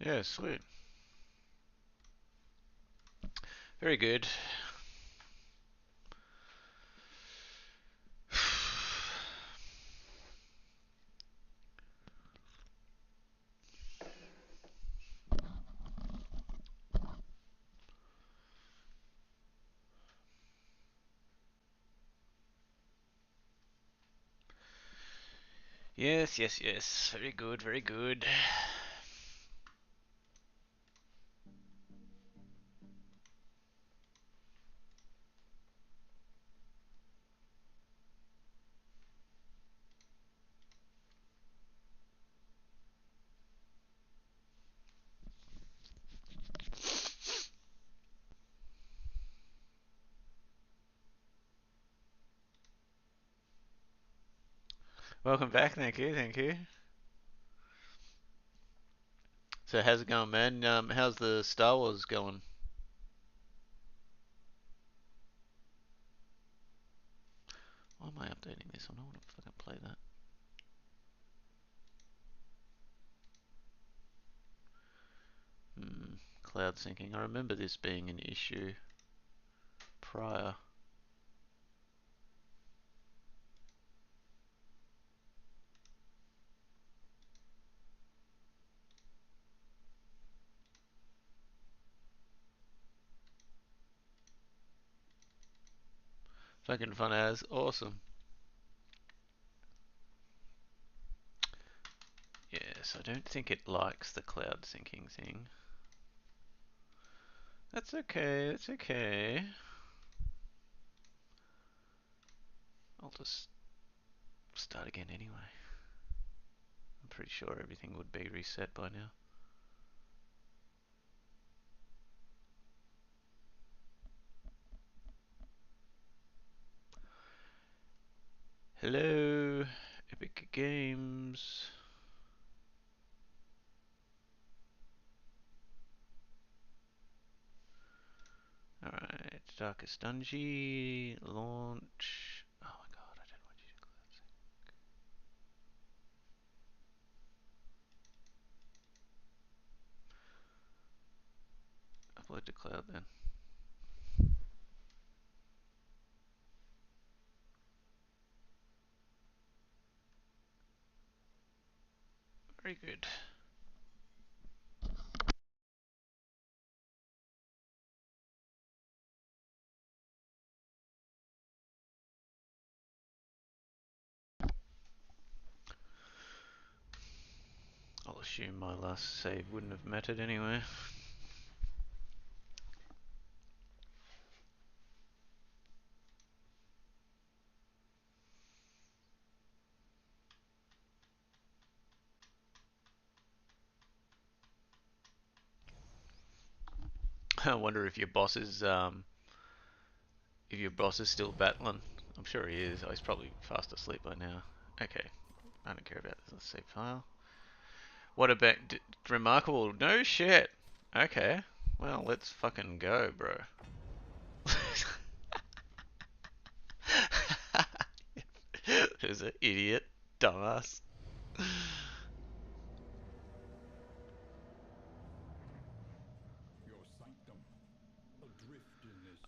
Yeah, sweet. Very good. Yes, yes, yes. Very good, very good. Welcome back, thank you, thank you. So how's it going, man? How's the Star Wars going? Why am I updating this? I don't want to fucking play that. Cloud syncing. I remember this being an issue prior. Fucking fun as. Awesome. Yes, I don't think it likes the cloud syncing thing. That's okay, that's okay. I'll just start again anyway. I'm pretty sure everything would be reset by now. Hello, Epic Games. Alright, Darkest Dungeon, launch. Oh my god, I don't want you to cloud sync. Upload to cloud then. Very good. I'll assume my last save wouldn't have mattered anyway. I wonder if your boss is still battling. I'm sure he is. Oh, he's probably fast asleep by now. Okay, I don't care about this. Let's save file. What about remarkable? No shit. Okay, well let's fucking go, bro. Who's an idiot, dumbass.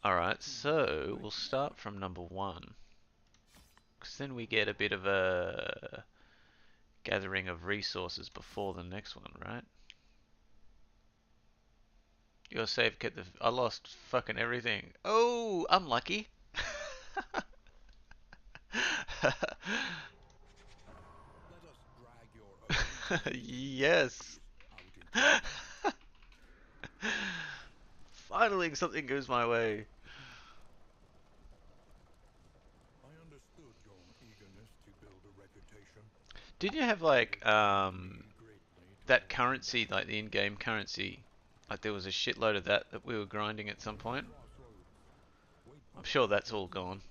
Alright, so we'll start from number one. Because then we get a bit of a gathering of resources before the next one, right? Your save kept the. I lost fucking everything. Oh, unlucky. Yes. Finally, something goes my way. Did you have like that currency, like the in-game currency? Like there was a shitload of that we were grinding at some point. I'm sure that's all gone.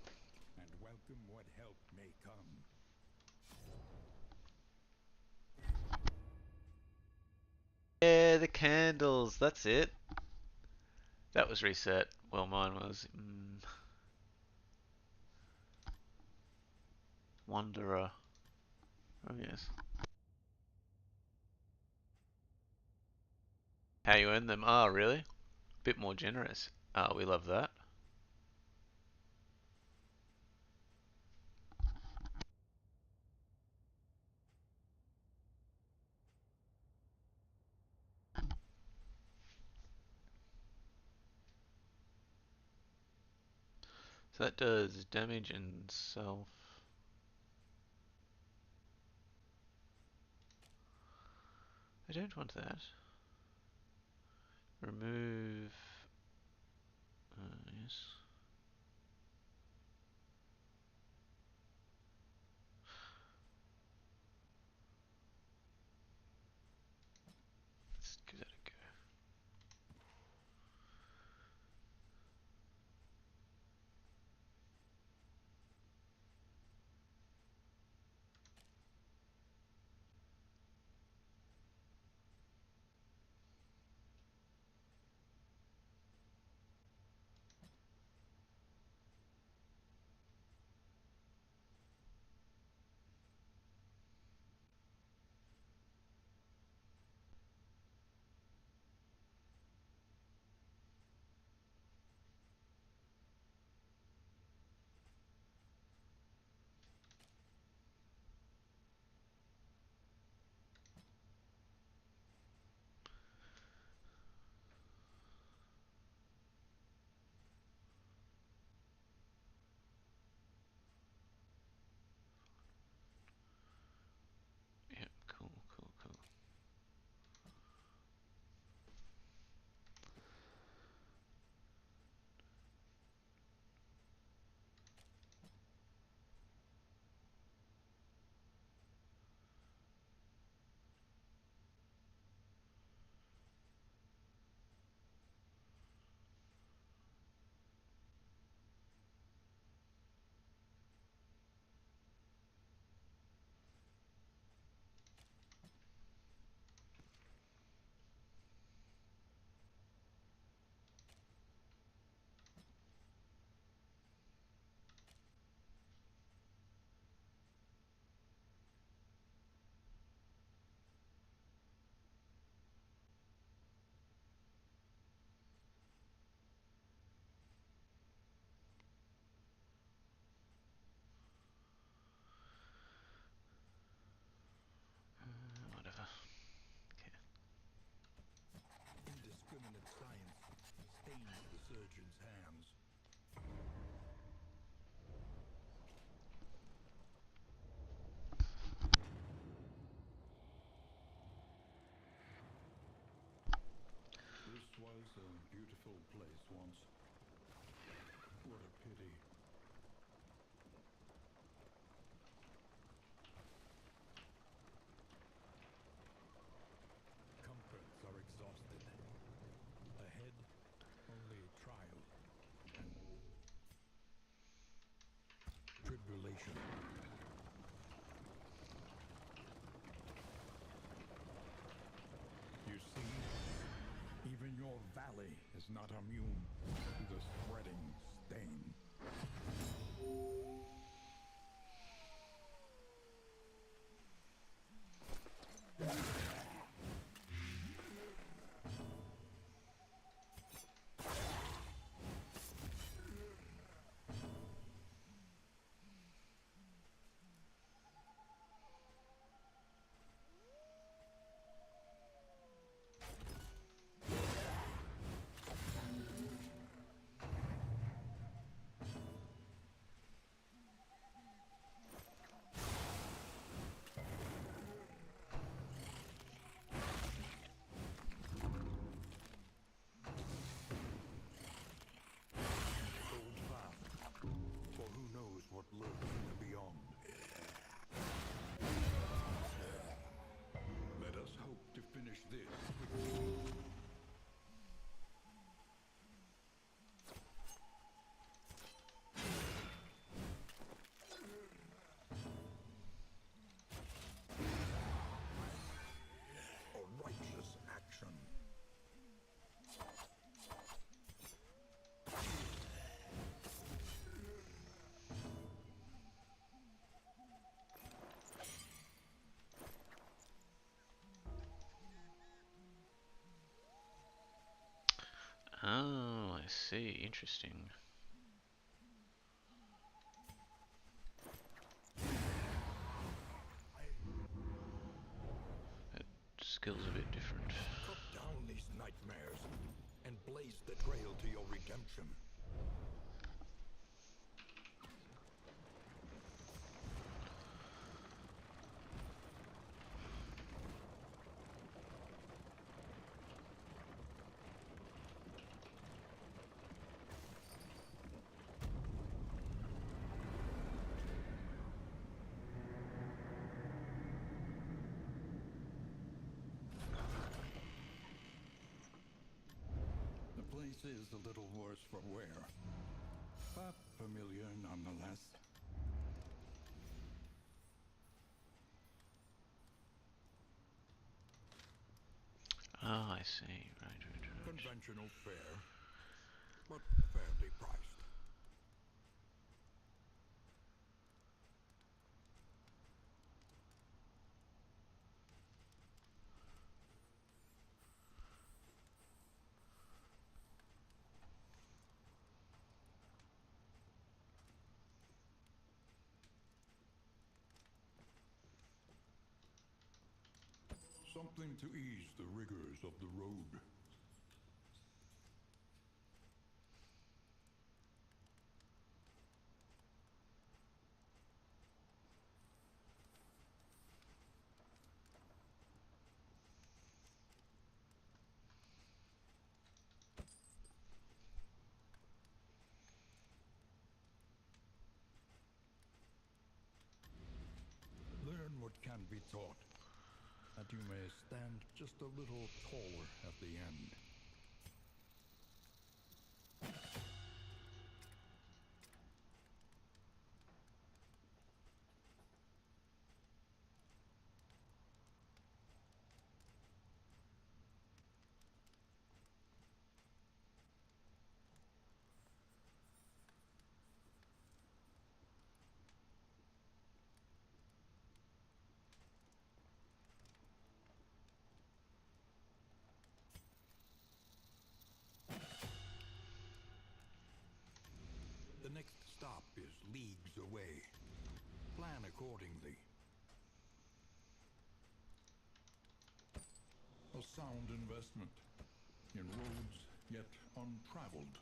Yeah, the candles. That's it. That was reset. Well, mine was. Wanderer. Oh yes. How you earn them? Oh, really? Bit more generous. Oh, we love that. So that does damage and self. I don't want that. Remove. Yes. Let's give that a go. Yep, cool, cool, cool. Whatever. Okay. Indiscriminate science stains the surgeon's hands. This was a beautiful place once. What a pity. Comforts are exhausted. Ahead, only trial and tribulation. You see, even your valley is not immune to the spreading stain. Oh, I see. Interesting. That skill's a bit different. Cut down these nightmares and blaze the trail to your redemption. The place is a little worse for wear, but familiar nonetheless. Oh, I see. Right. Conventional fare, but fairly priced. Something to ease the rigors of the road. Learn what can be taught, that you may stand just a little taller at the end. The next stop is leagues away. Plan accordingly. A sound investment in roads yet untraveled.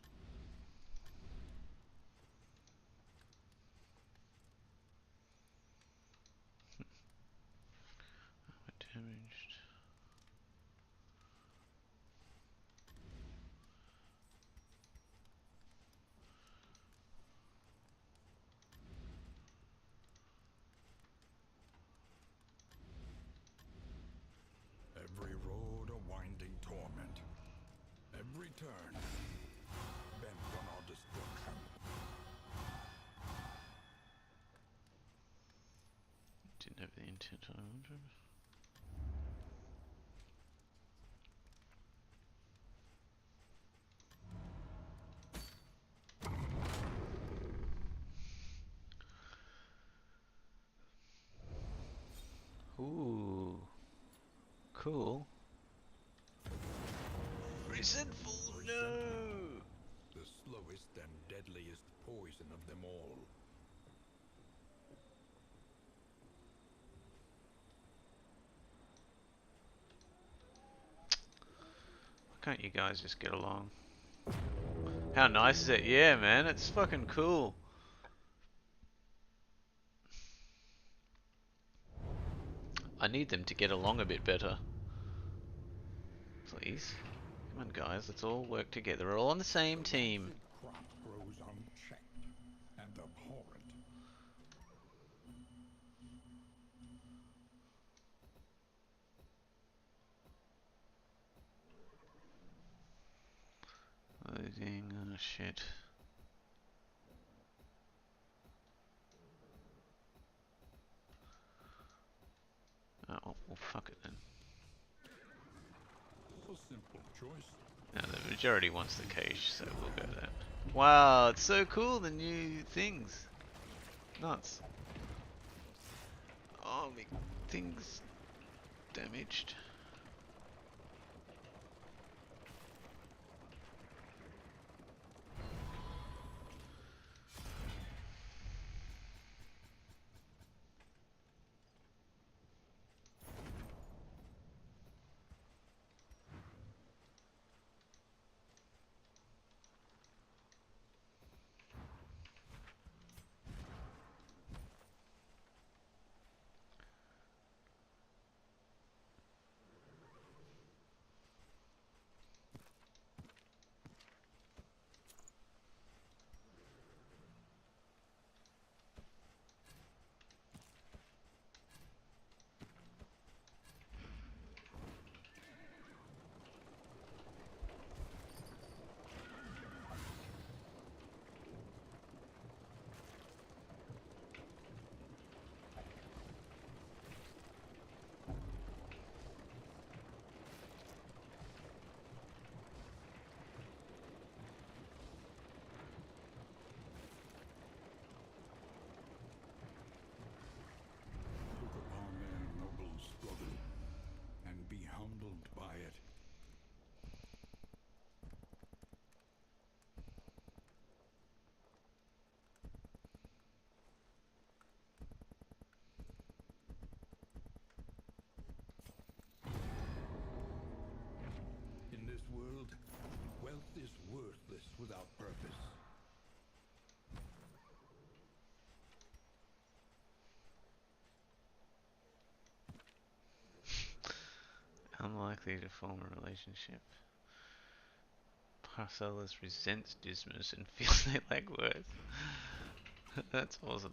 Damaged. Every road a winding torment. Every turn bent on our destruction. Didn't have the intent I wanted. Ooh. Cool. Resentful, no! The slowest and deadliest poison of them all. Why can't you guys just get along? How nice is it? Yeah, man, it's fucking cool. I need them to get along a bit better. Please. Come on, guys, let's all work together. We're all on the same team. The crop grows unchecked and abhorrent. Loading, oh shit. Oh, well, fuck it then. A simple choice. No, the majority wants the cache, so we'll go that. Wow, it's so cool, the new things. Nuts. Oh, my thing's damaged. unlikely to form a relationship. Parcellus resents Dismas and feels they lack words. That's awesome.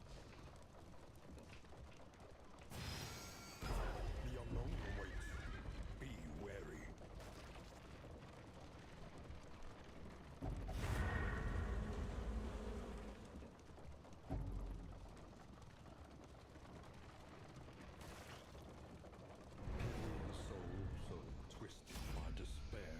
The unknown awaits. Be wary. A soul so twisted by despair.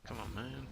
Come on, man.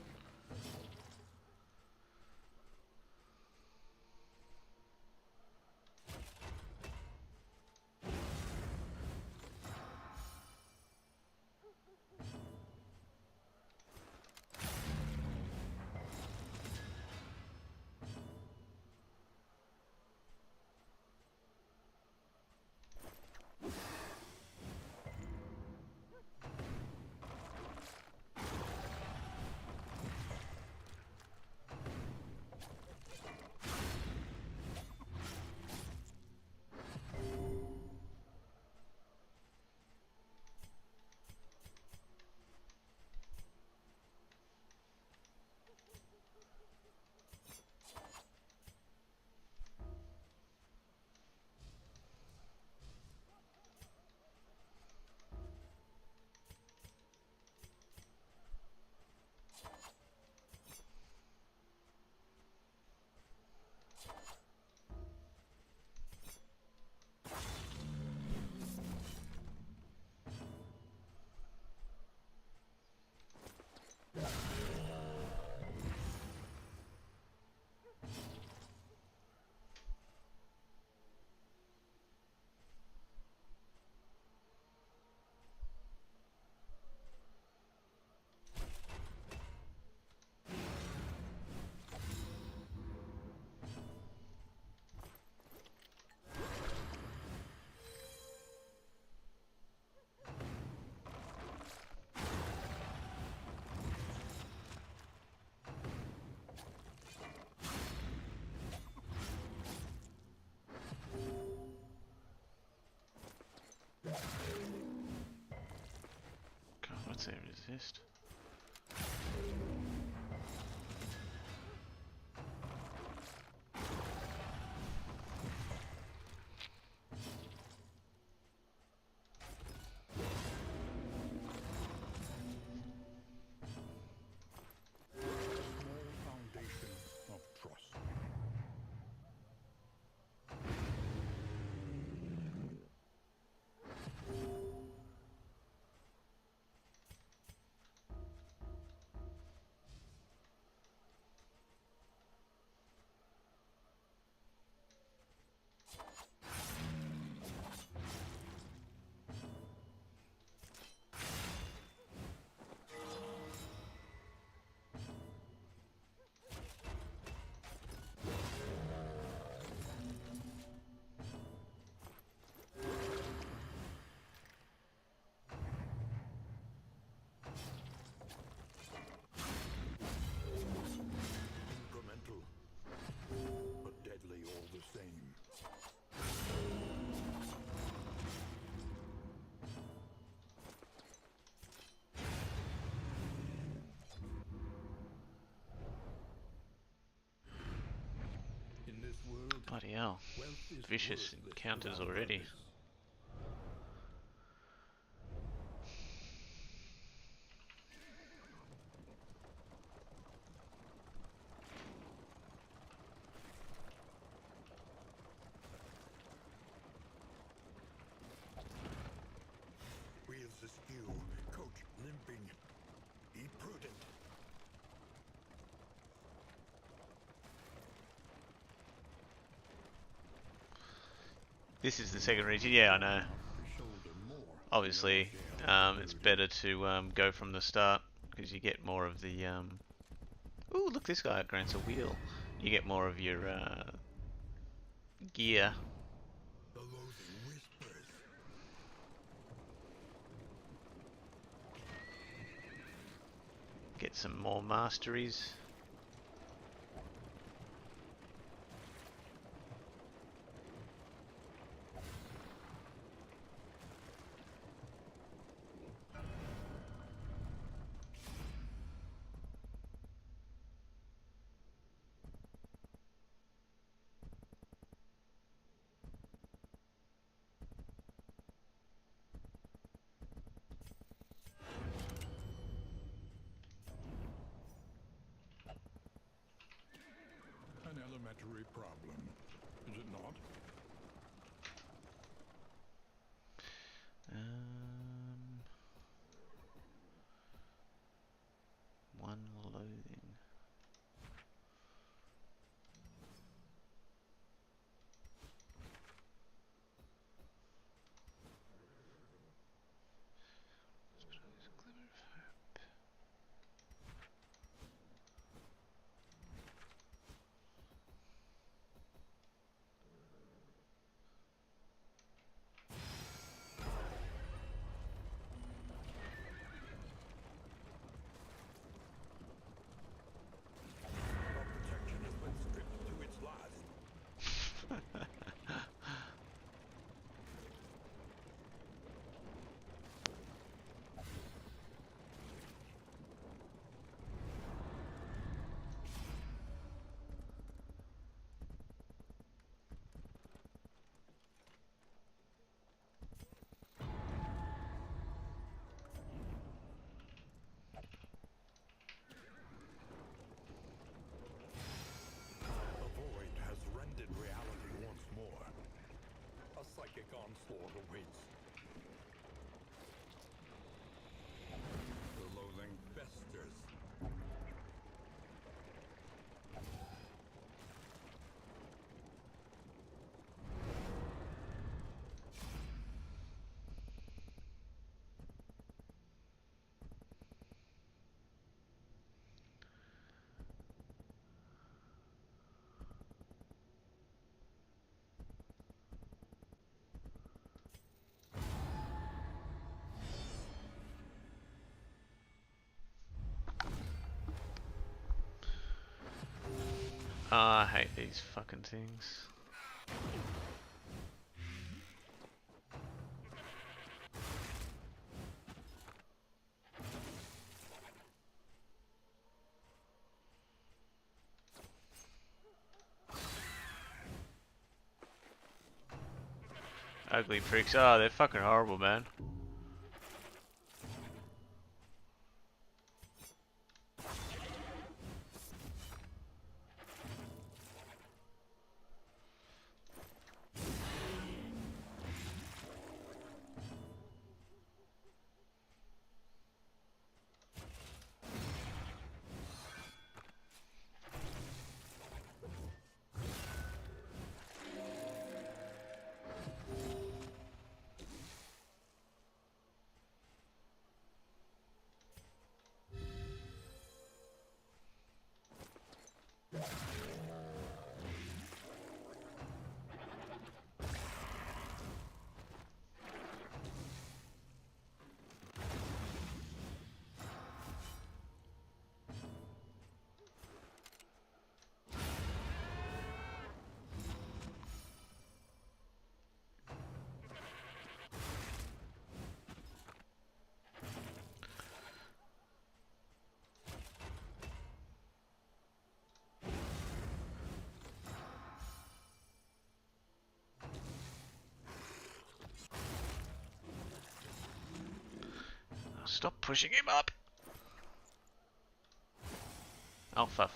God, what's that resist? Small foundation of trust. Incremental, but deadly all the same. In this world, Bloody hell. wealth is Vicious worthless encounters without already. others. you, coach limping. Be prudent. This is the second region. Yeah, I know. The shoulder more. Obviously, Never it's failed better to go from the start because you get more of the. Ooh, look, this guy grants a wheel. You get more of your gear. the loathing whispers. Get some more masteries. An elementary problem, is it not? Um, one loathing. Our protection has been stripped to its last. The void has rendered reality once more. A psychic onslaught awaits. The loathing festers. I hate these fucking things. Ugly pricks. Oh, they're fucking horrible, man. Stop pushing him up. Oh, fuck.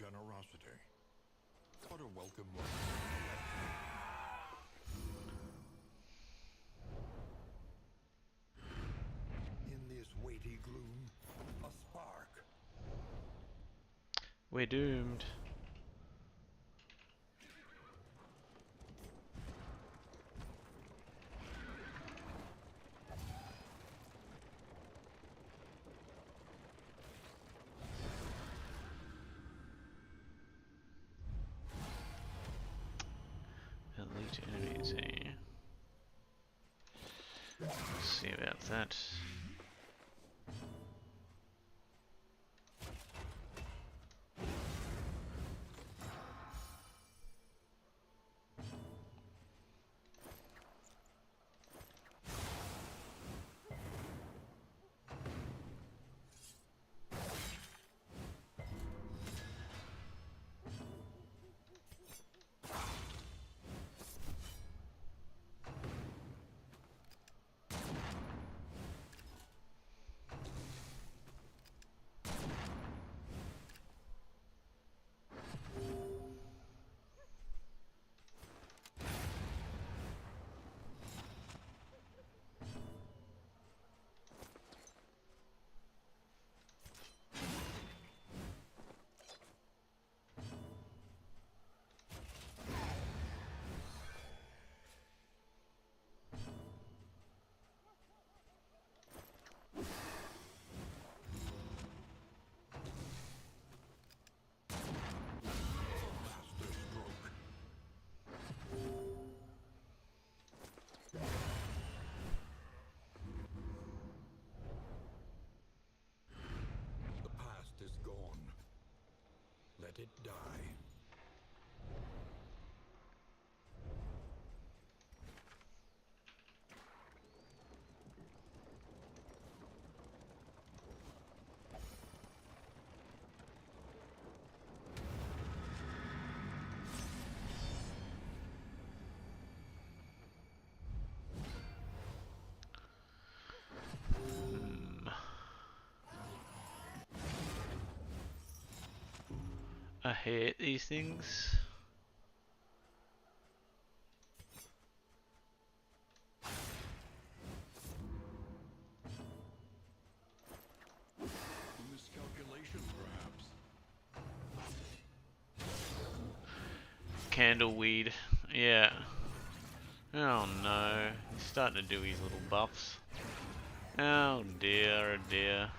generosity. What a welcome one. In this weighty gloom, a spark. We're doomed. Elite enemies, eh? Let's see about that. The past is gone. Let it die. I hate these things. Miscalculation, perhaps. Candleweed. Yeah. Oh no. He's starting to do his little buffs. Oh dear, oh dear.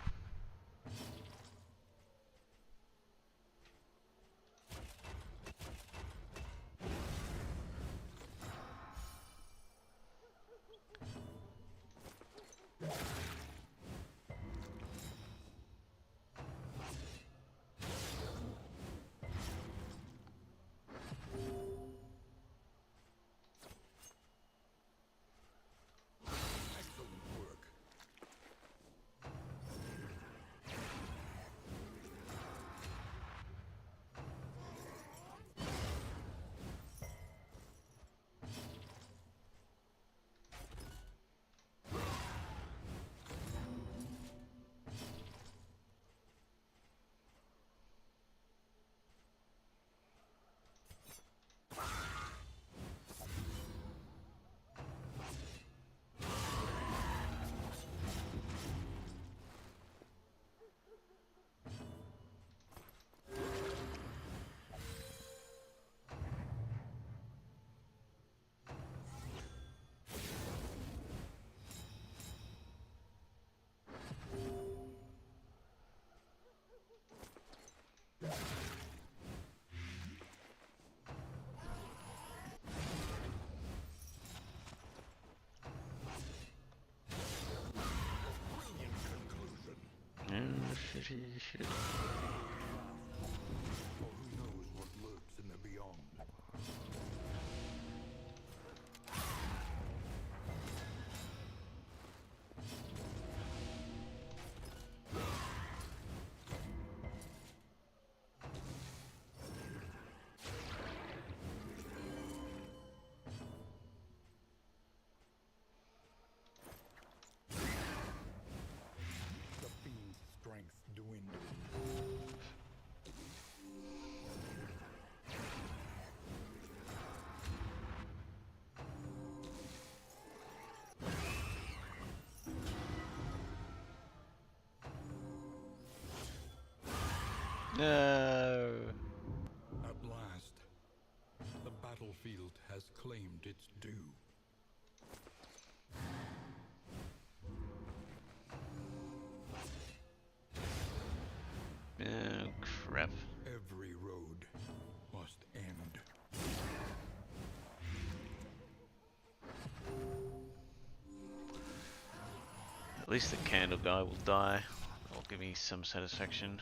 Excellent work. Brilliant conclusion. Shit. For who knows what lurks in the beyond. The fiend's strength dwindles. No. At last, the battlefield has claimed its due. Oh, crap. Every road must end. At least the candle guy will die. That'll give me some satisfaction.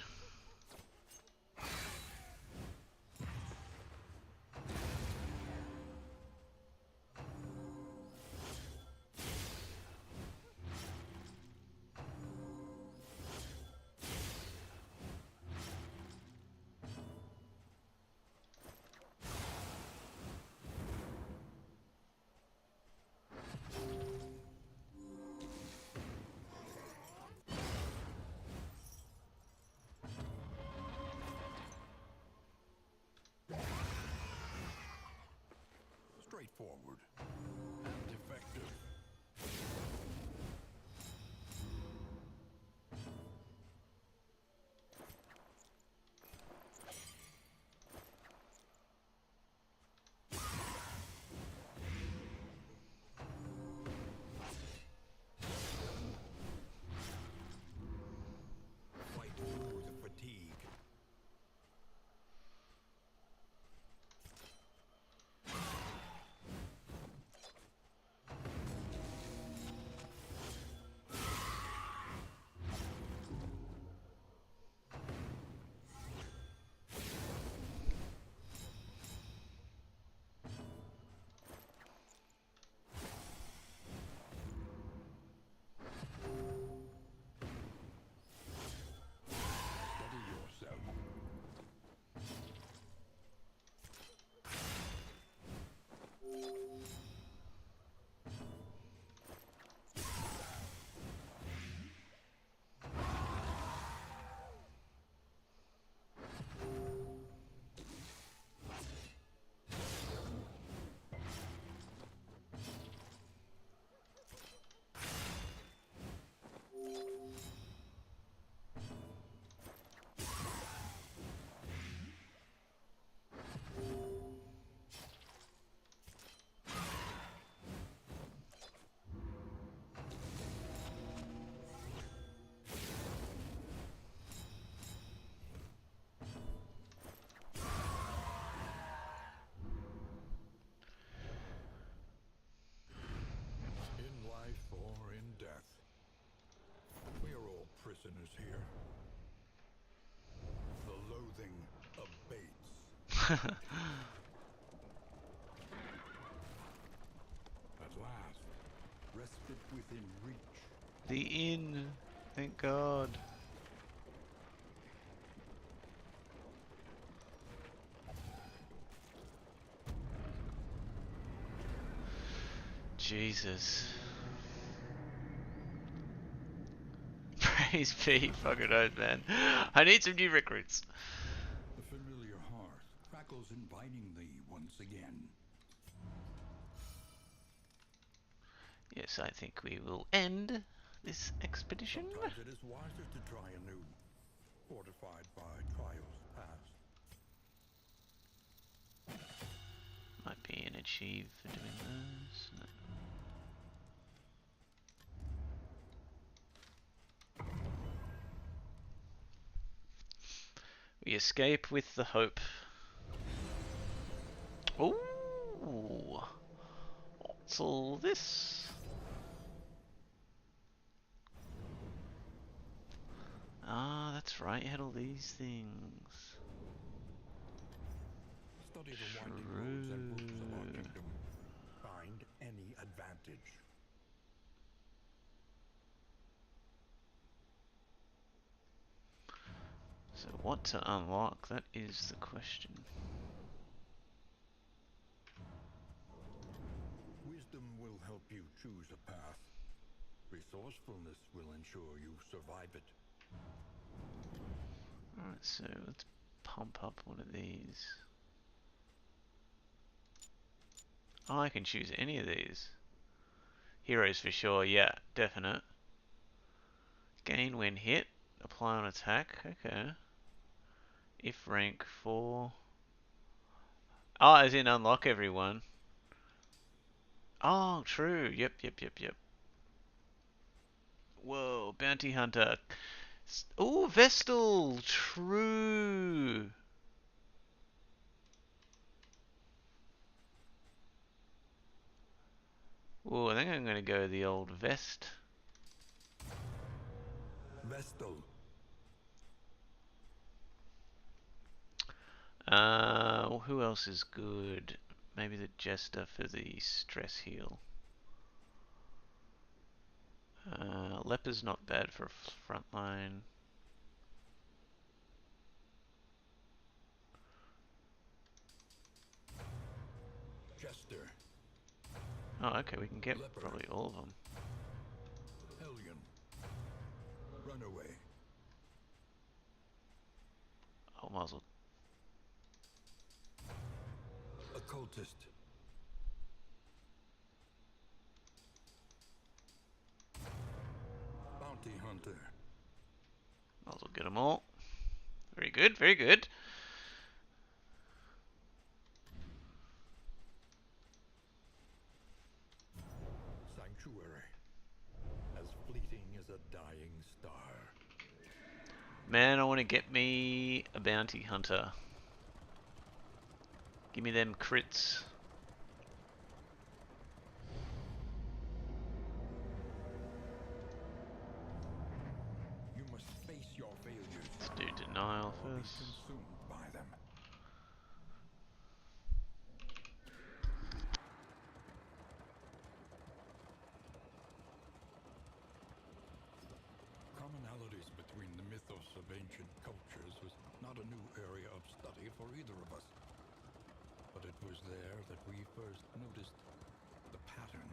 Straightforward and effective. Fight through the fatigue. Steady yourself. In life or in death, we are all prisoners here. The loathing abates. At last, respite within reach. The inn. Thank God. Jesus. Praise be, fucking oath, man. I need some new recruits. The familiar hearth crackles invitingly once again. Yes, I think we will end this expedition. Sometimes it is wiser to try anew, fortified by trials past. Might be an achieve for doing those. No. We escape with the hope. Ooh, what's all this? Ah, that's right, you had all these things. Study the winding roads and books of our kingdom. Find any advantage. So what to unlock, that is the question. Wisdom will help you choose a path. Resourcefulness will ensure you survive it. Alright, so let's pump up one of these. Oh, I can choose any of these. Heroes for sure, yeah, definite. Gain when hit, apply on attack, okay. If rank 4. Oh, as in unlock everyone. Oh, true. Yep. Whoa, bounty hunter. Oh, Vestal. True. Oh, I think I'm gonna go the old vest. Vestal. Who else is good? Maybe the Jester for the stress heal. Leper's not bad for a frontline. Jester. Oh, okay, we can get Leper. probably all of them. Hellion. Runaway. Oh, might as well. Occultist. Bounty hunter. Might as well get them all. Very good, very good. Sanctuary. As fleeting as a dying star. Man, I want to get me a bounty hunter. Give me them crits. You must face your failures. Let's do denial Or be first. consumed by them. Commonalities between the mythos of ancient cultures was not a new area of study for either of us. But it was there that we first noticed the pattern.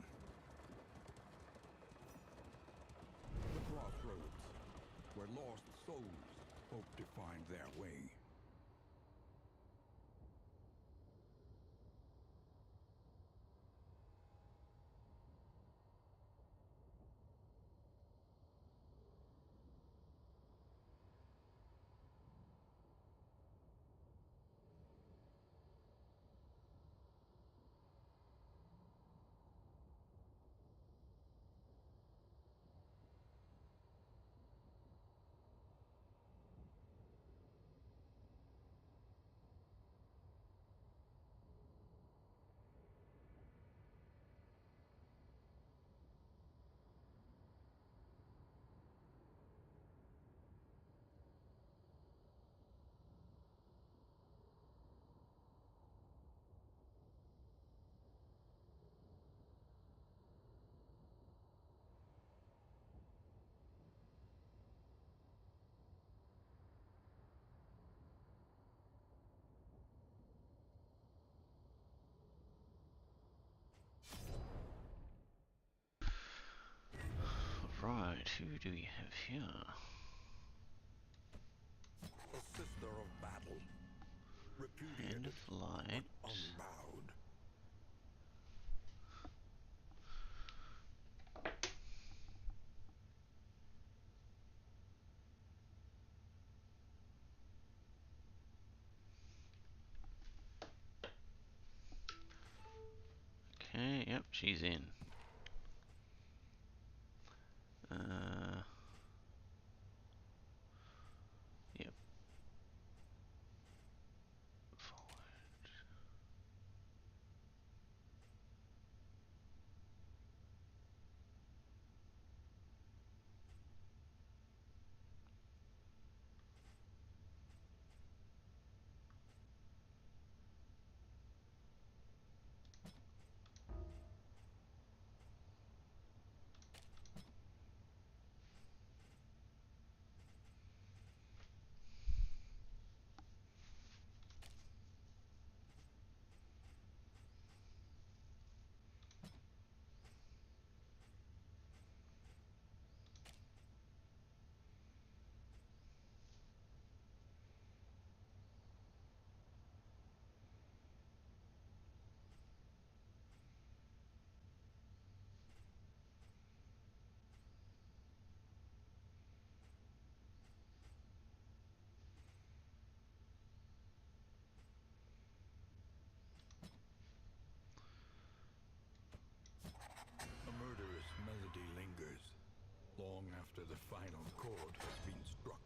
The crossroads, where lost souls hope to find their way. Right, who do we have here? A sister of battle, Hand repudiated of Light. but unbowed. Okay, yep, she's in. Yep. Forward. after the final chord has been struck.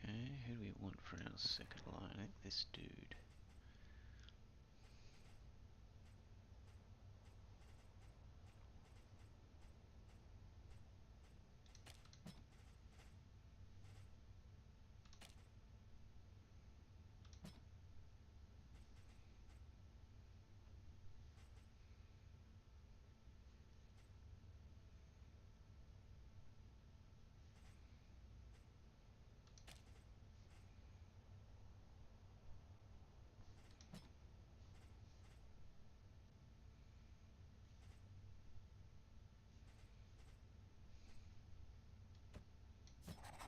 Okay, who do we want for our second line? I think this dude.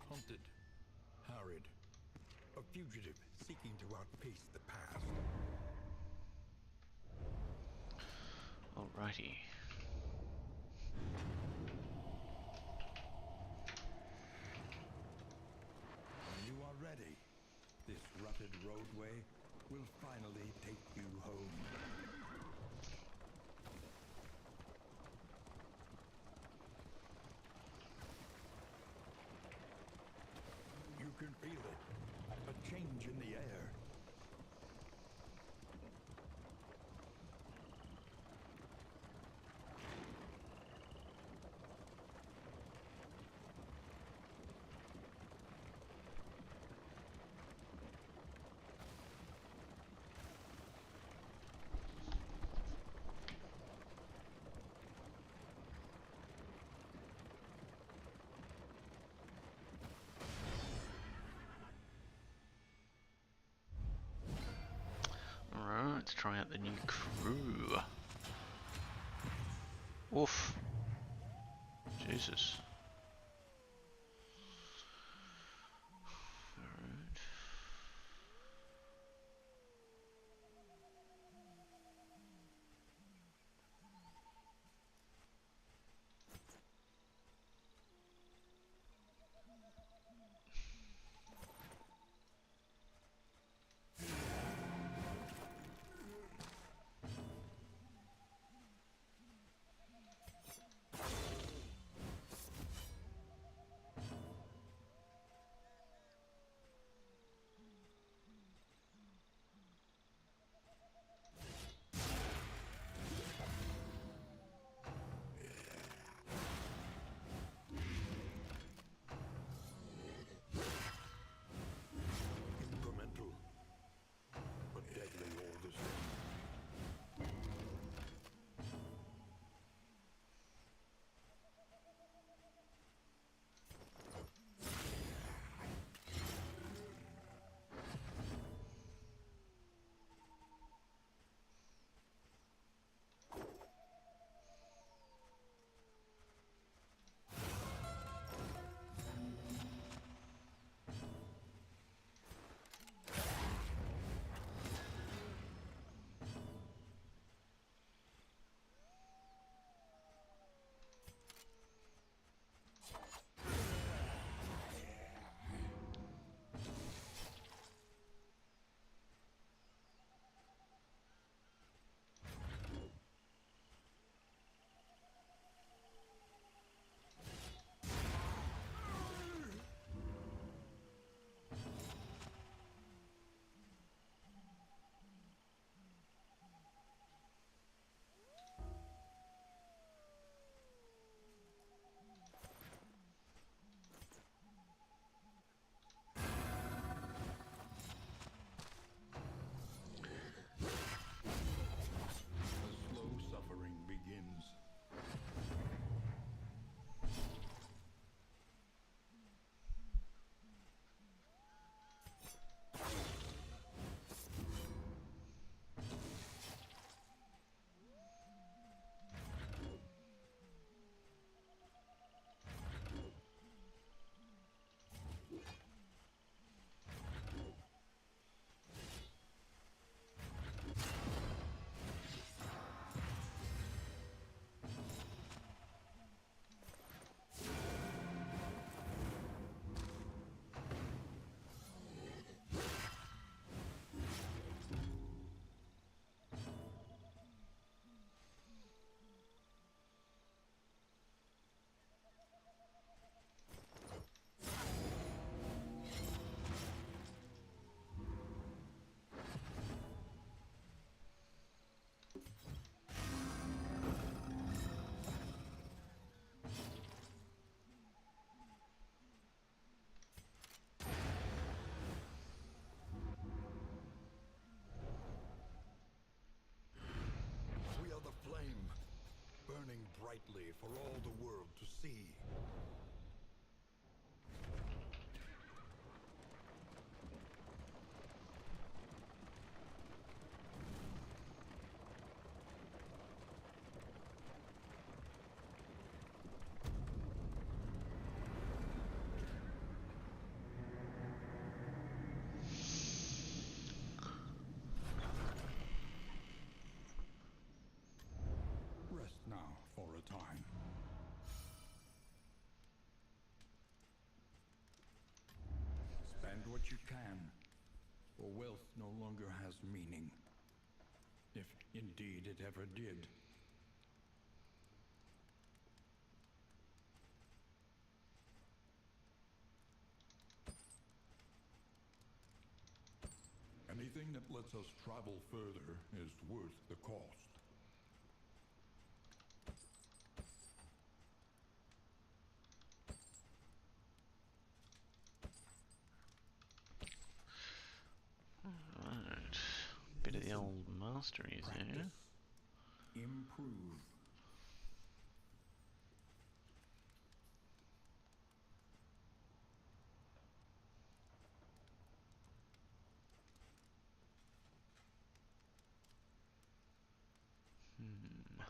Hunted, harried, a fugitive seeking to outpace the past. Alrighty. When you are ready, this rutted roadway will finally take you home. You can feel it, a change in the air. Alright, let's try out the new crew. Oof. Jesus. Alright. clearly for all the world to see. Rest now for a time. Spend what you can, for wealth no longer has meaning. If indeed it ever did. Anything that lets us travel further is worth the cost. Right. Bit of the Listen, old masteries practice, there. improve. Hmm.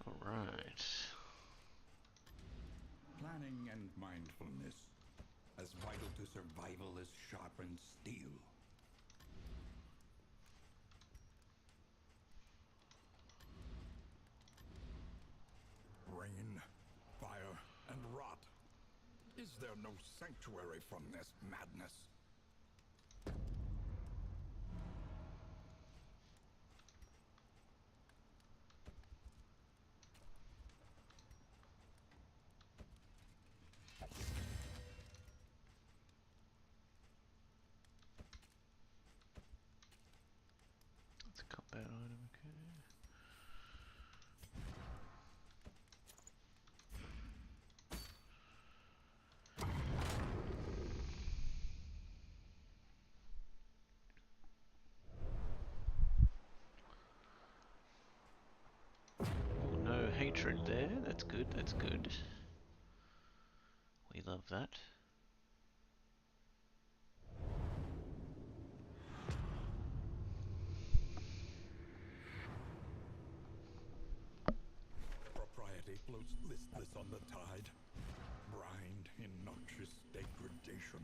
Alright. Planning and mindfulness, as vital to survival as sharpened steel. Rain, fire, and rot. Is there no sanctuary from this madness? That's a combat item, okay. No hatred there, that's good, that's good. We love that. Propriety floats listless on the tide, brined in noxious degradation.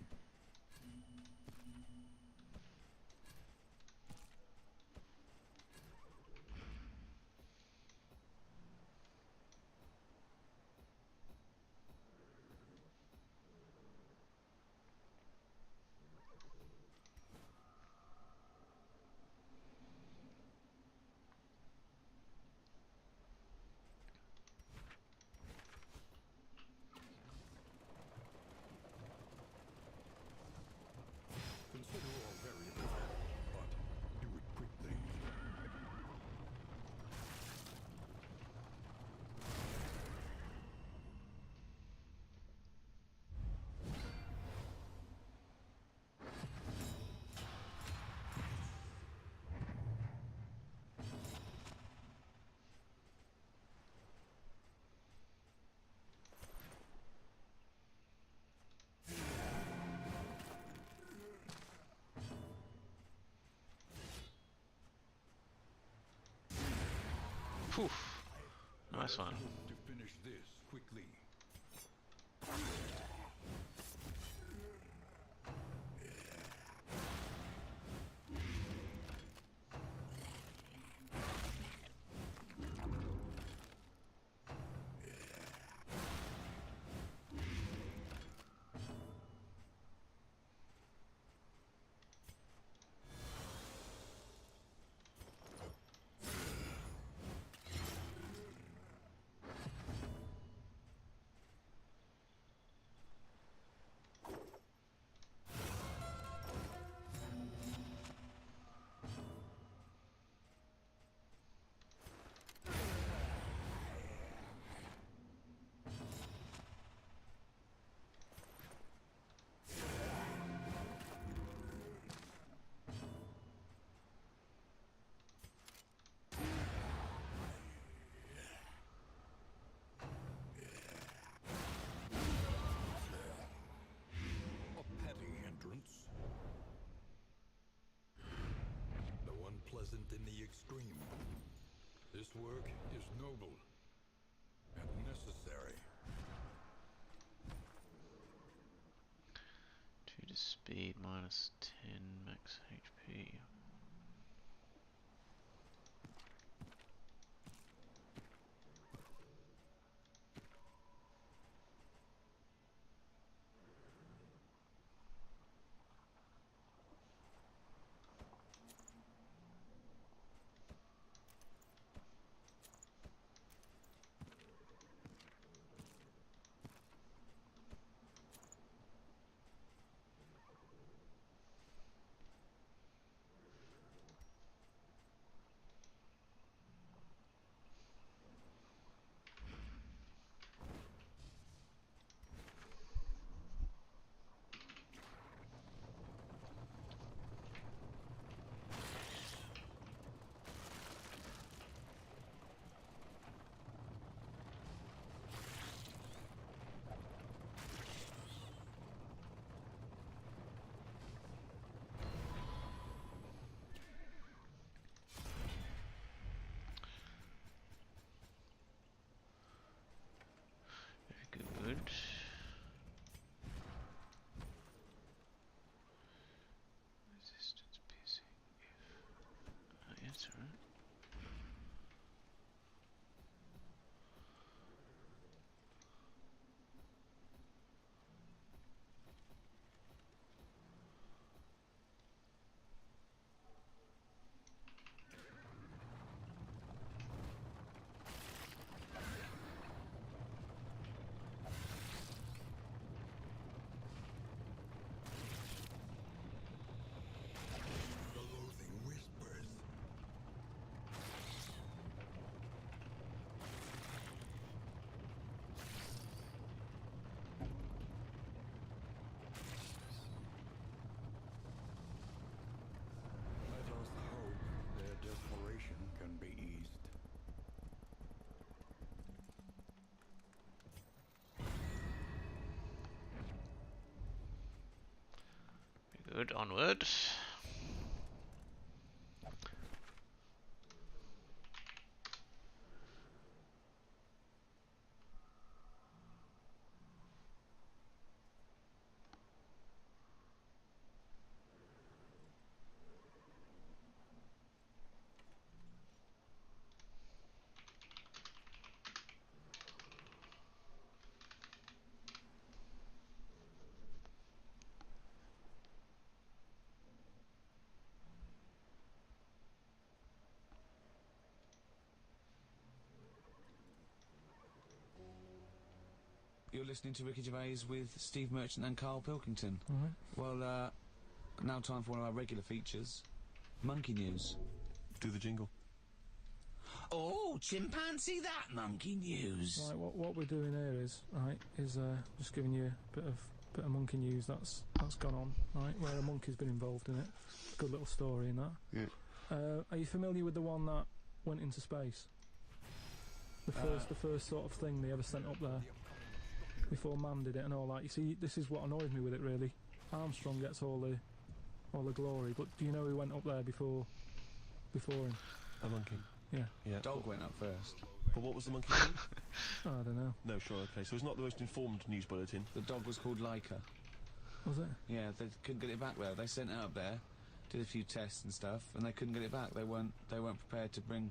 Phew. Nice Let us one. hope to finish this quickly. In the extreme. This work is noble and necessary. 2 to speed, minus 10 max HP. Good. Resistance piercing. Yes, alright. The loathing whispers. Let us hope their desperation can be eased. Good, onward. You're listening to Ricky Gervais with Steve Merchant and Carl Pilkington. Well, now time for one of our regular features, Monkey News. Do the jingle. Oh, chimpanzee that Monkey News. Right, what we're doing here is just giving you a bit of monkey news that's gone on, right? Where a monkey's been involved in it. Good little story in that. Yeah. Are you familiar with the one that went into space? The first sort of thing they ever sent up there before man did it and all that. You see, this is what annoys me with it really. Armstrong gets all the glory, but do you know who went up there before him? A monkey. Yeah. Yeah. Dog went up first. But what was the monkey called? Oh, I don't know. No, sure, okay. So it's not the most informed news bulletin. The dog was called Leica. Was it? Yeah, they couldn't get it back there. They sent it up there, did a few tests and stuff, and they couldn't get it back. They weren't prepared to bring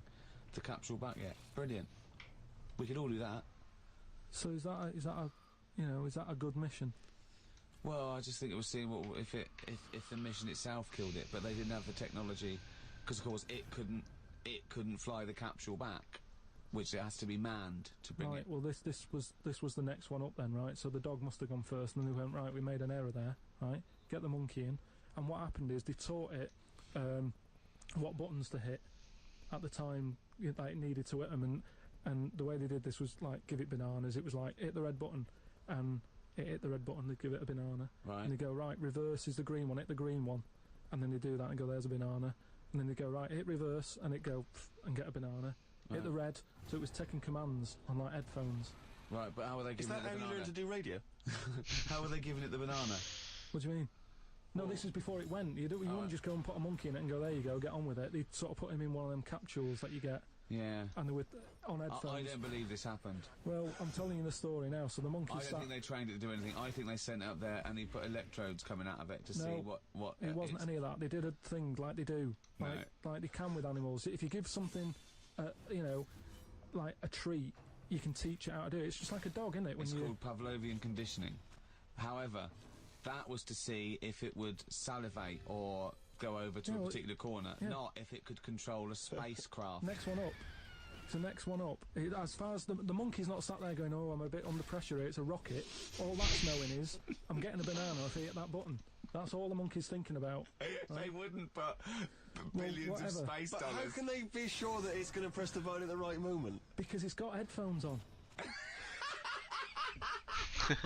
the capsule back yet. Brilliant. We could all do that. So is that a good mission? Well, I just think it was seeing what if the mission itself killed it, but they didn't have the technology, because of course it couldn't fly the capsule back, which it has to be manned to bring Right. it. Well, this was the next one up then, right? So the dog must have gone first, and then they went, right, we made an error there, right? Get the monkey in, and what happened is they taught it what buttons to hit at the time that it needed to hit them, and the way they did this was like give it bananas. It was like hit the red button, and it hit the red button. They'd give it a banana, Right. and they go right. Reverse is the green one. Hit the green one, and then they do that and go there's a banana, and then they go right. Hit reverse, and it go and get a banana. Hit the red, so it was taking commands on like headphones. Right, but how were they Is giving that it the how you banana? learn to do radio? How were they giving it the banana? What do you mean? No, this is before it went. You wouldn't just go and put a monkey in it and go, there you go, get on with it. They'd sort of put him in one of them capsules that you get, Yeah. and they were on headphones. I don't believe this happened. Well, I'm telling you the story now. So the monkey I sat... don't think they trained it to do anything. I think they sent it up there and he put electrodes coming out of it to see what. It wasn't any of that. They did a thing like they do, like they can with animals. If you give something, like a treat, you can teach it how to do it. It's just like a dog, isn't it? It's called Pavlovian conditioning. However, that was to see if it would salivate or go over to a particular corner, not if it could control a spacecraft. Next one up. It's the next one up. As far as the monkey's not sat there going, oh, I'm a bit under pressure here, it's a rocket. All that's knowing is, I'm getting a banana if I hit that button. That's all the monkey's thinking about. Right? They wouldn't put billions of space But dollars. how can they be sure that it's going to press the button at the right moment? Because it's got headphones on. They're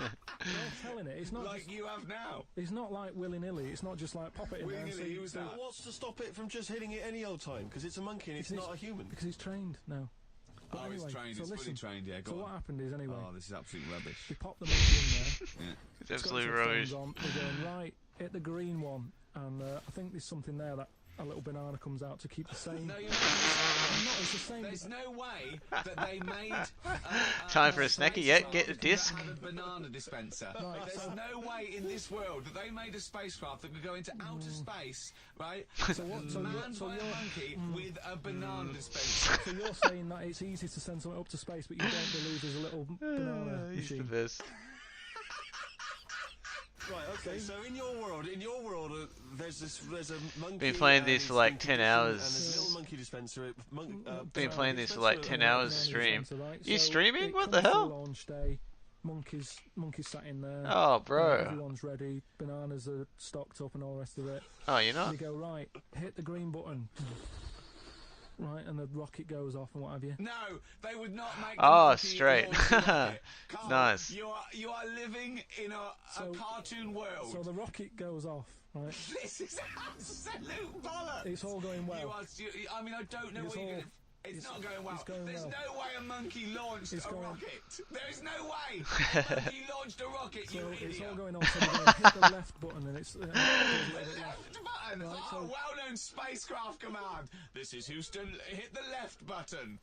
telling it. It's not like just, you have now. it's not like willy-nilly. It's not just like pop it in there and Willy-nilly, see. who's that? What's to stop it from just hitting it any old time? Because it's a monkey and it's not a human. Because he's trained now. But Oh, anyway, it's trained. so It's fully listen, trained. Yeah, go So on. what happened is anyway, Oh, this is absolute rubbish. they pop the monkey in there. Yeah. It's It's got absolute its rubbish. headphones on, they're going right. Hit the green one, and I think there's something there that a little banana comes out to keep the same. No, you're No, not. it's the same. There's no way that they made. Time for a snacky yet? Get a disc. That had a banana dispenser. Right, There's so- no way in this world that they made a spacecraft that could go into outer space, right? So what? So Manned you're, by a monkey with a banana dispenser. so you're saying that it's easy to send something up to space, but you don't believe there's a little banana He's the machine. best. Right, okay, so in your world, there's a monkey. Been playing and this it's for like in 10 condition, hours. And there's a little monkey dispenser. Been playing this for dispenser like 10 at- hours Banana stream. dispenser, right? You So streaming? it What the comes to hell? Launch day. Monkeys sat in there. Oh, bro. Everyone's ready. Bananas are stocked up and all the rest of it. Oh, you're not? They go right. Hit the green button. Right, and the rocket goes off and what have you. No, they would not make. the Oh, monkey straight. launch the rocket. Carl, Nice. You are living in a So- cartoon world. So the rocket goes off, right? This is absolute bollocks. It's all going well. I mean, I don't know It's what you're all- going to... It's not going well. it's going There's well. no way a monkey launched It's a going- rocket. There is no way a monkey launched a rocket, you So idiot. it's all going on. So they're going to hit the left button and it's... it goes a little bit left. Left button. Right, Oh, so- well-known spacecraft command. This is Houston. Hit the left button.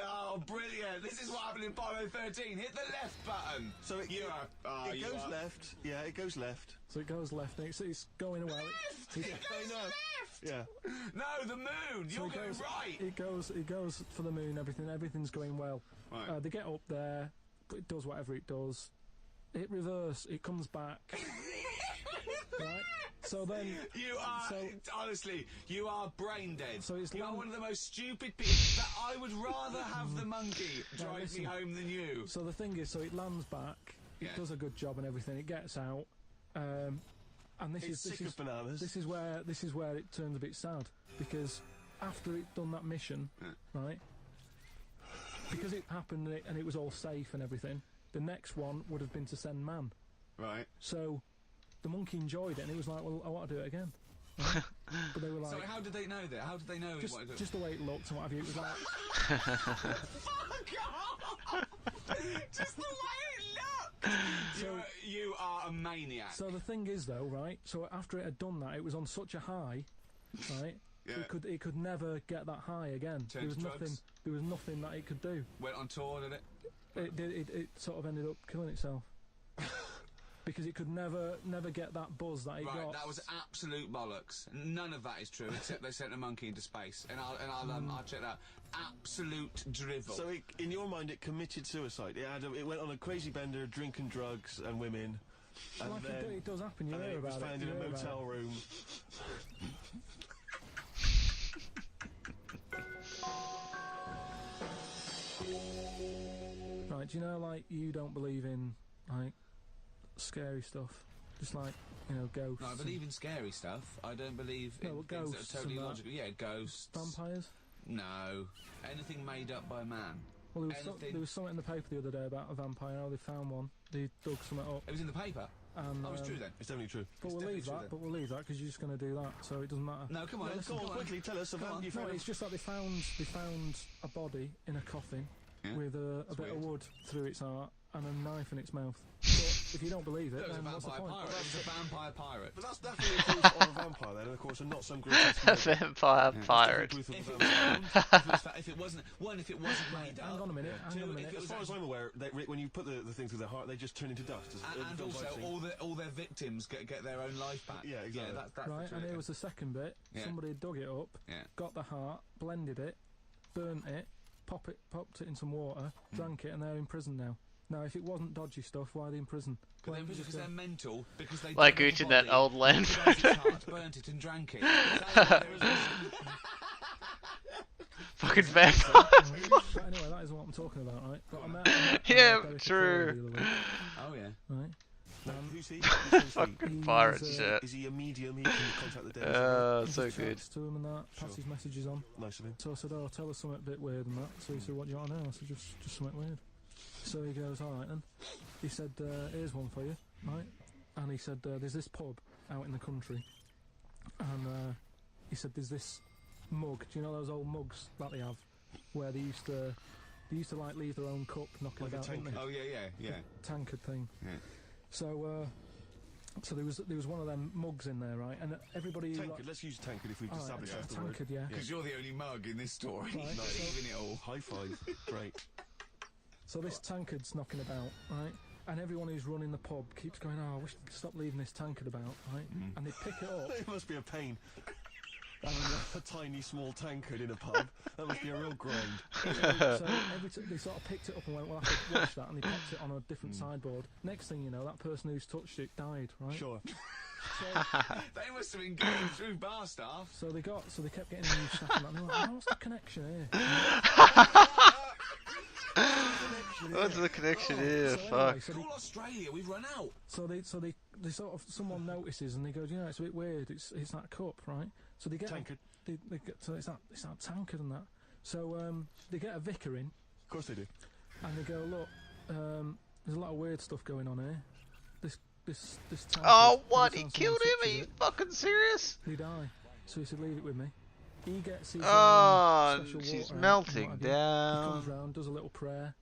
Oh, brilliant. This is what happened in Apollo 13. Hit the left button. So it goes left. Yeah, it goes left. So it goes left and it's going well. Left. It goes left. Yeah. No, the moon. So You're it going goes, right. It goes for the moon. Everything's going well. Right. They get up there. It does whatever it does. Hit reverse. It comes back. Right. So then. You are, So- honestly, you are brain dead. So it's you are long- one of the most stupid people. That I would rather have the monkey Now drive me listen. home than you. So the thing is, so it lands back. It Yeah. does a good job and everything. It gets out. And this It's is sick of bananas. this is where it turns a bit sad, because after it done that mission, right? Because it happened and it was all safe and everything. The next one would have been to send man. Right. So the monkey enjoyed it and it was like, well, I want to do it again. Right? But they were like, So how did they know that? How did they know just, what it was? just the way it looked and what have you. It was like, Fuck off! Just the way it looked! You are a maniac. so the thing is though, right? So after it had done that, it was on such a high, right? Yeah. It could never get that high again. Turned to drugs. There was nothing that it could do. Went on tour, did it? It sort of ended up killing itself. Because it could never get that buzz that it got. Right, that was absolute bollocks. None of that is true, except they sent a monkey into space, and I'll check that. Absolute drivel. So, in your mind, it committed suicide. It went on a crazy bender, drinking drugs and women. And like then, it does happen. You hear it was about it. found in a motel room. Right, do you know, like, you don't believe in, like, scary stuff? Just like, you know, ghosts. No, I believe in scary stuff. I don't believe in things ghosts that are totally and that. logical. Yeah, ghosts. Vampires? No. Anything made up by man. Well, there was something in the paper the other day about a vampire. How they found one. They dug something up. It was in the paper. And, Oh, it's true then. It's definitely true. But we'll leave that. But we'll leave that because you're just going to do that, so it doesn't matter. No, come on, Come on, quickly, tell us about you No, found it's just that they found a body in a coffin Yeah. with a bit weird. of wood through its heart and a knife in its mouth. But if you don't believe it, It was a then what's the vampire point? pirate. It was a vampire pirate. But that's definitely proof of a vampire then, and of course, and not some grotesque A murder. vampire Yeah. pirate. Proof of a If it, vampire. if it wasn't made up. Hang on a minute. Two, Hang on a if minute. it As was far as I'm aware, when you put the thing through their heart, they just turn into dust. and also all their victims get their own life back. Yeah, exactly. that's Right, the and truth. here was the second bit. Yeah. Somebody dug it up, Yeah. got the heart, blended it, burnt it, popped it in some water, drank it, and they're in prison now. Now, if it wasn't dodgy stuff, why are they in prison? Why don't you Because just they're go- mental. Because they Like dug up Gooch a in that body, old land put it on its photo. heart, burnt it and drank it. There is- Fucking vampire. But anyway, that isn't what I'm talking about, right? But I met Yeah, Derek true. Acorah the other week, Oh yeah. right? Who's he? Fucking He's, pirate uh, shit. Is he a medium? He can contact the dead. Oh, He so just good. chats to him and that, pass his messages on. Nice of him. So I said, oh, tell us something a bit weird and that. So he said, what do you want to know? I said, just something weird. So he goes, all right then. He said, here's one for you, right? And he said, there's this pub out in the country. And he said, there's this mug. Do you know those old mugs that they have? Where they used to like leave their own cup knocking Like a about, didn't tankard. they? Oh yeah. Tankard thing. Yeah. So there was one of them mugs in there, right? And everybody Tankard. Let's use tankard if we've All right, established that's the tankard, word. yeah. Because you're the only mug in this story. Right, Not so- even it all. High five. Great. So this tankard's knocking about, right? And everyone who's running the pub keeps going, oh, I wish they'd stop leaving this tankard about, right? And they pick it up. It must be a pain. Having a tiny, small tankard in a pub. That must be a real grind. So they sort of picked it up and went, well, I have to wash that, and they popped it on a different sideboard. Next thing you know, that person who's touched it died, right? Sure. So, They must have been going through bar staff. so they kept getting a new staff and that, and they were like, oh, what's the connection here? What's the connection here? So Fuck. anyway, so Call Australia, we've run out. they sort of, someone notices and they go, you know, it's a bit weird, it's that cup, right? So they get Tankard. they get, so it's that tankard and that. So they get a vicar in Of course they do. and they go, look, there's a lot of weird stuff going on here. This tankard, Oh, what? every He time killed someone him? Are touches you it, fucking serious? they die. So he said, leave it with me. He gets his Oh, special she's water out melting and what have you. He comes down. round, does a little prayer,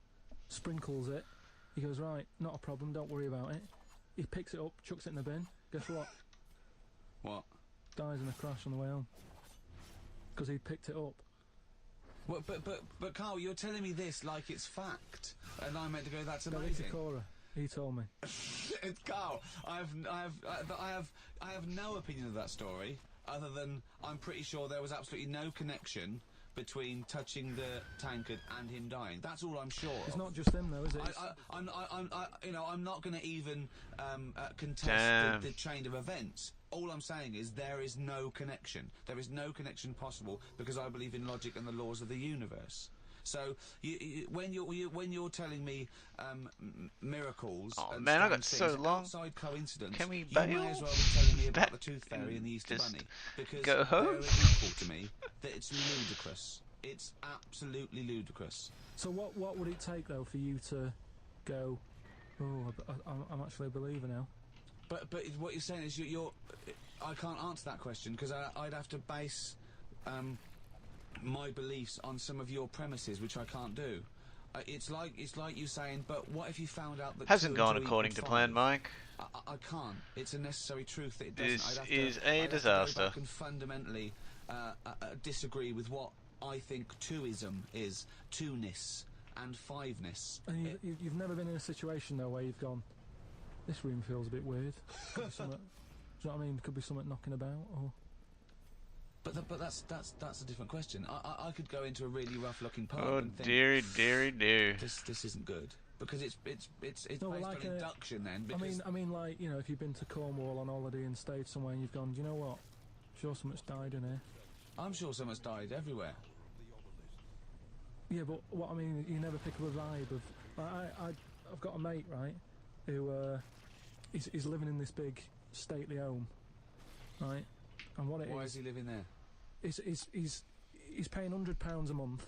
sprinkles it. He goes, right, not a problem, don't worry about it. He picks it up, chucks it in the bin. Guess what? What? Dies in a crash on the way home. Because he picked it up. Well, but Carl, you're telling me this like it's fact, and I'm meant to go. That's Derek amazing. Acorah, he told me. It's Carl. I have no opinion of that story, other than I'm pretty sure there was absolutely no connection between touching the tankard and him dying. That's all I'm sure. It's of. not just him though, is it? I'm not going to even contest Damn. the chain of events. All I'm saying is there is no connection. There is no connection possible because I believe in logic and the laws of the universe. So when you're telling me miracles, Oh, and man, I got strange so things, long. outside coincidence, Can we you bail? may as well be telling me about Back the Tooth Fairy and the Easter just Bunny because go home? they're equal to me. That it's ludicrous. It's absolutely ludicrous. So what would it take though for you to go, oh, I'm actually a believer now? But what you're saying is you're I can't answer that question because I'd have to base my beliefs on some of your premises, which I can't do. It's like you saying, but what if you found out that Hasn't 2 and gone 2 according to equal plan, 5? Mike. I can't. It's a necessary truth that it doesn't. This I'd have is to, a I'd have to disaster. go back and fundamentally disagree with what I think twoism is, two-ness and fiveness. And you've never been in a situation though where you've gone, this room feels a bit weird. Could be something, do you know what I mean? Could be something knocking about, or. But that's a different question. I could go into a really rough-looking pub Oh and think, dearie, dearie, dear. this isn't good, because it's No, based like on induction then. I Because mean, like, you know, if you've been to Cornwall on holiday and stayed somewhere and you've gone, do you know what? Sure, something's died in here. I'm sure someone's died everywhere. Yeah, but what I mean, you never pick up a vibe of. I've got a mate, right, who is living in this big stately home, right, and what it Why is he living there? he's paying £100 a month,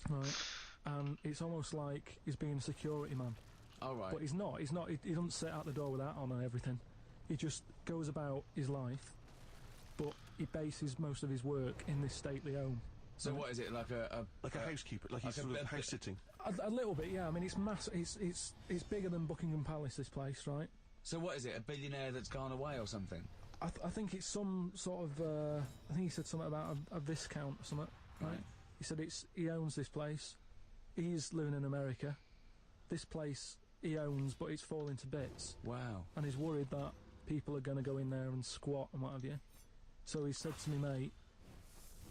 right, and it's almost like he's being a security man. Oh, right. But he's not. He doesn't sit out the door with that on and everything. He just goes about his life, but he bases most of his work in this stately home. So what is it, like a housekeeper, like he's like a sort of bed- house sitting. A little bit, yeah. I mean, it's massive. It's bigger than Buckingham Palace. This place, right? So what is it, a billionaire that's gone away or something? I think it's some sort of. I think he said something about a viscount or something. Right? He said he owns this place. He's living in America. This place he owns, but it's falling to bits. Wow. And he's worried that people are going to go in there and squat and what have you. So he said to me, mate,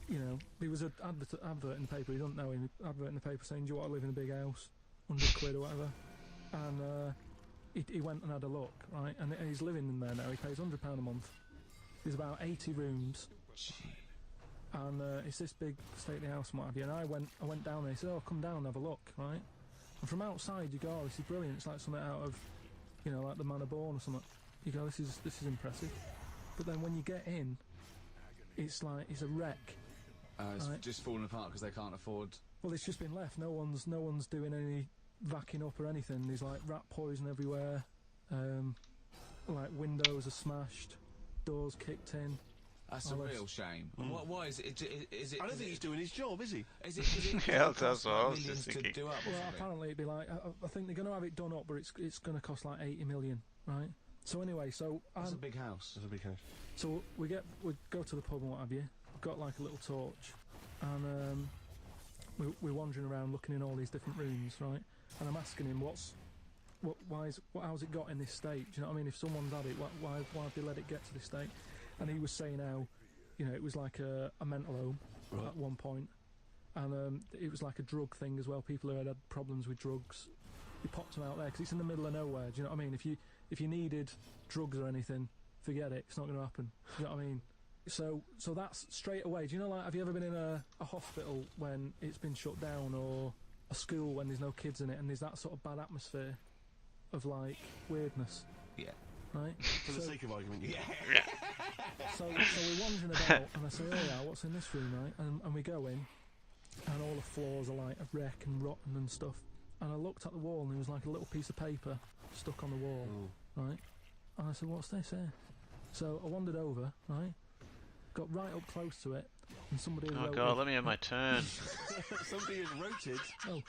you know, there was an advert in the paper, he doesn't know him, advert in the paper saying, do you want to live in a big house, 100 quid or whatever? And he went and had a look, right? And he's living in there now, he pays £100 a month. There's about 80 rooms. And it's this big stately house and what have you. And I went down there, he said, oh, come down and have a look, right? And from outside you go, oh, this is brilliant, it's like something out of, you know, like the Man of Born or something. You go, this is impressive. But then when you get in, it's like, it's a wreck. It's Right. just falling apart because they can't afford... Well, it's just been left. No one's doing any vacuuming up or anything. There's like rat poison everywhere. Like windows are smashed, doors kicked in. That's a Oh, real shame. Why is it? Is it? I don't think he's doing his job, is he? Is it Yeah, it that's costs, what I like, was just millions thinking. to do up or Well, something? apparently it'd be like I think they're going to have it done up, but it's going to cost like 80 million, right? So anyway, That's a big house. That's a big house. so we go to the pub and what have you. We've got like a little torch, and we're wandering around looking in all these different rooms, right? And I'm asking him how's it got in this state? Do you know what I mean? If someone's had it, why have they let it get to this state? And he was saying how, you know, it was like a mental home at one point, and it was like a drug thing as well. People who had problems with drugs, he popped them out there because it's in the middle of nowhere. Do you know what I mean? If you needed drugs or anything, forget it. It's not going to happen. Do you know what I mean? So that's straight away. Do you know, like, have you ever been in a hospital when it's been shut down, or a school when there's no kids in it, and there's that sort of bad atmosphere of like weirdness, Yeah. right? For the So- sake of argument, yeah. So we're wandering about, and I say, oh yeah, what's in this room, right? And we go in, and all the floors are like a wreck and rotten and stuff. And I looked at the wall, and there was like a little piece of paper stuck on the wall, right? And I said, what's this here? So I wandered over, right? Got right up close to it, and somebody had Oh wrote god, it- let me have my turn. Somebody had rotated. Oh,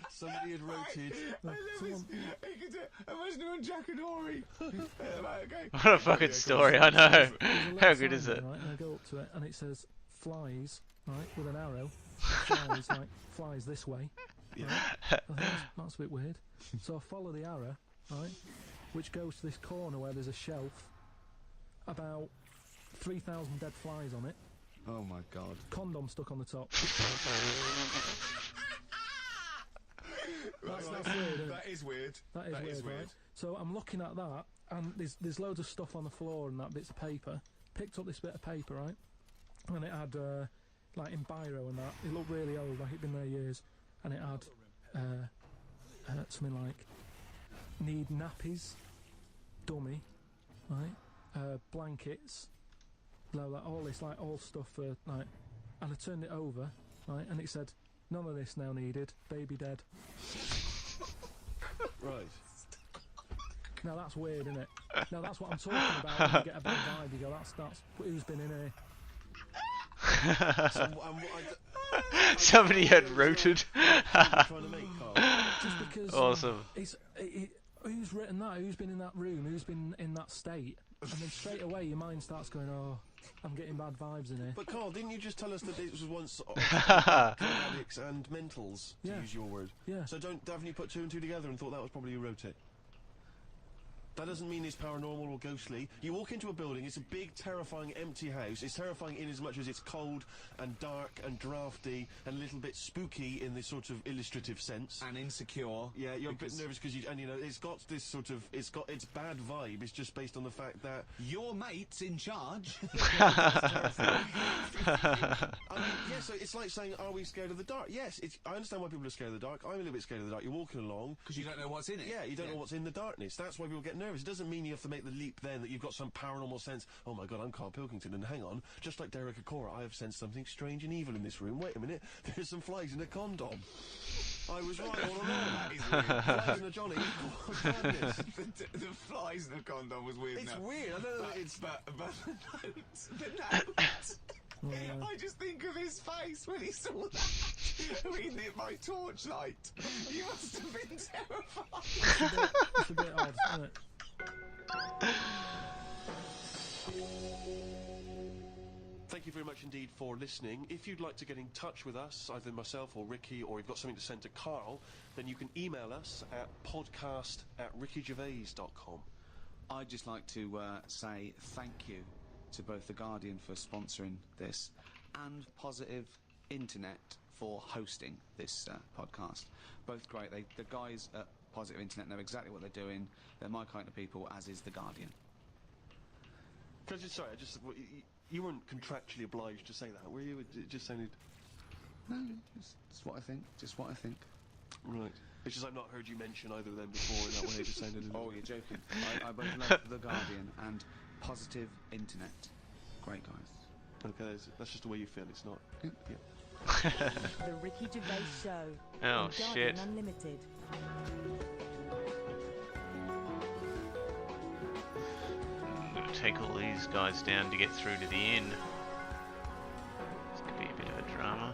Somebody had rotated. someone, Imagine when Jack and Ori. Okay. What a fucking story, I know. there's a little How good sign is there, it? Right? And I go up to it, and it says flies, right, with an arrow. Flies, like flies this way. Right? I think that's a bit weird. So I follow the arrow, right, which goes to this corner where there's a shelf, about 3,000 dead flies on it, Oh my god. condom stuck on the top. That's weird, isn't it? That is weird. That is weird, right? So I'm looking at that, and there's loads of stuff on the floor and that, bits of paper. Picked up this bit of paper, right? And it had, like in biro and that, it looked really old, like it'd been there years. And it had something like, need nappies, dummy, right? Blankets, like all this, like all stuff for, like, and I turned it over, right? And it said, none of this now needed, baby dead. Right. Now that's weird, isn't it? Now that's what I'm talking about. When you get a bad vibe, you go, that's who's been in here. Somebody had roted. Trying to make Carl. Just because Awesome. who's written that? Who's been in that room? Who's been in that state? and then straight away your mind starts going, oh, I'm getting bad vibes in here. But Carl, didn't you just tell us that it was once drug addicts and mentals, to Yeah. use your word? Yeah. So haven't you put two and two together and thought that was probably who wrote it? That doesn't mean it's paranormal or ghostly. You walk into a building, it's a big, terrifying, empty house. It's terrifying in as much as it's cold and dark and drafty and a little bit spooky in this sort of illustrative sense. And insecure. Yeah, you're a bit nervous because it's got this sort of, it's got its bad vibe. It's just based on the fact that Your mate's in charge. I mean, yeah, so it's like saying, are we scared of the dark? Yes, I understand why people are scared of the dark. I'm a little bit scared of the dark. You're walking along. Because you don't know what's in it. Yeah, you don't know what's in the darkness. That's why people get nervous. It doesn't mean you have to make the leap then that you've got some paranormal sense. Oh my God, I'm Carl Pilkington, and hang on, just like Derek Acora, I have sensed something strange and evil in this room. Wait a minute, there's some flies in a condom. I was right all along. Flies in a Johnny. Oh, madness. The flies in the condom was weird. It's weird. I know that it's. But the notes. I just think of his face when he saw that. Reading it by torchlight. He must have been terrified. It's a bit odd, isn't it? Thank you very much indeed for listening. If you'd like to get in touch with us, either myself or Ricky, or you've got something to send to Carl, then you can email us at podcast@rickygervais.com. I'd just like to say thank you to both The Guardian for sponsoring this and Positive Internet for hosting this podcast. Both great. The guys at Positive Internet know exactly what they're doing. They're my kind of people, as is The Guardian. Sorry, you weren't contractually obliged to say that, were you? It just sounded... No, it's what I think. Just what I think. Right. It's just I've not heard you mention either of them before in that way. It just sounded... Oh, you're joking. I both love The Guardian and Positive Internet. Great guys. Okay, that's just the way you feel, it's not... Yeah. The Ricky Gervais Show. Oh, on shit. Guardian Unlimited. I'm gonna take all these guys down to get through to the inn. This could be a bit of a drama.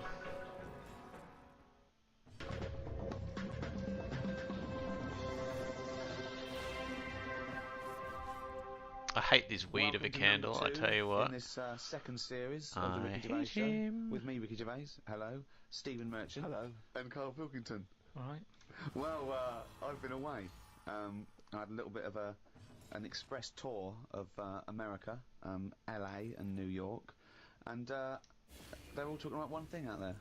I hate this weed of a Welcome to candle, I number tell you two what. In this second series of the I Ricky Gervais hate Show, him. with me, Ricky Gervais, hello, Stephen Merchant, Hello. and Carl Pilkington. Alright. Well, I've been away. I had a little bit of an express tour of America, LA and New York, and they're all talking about one thing out there.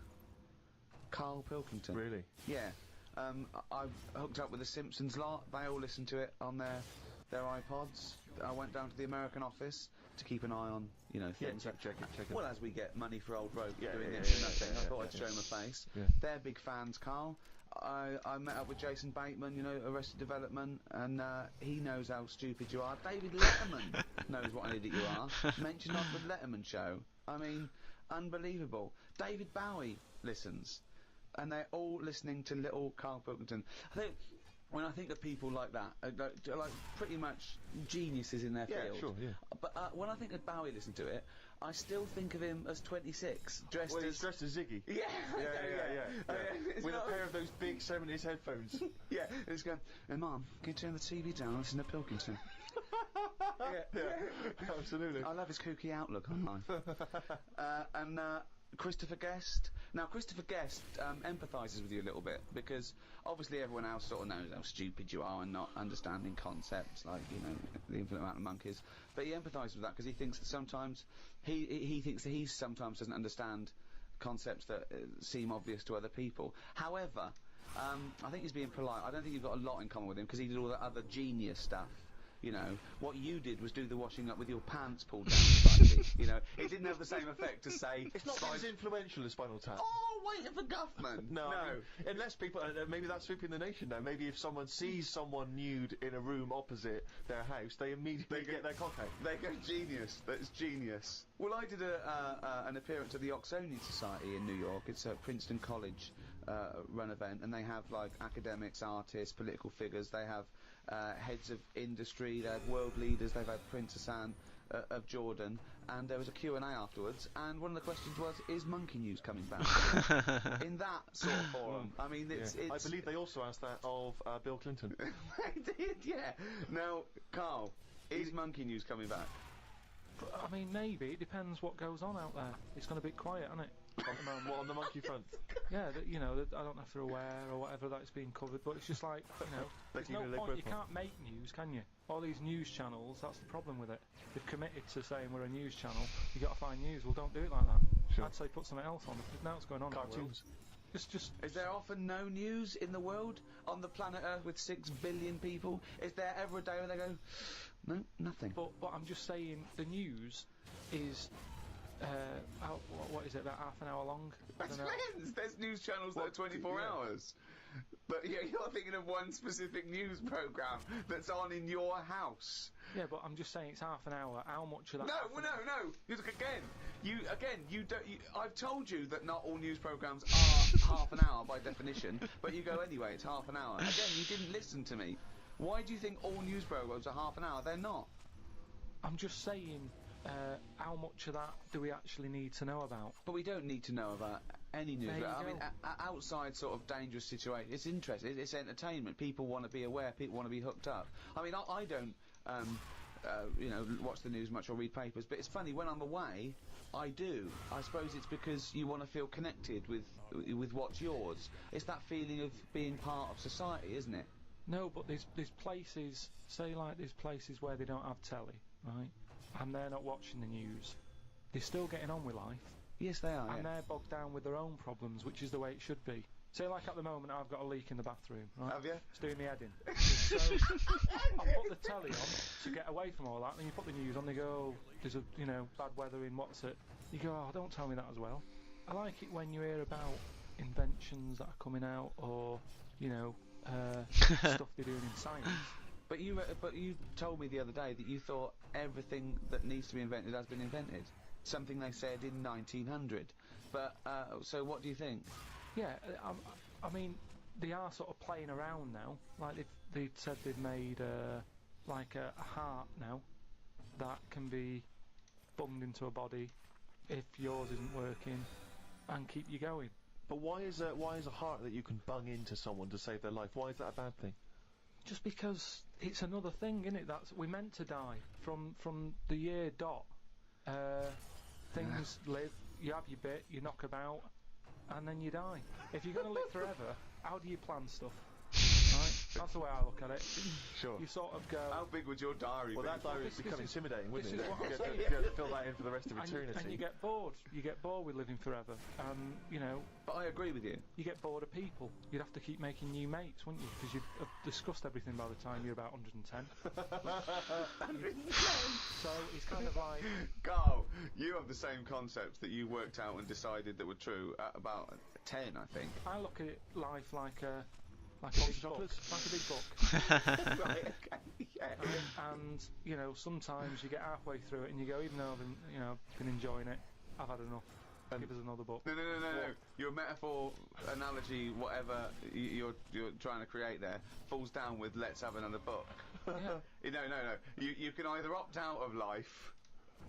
Carl Pilkington. Really? Yeah. I've hooked up with the Simpsons lot. They all listen to it on their iPods. I went down to the American office to keep an eye on, things. Check it. Well, as we get money for old rope Yeah, doing yeah, this yeah, and that thing, yeah, I thought yeah, I'd show them a face. Yeah. They're big fans, Carl. I met up with Jason Bateman, Arrested Development, and he knows how stupid you are. David Letterman knows what an idiot you are. Mentioned on the Letterman show. I mean, unbelievable. David Bowie listens, and they're all listening to little Carl Pilkington. When I think of people like that, like pretty much geniuses in their field. Sure, yeah. But when I think of Bowie listening to it, I still think of him as 26, dressed Well, as... he's dressed as Ziggy. Yeah, Yeah. With a pair of those big 70s headphones. Yeah, he's going, hey, Mum, can you turn the TV down and listen to Pilkington? Yeah, absolutely. I love his kooky outlook on life. And Christopher Guest. Now, Christopher Guest empathises with you a little bit, because obviously everyone else sort of knows how stupid you are and not understanding concepts like, the infinite amount of monkeys. But he empathises with that because he thinks that sometimes he thinks that he sometimes doesn't understand concepts that seem obvious to other people. However, I think he's being polite. I don't think you've got a lot in common with him because he did all that other genius stuff. What you did was do the washing up with your pants pulled down slightly. It didn't have the same effect to say... It's not as influential as Spinal Tap. Oh, waiting for Guffman! No. I mean, unless people... maybe that's sweeping the nation now. Maybe if someone sees someone nude in a room opposite their house, they immediately get their cock out. They go genius. That's genius. Well, I did an appearance at the Oxonian Society in New York. It's a Princeton College run event, and they have, like, academics, artists, political figures. They have heads of industry, they have world leaders, they've had Prince Hassan of Jordan, and there was a Q&A afterwards, and one of the questions was, is Monkey News coming back? In that sort of forum. I mean, it's... I believe they also asked that of Bill Clinton. They did, yeah. Now, Carl, Is Monkey News coming back? I mean, maybe. It depends what goes on out there. It's gone a bit quiet, hasn't it? At the moment. What, on the monkey front? Yeah, you know, I don't know if they're aware or whatever that it's being covered, but it's just like, you know, there's no point. You can't make news, can you? All these news channels, that's the problem with it. They've committed to saying we're a news channel. You got to find news. Well, don't do it like that. Sure. I'd say put something else on. Because now it's going on. Cartoons. Just. Is there often no news in the world on the planet Earth with 6 billion people? Is there ever a day where they go, no, nothing? But I'm just saying, the news is. What is it? About half an hour long? That depends. There's news channels that are 24 hours. But yeah, you're thinking of one specific news program that's on in your house. Yeah, but I'm just saying it's half an hour. How much of that? No. You don't. I've told you that not all news programs are half an hour by definition, but you go anyway. It's half an hour. Again, you didn't listen to me. Why do you think all news programs are half an hour? They're not. I'm just saying. How much of that do we actually need to know about? But we don't need to know about any news. There you I mean, go. outside sort of dangerous situations, it's interesting. It's entertainment. People want to be aware. People want to be hooked up. I mean, I don't, watch the news much or read papers. But it's funny when I'm away, I do. I suppose it's because you want to feel connected with what's yours. It's that feeling of being part of society, isn't it? No, but there's places, say like there's places where they don't have telly, right? And they're not watching the news. They're still getting on with life. Yes, they are. And they're bogged down with their own problems, which is the way it should be. Say, like at the moment, I've got a leak in the bathroom, right? Have you? It's doing me head in. So, I put the telly on to get away from all that, and you put the news on, they go, there's a, bad weather in what's it. You go, oh, don't tell me that as well. I like it when you hear about inventions that are coming out, or, stuff they're doing in science. But you told me the other day that you thought everything that needs to be invented has been invented. Something they said in 1900. But, so what do you think? Yeah, I mean, they are sort of playing around now. Like, they said they've made, like a heart now that can be bunged into a body if yours isn't working and keep you going. But why is a heart that you can bung into someone to save their life? Why is that a bad thing? Just because it's another thing, isn't it? That's we're meant to die from the year dot. Things live. You have your bit. You knock about, and then you die. If you're going to live forever, how do you plan stuff? Right? That's the way I look at it. Sure. You sort of go. How big would your diary Well, be? that diary would become intimidating, wouldn't it? This is what I'm saying. You have to fill that in for the rest of eternity. And you get bored. You get bored with living forever. But I agree with you. You get bored of people. You'd have to keep making new mates, wouldn't you? Because you'd have discussed everything by the time you're about 110. 110. So it's kind of like... Carl, you have the same concepts that you worked out and decided that were true at about 10, I think. I look at life like a big book. Like a big book. Right, okay, yeah. And, sometimes you get halfway through it and you go, even though I've been enjoying it, I've had enough. Give us another book. No. Your metaphor, analogy, whatever you're trying to create there, falls down with let's have another book. Yeah. No. You can either opt out of life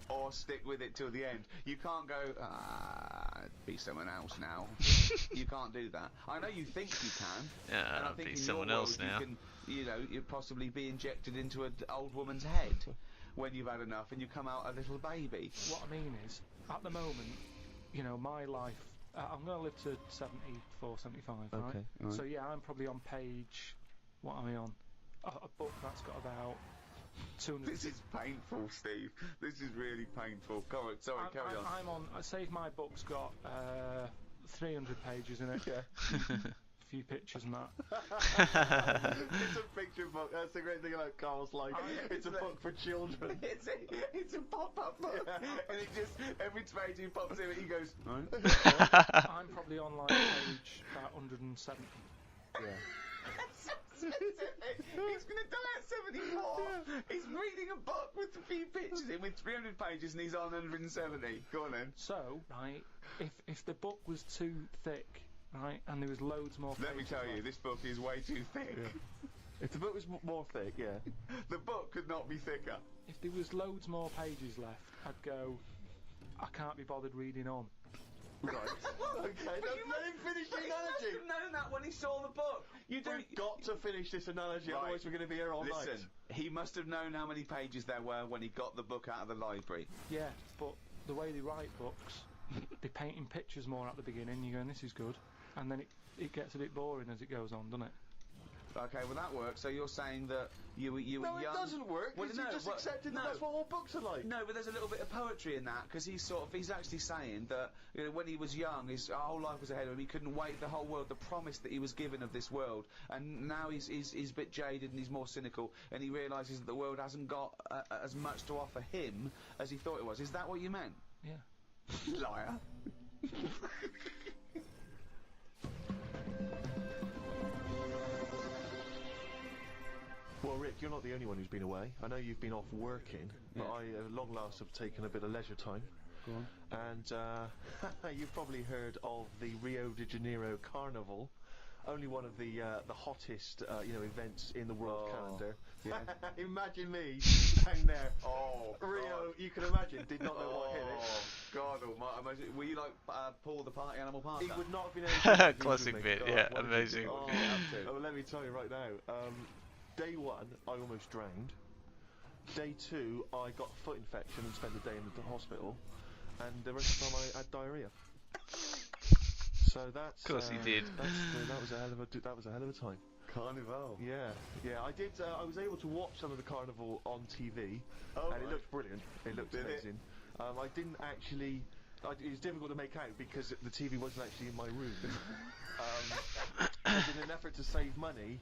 or stick with it till the end. You can't go, be someone else now. You can't do that. I know you think you can. Yeah, and I I'll think be in someone your else world now. You can, you'd possibly be injected into an old woman's head when you've had enough and you come out a little baby. What I mean is, at the moment, my life, I'm going to live to 74, 75, right? Okay, right. So yeah, I'm probably on page, what am I on? A book that's got about 200... This is painful, Steve. This is really painful. Carry on. I'm on, I say my book's got 300 pages in it. Yeah. A few pictures and that. It's a picture book. That's the great thing about Carl's life. It's a book for children. It's a pop-up book, and it just every page he pops in, he goes. Right. I'm probably on like page about 170. Yeah. He's going to die at 74. He's reading a book with a few pictures in with 300 pages, and he's on 170. Go on then. So, right, if the book was too thick, right, and there was loads more pages Let me tell you, this book is way too thick. Yeah. If the book was more thick, yeah. The book could not be thicker. If there was loads more pages left, I'd go, I can't be bothered reading on. Right. Okay, let him finish the He must analogy. have known that when he saw the book. You don't. We've got to finish this analogy, Right. otherwise we're going to be here all night. Listen, he must have known how many pages there were when he got the book out of the library. Yeah, but the way they write books, they paint in pictures more at the beginning. You're going, this is good, and then it gets a bit boring as it goes on, doesn't it? Okay, well that works. So you're saying that you were young. No, it doesn't work. Well, Well, no, you just well, accepted no. that that's what all books are like. No, but there's a little bit of poetry in that because he's actually saying that when he was young, his whole life was ahead of him. He couldn't wait the whole world, the promise that he was given of this world, and now he's a bit jaded and he's more cynical, and he realises that the world hasn't got as much to offer him as he thought it was. Is that what you meant? Yeah. Liar. Well, Rick, you're not the only one who's been away. I know you've been off working, but I, at long last, have taken a bit of leisure time. Go on. And you've probably heard of the Rio de Janeiro Carnival. Only one of the hottest, events in the world calendar. Yeah. Imagine me down there. Oh, Rio, you can imagine, did not know what hit it. God almighty. Were you like Paul the Party Animal Parker? He would not have been able to do these Classic with me. bit, Oh, yeah, what did amazing. he do? What did he get up to? Oh, let me tell you right now. Day one, I almost drowned. Day two, I got a foot infection and spent the day in the hospital. And the rest of the time, I had diarrhea. So that's. Of course he did. That was a hell of a time. Carnival. Yeah. I did. I was able to watch some of the carnival on TV, and it looked brilliant. It looked Did it? amazing. I didn't actually. It was difficult to make out because the TV wasn't actually in my room. In an effort to save money,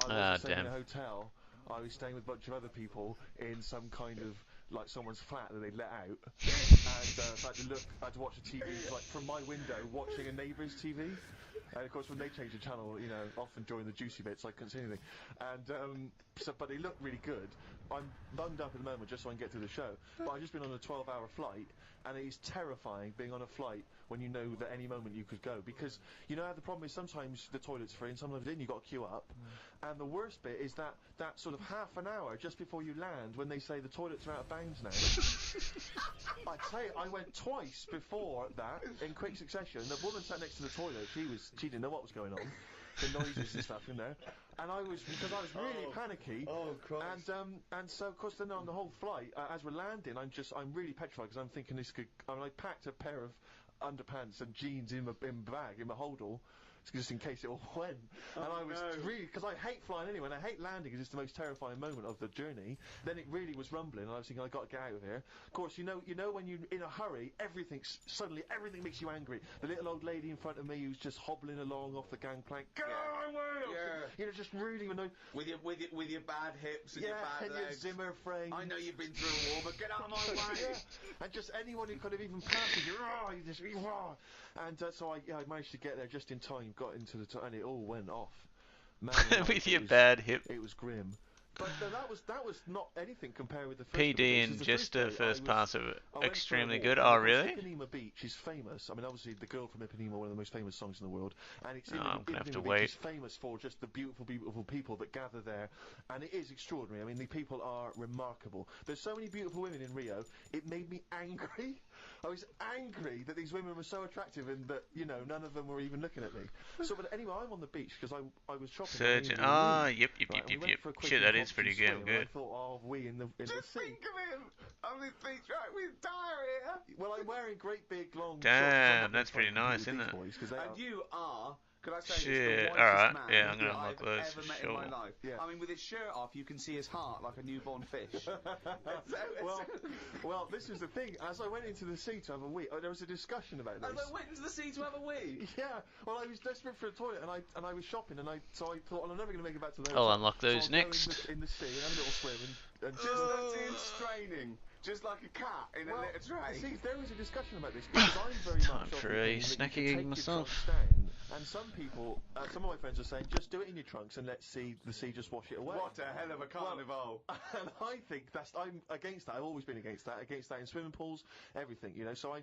I wasn't staying in a hotel. I was staying with a bunch of other people in some kind of like someone's flat that they let out, and so I had to watch the TV like from my window, watching a neighbour's TV. And of course, when they change the channel, often during the juicy bits, I couldn't see anything. And but they look really good. I'm bummed up at the moment just so I can get through the show. But I've just been on a 12-hour flight, and it is terrifying being on a flight when you know that any moment you could go. Because you know how the problem is sometimes the toilet's free and sometimes it isn't, you've got to queue up. And the worst bit is that sort of half an hour just before you land when they say the toilets are out of bounds now. I tell you, I went twice before that in quick succession. The woman sat next to the toilet, she didn't know what was going on. The noises and stuff in there. And because I was really panicky. Oh, Christ. And so, of course, then on the whole flight, as we're landing, I'm really petrified because I'm thinking I packed a pair of underpants and jeans in my bag, in my holdall, just in case it all went. And I was really, because I hate flying anyway, and I hate landing because it's the most terrifying moment of the journey. Then it really was rumbling, and I was thinking, I got to get out of here. Of course, you know when you're in a hurry, suddenly everything makes you angry. The little old lady in front of me who's just hobbling along off the gangplank, get out of my way! Yeah. Just really annoyed. With your bad hips and your bad and legs. your Zimmer frame. I know you've been through a war, but get out of my way. And just anyone who could have even passed you, and so I managed to get there just in time, got into and it all went off. Man, With your bad hip. It was grim. But no, that was not anything compared with the first PD one. and just the first pass of it. I went for a Extremely walk, good. and Oh, of course really? Ipanema Beach is famous. I mean, obviously, the girl from Ipanema, one of the most famous songs in the world. And it's I'm gonna have to Ipanema wait. Beach is famous for just the beautiful, beautiful people that gather there. And it is extraordinary. I mean, the people are remarkable. There's so many beautiful women in Rio, it made me angry. I was angry that these women were so attractive and that, none of them were even looking at me. So, but anyway, I'm on the beach because I was shopping. Surgeon. Yep. Shit, that is pretty damn good. I thought, we in the sea. Just think of him on this beach right with diarrhea. Well, I'm wearing great big long Damn, shorts. that's pretty nice, isn't it? And you are, could I say Shit, this, the alright, whitest man yeah, I'm gonna that unlock I've those ever for met sure. in my life. Yeah. I mean, with his shirt off, you can see his heart like a newborn fish. well, this is the thing. As I went into the sea to have a wee, there was a discussion about this. As I went into the sea to have a wee. Yeah, well, I was desperate for a toilet, and I was shopping, so I thought, well, I'm never going to make it back to the I'll hotel. unlock So those I'll go next. in the sea and have a little swim and Just that seems straining. Just like a cat in a litter tray. See, there was a discussion about this because I'm very Time much of for the a opinion that you snacky should take your myself. trunks down, and some people, some of my friends are saying, just do it in your trunks and let the sea just wash it away. What a hell of a carnival. And I think I'm against that. I've always been against that in swimming pools, everything, So I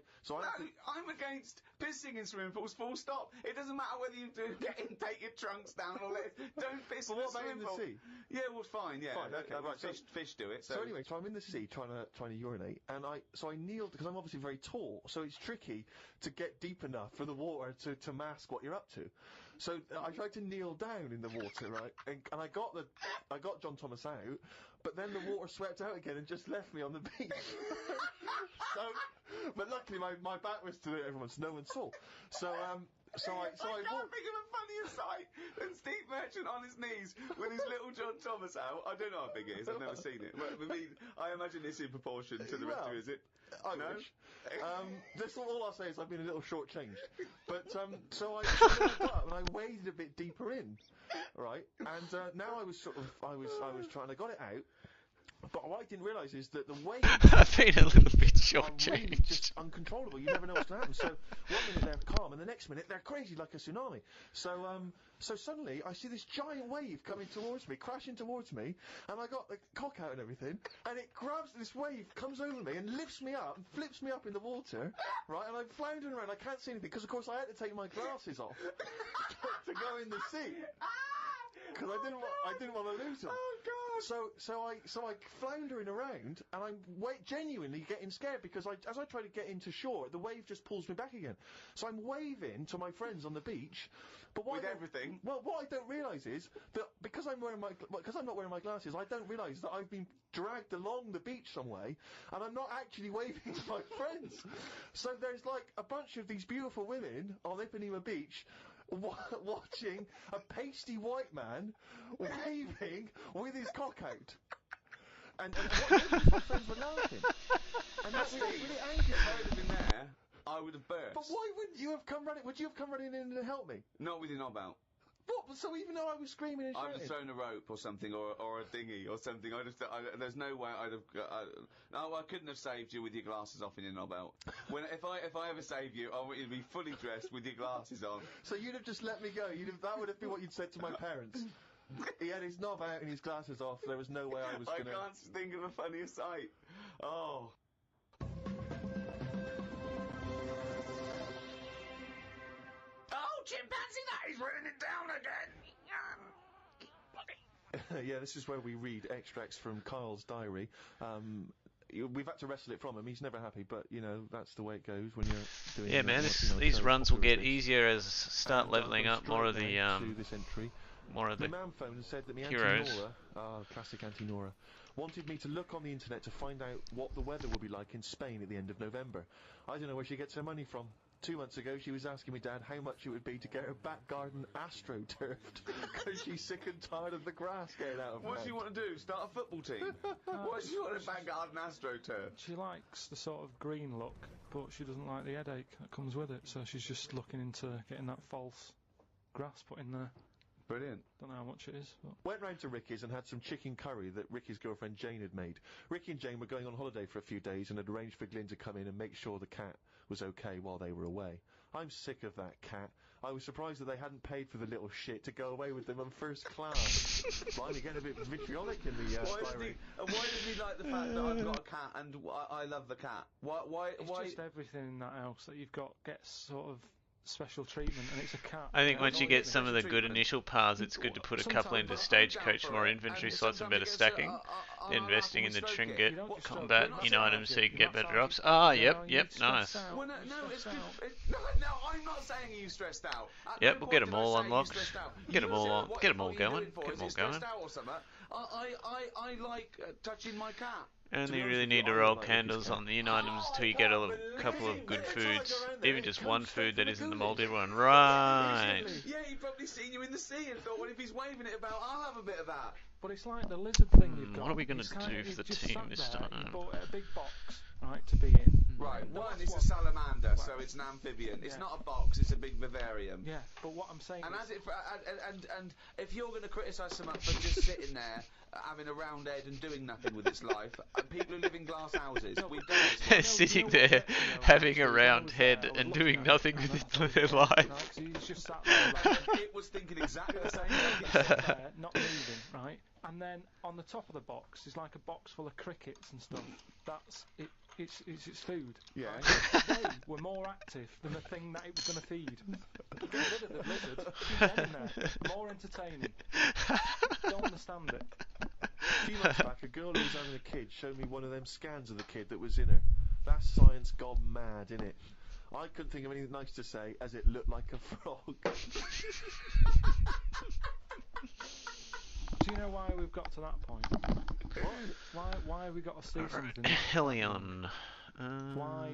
think, I'm against pissing in swimming pools, full stop. It doesn't matter whether you do get in, take your trunks down or don't piss But in a what about swimming in the pool. sea? Yeah, well, fine, yeah. Fine, okay, right, Fish do it. so anyway, so I'm in the sea trying to to urinate, and so I kneeled, because I'm obviously very tall, so it's tricky to get deep enough for the water to mask what you're up to. So I tried to kneel down in the water, right, and I got John Thomas out, but then the water swept out again and just left me on the beach. But luckily my back was to everyone, so no one saw. So I can't think of a funnier sight than Steve Merchant on his knees with his little John Thomas out. I don't know how big it is. I've never seen it. But I mean, I imagine it's in proportion to the rest of it. Is it? I No? wish. That's all I'll say is I've been a little shortchanged. But so I got up and I waded a bit deeper in, right? And now I was trying. I got it out. But what I didn't realise is that the wave I've been a little bit are really shortchanged. just uncontrollable. You never know what's going to happen. So one minute they're calm, and the next minute they're crazy like a tsunami. So suddenly I see this giant wave coming towards me, crashing towards me, and I got the cock out and everything, and it grabs this wave, comes over me, and lifts me up and flips me up in the water, right? And I'm floundering around. I can't see anything because, of course, I had to take my glasses off to go in the sea because I didn't want to lose them. Oh God! So I floundering around, and I'm genuinely getting scared because as I try to get into shore, the wave just pulls me back again. So I'm waving to my friends on the beach, but With everything. Well, what I don't realise is that because I'm not wearing my glasses, I don't realise that I've been dragged along the beach some way, and I'm not actually waving to my friends. So there's like a bunch of these beautiful women on Ipanema Beach watching a pasty white man waving with his cock out. And my friends were laughing. And that really angered If I me. would have been there, I would have burst. But why wouldn't you have come running? Would you have come running in and helped me? Not with your knob out. What? So even though I was screaming and I'd shouting? have thrown a rope or something, or a dinghy or something. There's no way I'd have. No, I couldn't have saved you with your glasses off and your knob out. If I ever save you, I want you to be fully dressed with your glasses on. So you'd have just let me go. That would have been what you'd said to my parents. He had his knob out and his glasses off. There was no way I was gonna. I can't think of a funnier sight. Oh. Oh, chimpanzee, that is raining down again. Yeah, this is where we read extracts from Kyle's diary. We've had to wrestle it from him. He's never happy, but you know that's the way it goes when you're doing. Yeah, man, these runs will get easier as start leveling up more of the this entry. more of The the man phoned and said that me heroes. Auntie Nora, classic Auntie Nora, wanted me to look on the internet to find out what the weather will be like in Spain at the end of November. I don't know where she gets her money from. 2 months ago, she was asking me, Dad, how much it would be to get her back garden astroturfed because she's sick and tired of the grass getting out of her What head. do you want to do? Start a football team? What do you want a back garden astroturf? She likes the sort of green look, but she doesn't like the headache that comes with it, so she's just looking into getting that false grass put in there. Brilliant. Don't know how much it is, but... Went round to Ricky's and had some chicken curry that Ricky's girlfriend Jane had made. Ricky and Jane were going on holiday for a few days and had arranged for Glyn to come in and make sure the cat was okay while they were away. I'm sick of that cat. I was surprised that they hadn't paid for the little shit to go away with them on first class. Blimey, getting a bit vitriolic in the diary. Why does he like the fact that I've got a cat and I love the cat? Why? It's just everything in that house that you've got gets sort of special treatment, and it's a cat. I think It once you annoys get me. some of the good initial paths, it's good to put a couple into stagecoach, more inventory slots and better stacking. Investing in the trinket, You don't just combat, stroke it. in items so you can get You're not better drops. stressed Ah, out, you yep, know, you yep, stress nice. out. Well, no, You it's stress good. out. No, I'm not saying you stressed out. At Yep, no we'll get point 'em did I all say you unlocked. stressed out. Get 'em You all said, on- what get 'em are all you going, doing for? get Is 'em all it stressed going. out or something? I like touching my cat. Only be honest really with need you, to I roll like Ricky's candles cat. on the in items till you get a couple of good foods. Even just one food that isn't the mouldy one. Right. Yeah, he probably seen you in the sea and thought, well, if he's waving it about, I'll have a bit of that. But it's like the lizard thing you've got. What are we gonna It's kinda- do for you've the just team sat this there, time? You bought a big box, right, to be in. Right, The one, last it's a one- salamander, so it's an amphibian. It's Yeah. not a box, it's a big vivarium. Yeah, but what I'm saying And is... as it, and if you're going to criticise someone for just sitting there, having a round head and doing nothing with its life, and people who live in glass houses, we've done this. Sitting what there, gets me, though, having actually, a is I round was head there, I was and looking doing at it, nothing and with that's what its it was, life. right, so he's just sat there, like, It was thinking exactly the same he's thing. sat there, not moving, right? And then on the top of the box is like a box full of crickets and stuff. That's it. It's its food. Yeah. Right? They were more active than the thing that it was going to feed. Get rid of the lizard. Keep them in there. More entertaining. Don't understand it. few months back, a girl who was having a kid showed me one of them scans of the kid that was in her. That's science gone mad, innit? I couldn't think of anything nice to say, as it looked like a frog. Do you know why we've got to that point? Why have we got to see something? Helion. Why?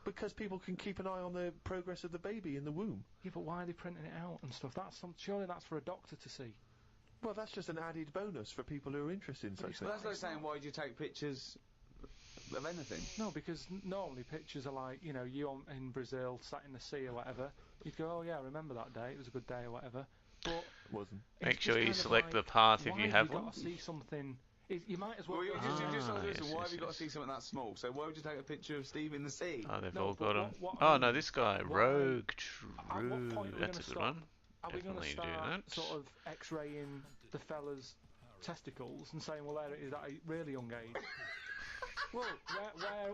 Because people can keep an eye on the progress of the baby in the womb. Yeah, but why are they printing it out and stuff? Surely that's for a doctor to see. Well, that's just an added bonus for people who are interested in such things. Well, that's like saying, why do you take pictures of anything? No, because normally pictures are like, you know, in Brazil, sat in the sea or whatever. You'd go, oh yeah, I remember that day. It was a good day or whatever. But wasn't. Make it's sure just you kind of select like, the path if why you have one. got to see something? You might as well. Well, yes, why have you got yes. to see something that small? So why would you take a picture of Steve in the sea? Oh, they've No, all but got them. what Oh I no, mean- this guy, why- Rogue At what True. point are we That's a gonna good one. Are we going to Definitely do start that. sort of X-raying the fella's testicles and saying, well, there it is at a really young age? Well,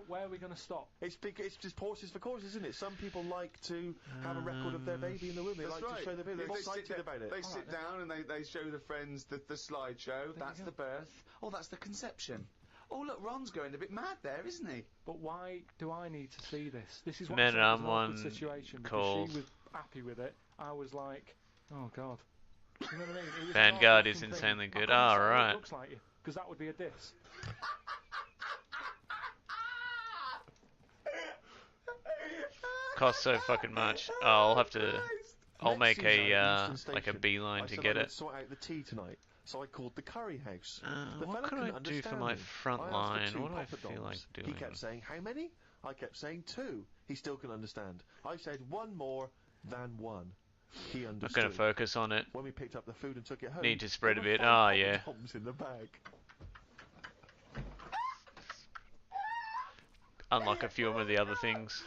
where are we going to stop? It's just horses for courses, isn't it? Some people like to have a record of their baby in the womb. They That's like right. to show their baby. They're They sit excited down- about it. They sit down and they show the friends the slideshow. That's you the birth. Oh, that's the conception. Oh, look, Ron's going a bit mad there, isn't he? But why do I need to see this? This is what Men I said was and an awkward one situation because called- she was happy with it. I was like, oh god. You know what I mean? It was an Vanguard odd is looking insanely thing. good. I couldn't Oh, say right. It looks like you because that would be a diss. Costs so fucking much. Oh, I'll have to. I'll Next make season a at Euston like a Station, beeline I to said get I would it. sort out the tea tonight, so I called the curry house. The What fella can couldn't I do for understand my me. front I asked line? for 2 What do I poppadoms. feel like He doing? kept saying, how many? I kept saying 2. He still couldn't understand. I said 1 more than 1. He Not understood. gonna focus on it. When we picked up the food and took it home, Need to spread there a were bit. 5 Ah, yeah. poppadoms in the bag. Unlike a few of the other things.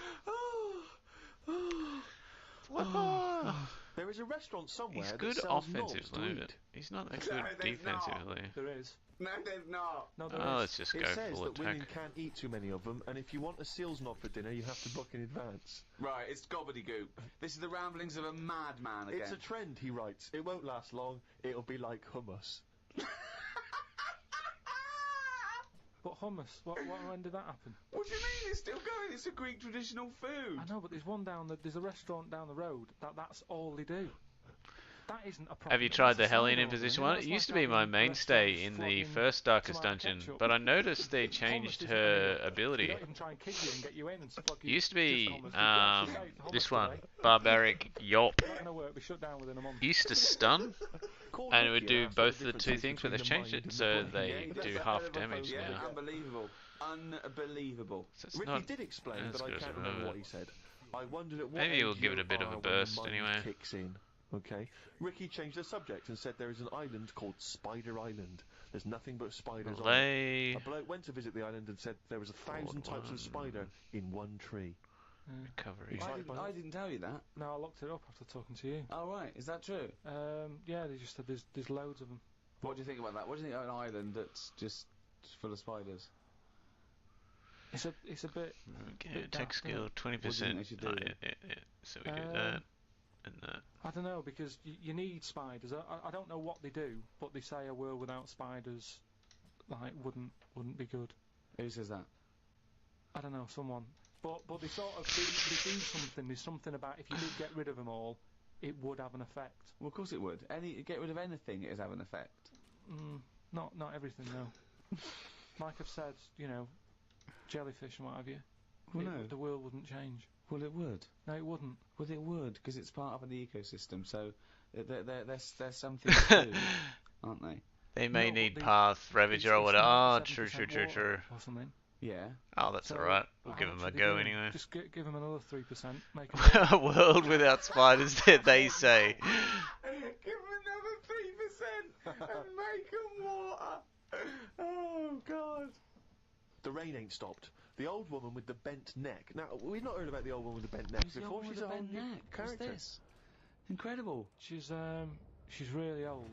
There is a restaurant somewhere He's that good sells knobs offensively, to but eat. he's not that No, good there's not. defensively. There is. No, there's not. No, there Oh, is. let's just It go says full that women attack. can't eat too many of them, and if you want a seal's knob for dinner, you have to book in advance. Right, it's gobbledygook. This is the ramblings of a madman again. It's a trend, he writes. It won't last long. It'll be like hummus. But hummus, when did that happen? What do you mean it's still going? It's a Greek traditional food. I know, but there's a restaurant down the road that's all they do. That isn't a problem. Have you tried the That's a Hellion side order, Inquisition you know, one? It it's used to like be my having mainstay restaurants in the flogging first Darkest tomato Dungeon, ketchup. but I noticed they Hummus changed isn't her any- ability. They don't even try and kick you and get you in and flog It you. used to be Just hummus. You actually say it's this hummus one, today. Barbaric Yop. Not gonna work. We shut down within a month. Used to stun, Call and it Ricky would do asked what both the difference two is things, but between they've the changed mind it and so the brain. they Yeah, do that's half a hell of a damage phone. Yeah, now. unbelievable. Unbelievable. So it's Ricky not did explain, as but I good as can't I remember remember. what he said. I wondered at what Maybe age we'll give it a you bit of a are when the burst mind anyway. kicks in. Okay. Ricky changed the subject and said there is an island called Spider Island. There's nothing but spiders on it. Lay A bloke went to visit the island and said there was 1,000 types one. of spider in one tree. recovery. Excited by I that? didn't tell you that. No, I looked it up after talking to you. Oh, right. Is that true? Yeah, they just said there's loads of them. What do you think about that? What do you think of an island that's just full of spiders? It's a bit. Okay, bit tech daft, skill What do you think 20%. they should do Oh, then? yeah. So we do that and that. I don't know because you need spiders. I don't know what they do, but they say a world without spiders, like wouldn't be good. Who says that? I don't know, someone. But they sort of they do something. There's something about if you did get rid of them all, it would have an effect. Well, of course it would. Get rid of anything, it has have an effect. Not everything though. Like I've said, jellyfish and what have you. Well, no. The world wouldn't change. Well, it would. No, it wouldn't. Well, it would, because it's part of an ecosystem, so they're something to do, aren't they? They may No, but need they- path, Ravager, or It's whatever. Oh, 97% true. water Or something. Yeah. Oh, that's So, alright. We'll how give much them a are they go doing? anyway. Just give them another 3%. Make them A world without spiders, they say. Give them another 3% and make them water. Oh, God. The rain ain't stopped. The old woman with the bent neck. Now, we've not heard about the old woman with the bent neck Who's the before. old one She's with a the whole bent new neck? What's character. this? Incredible. She's really old.